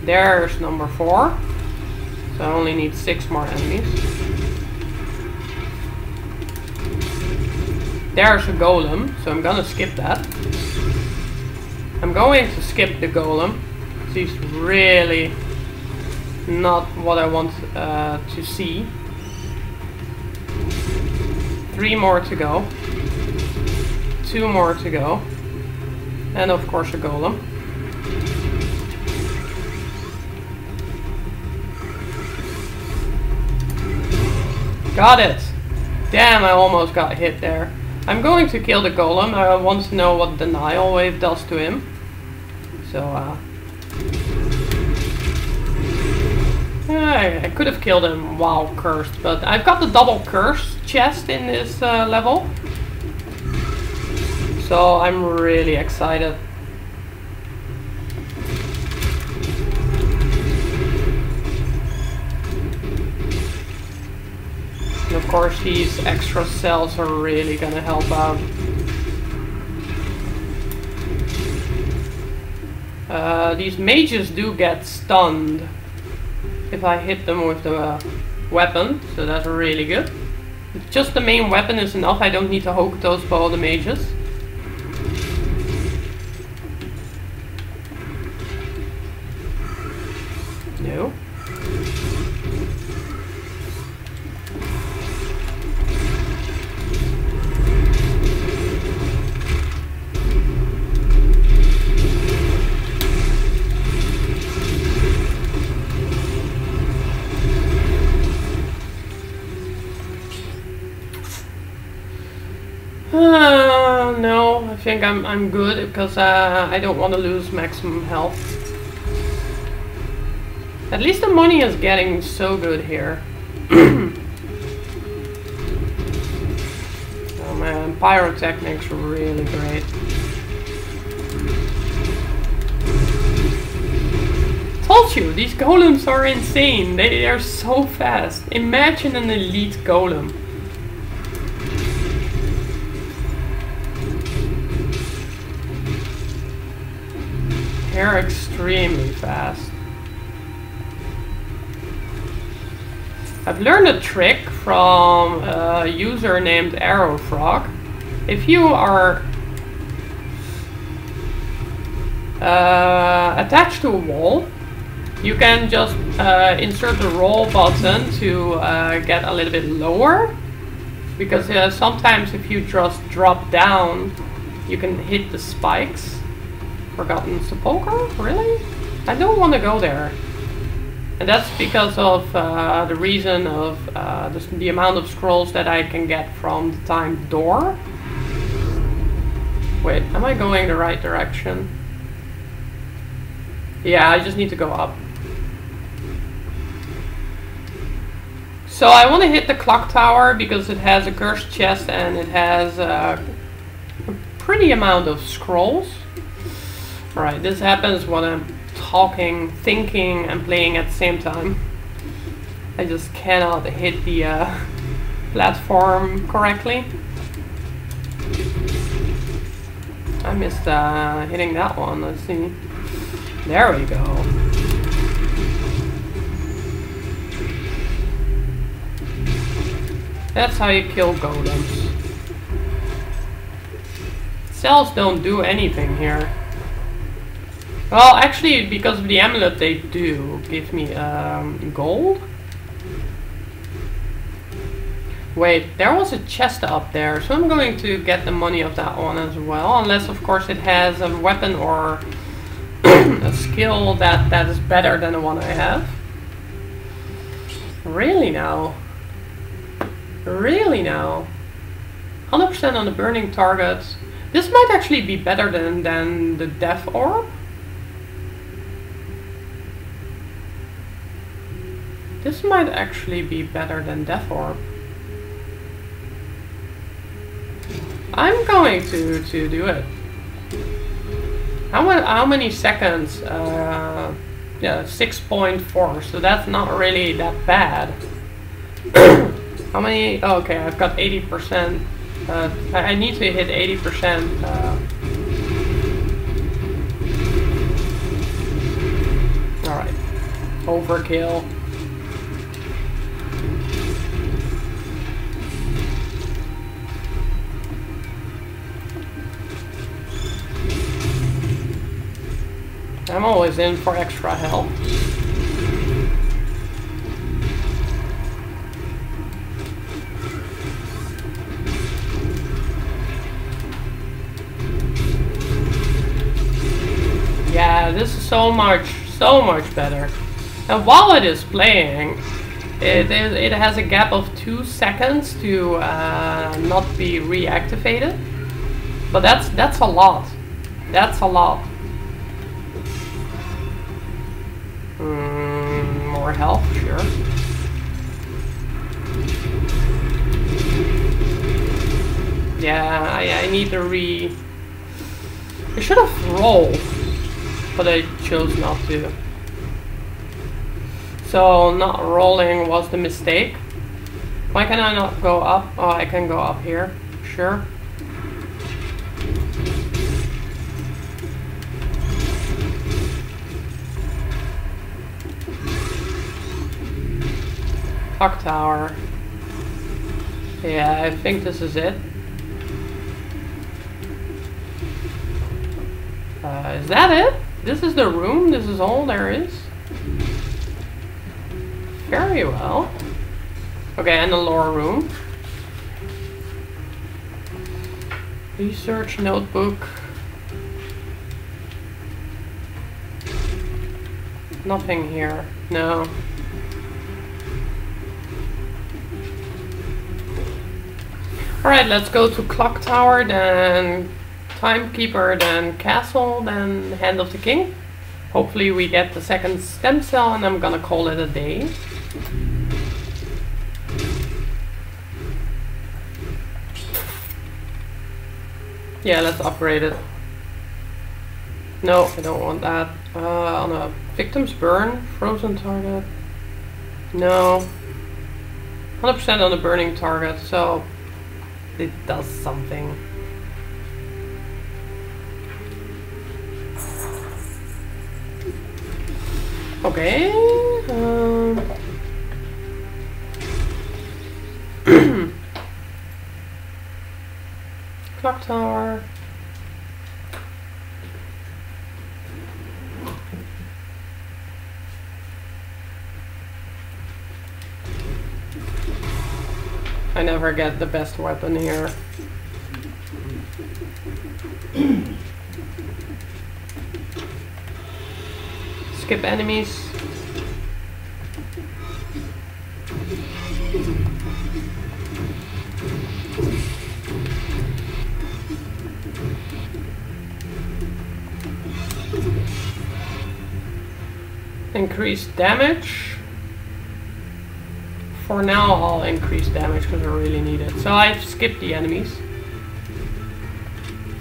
There's number 4. So I only need 6 more enemies. There's a golem, so I'm gonna skip that. I'm going to skip the golem. He's really not what I want to see. 3 more to go. 2 more to go. And of course a golem. Got it! Damn, I almost got hit there. I'm going to kill the golem. I want to know what denial wave does to him. So, I could have killed him while cursed, but I've got the double curse chest in this level. So I'm really excited. And of course these extra cells are really gonna help out. These mages do get stunned if I hit them with the weapon, so that's really good. Just the main weapon is enough, I don't need to Hokuto's bow the mages. No. No, I think I'm good because I don't want to lose maximum health. At least the money is getting so good here. Oh man, pyrotechnics are really great. Told you, these golems are insane. They are so fast. Imagine an elite golem. They're extremely fast. I've learned a trick from a user named Arrowfrog. If you are attached to a wall, you can just insert the roll button to get a little bit lower. Because sometimes if you just drop down, you can hit the spikes. Forgotten Sepulchre? Really? I don't want to go there. And that's because of the reason of the amount of scrolls that I can get from the timed door. Wait, am I going the right direction? Yeah, I just need to go up. So I want to hit the clock tower because it has a cursed chest and it has a pretty amount of scrolls. Alright, this happens when I'm talking, thinking, and playing at the same time. I just cannot hit the platform correctly. I missed hitting that one. Let's see. There we go. That's how you kill golems. Cells don't do anything here. Well, actually, because of the amulet, they do give me gold. Wait, there was a chest up there, so I'm going to get the money of that one as well. Unless, of course, it has a weapon or a skill that is better than the one I have. Really now? Really now? 100% on the burning target. This might actually be better than the death orb. This might actually be better than death orb. I'm going to do it. How many seconds? Yeah, 6.4. So that's not really that bad. How many? Oh, okay, I've got 80%. I need to hit 80%. Alright. Overkill. I'm always in for extra help. Yeah, this is so much better. And while it is playing, it has a gap of 2 seconds to not be reactivated. But that's a lot. That's a lot. More health, sure. Yeah, I need to I should have rolled, but I chose not to. So not rolling was the mistake. Why can I not go up? Oh, I can go up here. Sure. Clock tower. Yeah, I think this is it. Is that it? This is the room? This is all there is? Very well. Okay, and the lore room. Research notebook. Nothing here. No. Alright, let's go to Clock Tower, then Timekeeper, then Castle, then Hand of the King. Hopefully we get the second stem cell and I'm gonna call it a day. Yeah, let's upgrade it. No, I don't want that. On a victim's burn, frozen target. No. 100% on the burning target, so it does something. Okay. Clock tower. I never get the best weapon here. Skip enemies. Increased damage. for now I'll increase damage because I really need it. So I've skipped the enemies.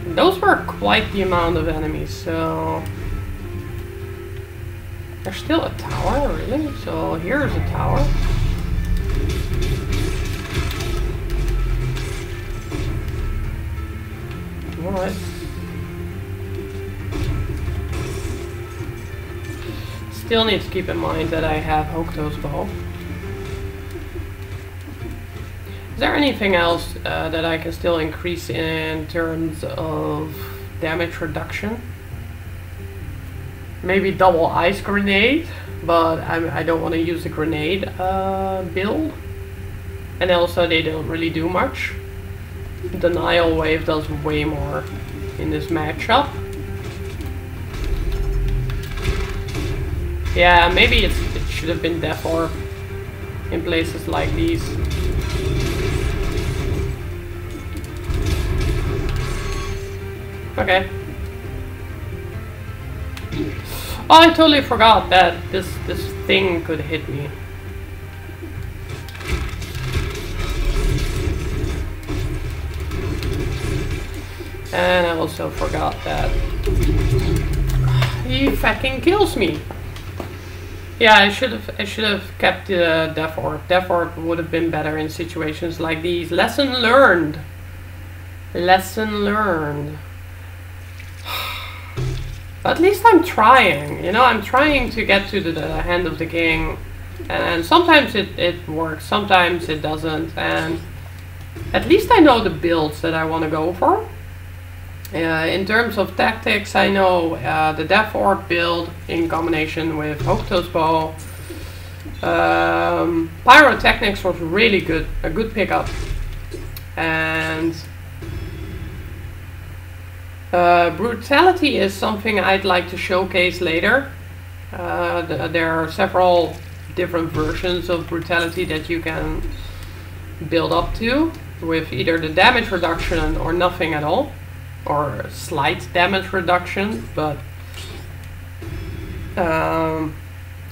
Those were quite the amount of enemies, so... There's still a tower, really? So here's a tower. Alright. Still need to keep in mind that I have Hokuto's bow. Is there anything else that I can still increase in terms of damage reduction? Maybe double ice grenade, but I don't want to use the grenade build. And also they don't really do much. Denial wave does way more in this matchup. Yeah, maybe it should have been Death Orb in places like these. Okay. Oh, I totally forgot that this thing could hit me. And I also forgot that he fucking kills me. Yeah, I should have kept the Death Orb. Death Orb would have been better in situations like these. Lesson learned. Lesson learned. At least I'm trying, you know, I'm trying to get to the hand of the king, and sometimes it works, sometimes it doesn't, and at least I know the builds that I want to go for. In terms of tactics, I know the Death Orb build in combination with Hokuto's bow. Pyrotechnics was really good, a good pickup, and brutality is something I'd like to showcase later. There are several different versions of brutality that you can build up to, with either the damage reduction or nothing at all, or slight damage reduction, but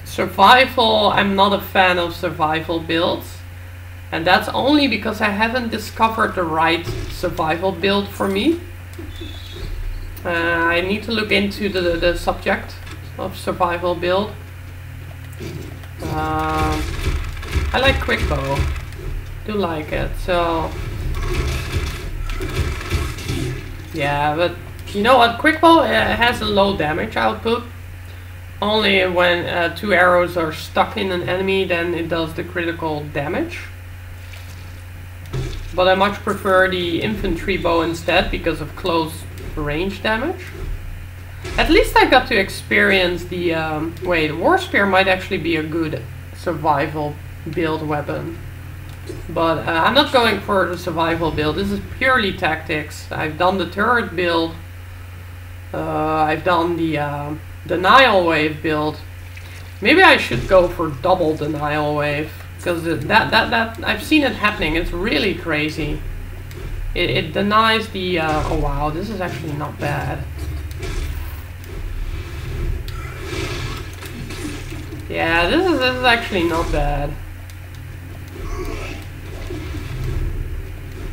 survival, I'm not a fan of survival builds, and that's only because I haven't discovered the right survival build for me. I need to look into the subject of survival build. I like quick bow, do like it, so yeah, but you know what, quick bow has a low damage output. Only when 2 arrows are stuck in an enemy, then it does the critical damage. But I much prefer the infantry bow instead because of close range damage. At least I got to experience the wait, War Spear might actually be a good survival build weapon, but I'm not going for the survival build. This is purely tactics. I've done the turret build, I've done the denial wave build. Maybe I should go for double denial wave, because that I've seen it happening. It's really crazy. It denies the, oh wow, this is actually not bad. Yeah, this is actually not bad.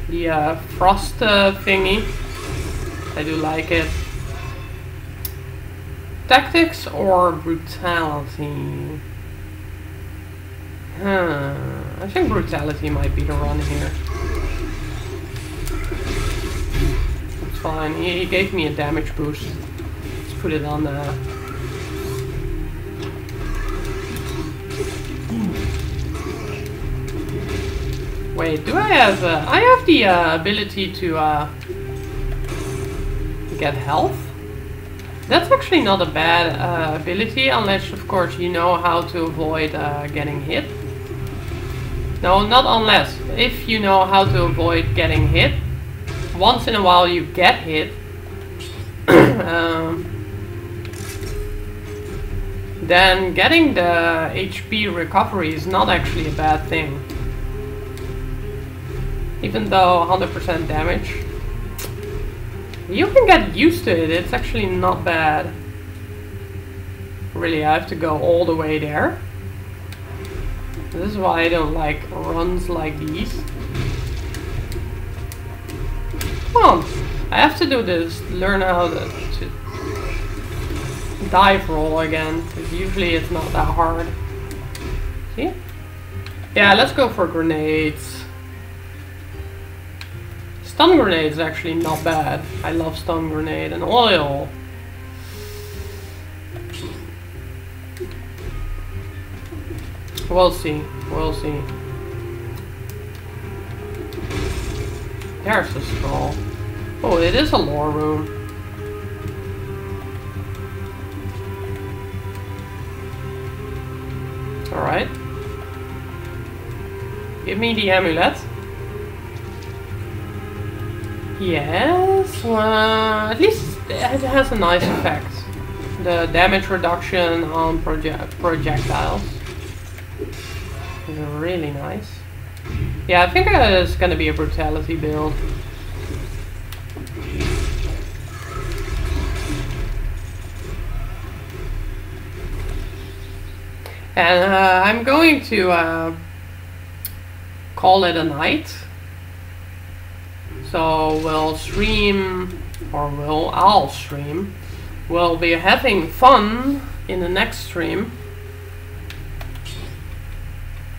The frost thingy, I do like it. Tactics or brutality? I think brutality might be the run here. Fine, he gave me a damage boost. Let's put it on wait, do I have I have the ability to get health? That's actually not a bad ability, unless of course you know how to avoid getting hit. No, not unless. If you know how to avoid getting hit, once in a while you get hit, then getting the HP recovery is not actually a bad thing. Even though 100% damage, you can get used to it. It's actually not bad. Really, I have to go all the way there. This is why I don't like runs like these. Come on, I have to do this, learn how to dive roll again, because usually it's not that hard. See? Yeah, let's go for grenades. Stun grenade is actually not bad. I love stun grenade and oil. We'll see. We'll see. There's a scroll. Oh, it is a lore room. Alright. Give me the amulet. Yes, at least it has a nice effect. The damage reduction on projectiles is really nice. Yeah, I think it's gonna be a brutality build. And I'm going to call it a night. So we'll stream, or I'll stream. We'll be having fun in the next stream.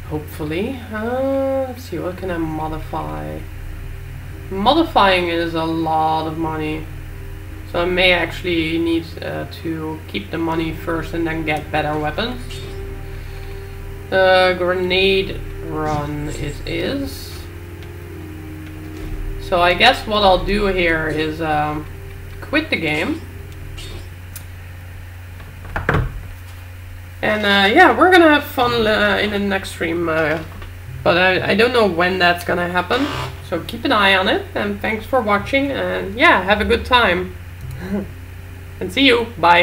Hopefully. Let's see, what can I modify? Modifying is a lot of money. So I may actually need to keep the money first and then get better weapons. Grenade run is. So I guess what I'll do here is quit the game. And yeah, we're gonna have fun in the next stream. But I don't know when that's gonna happen. So keep an eye on it. And thanks for watching. And yeah, have a good time. And see you. Bye.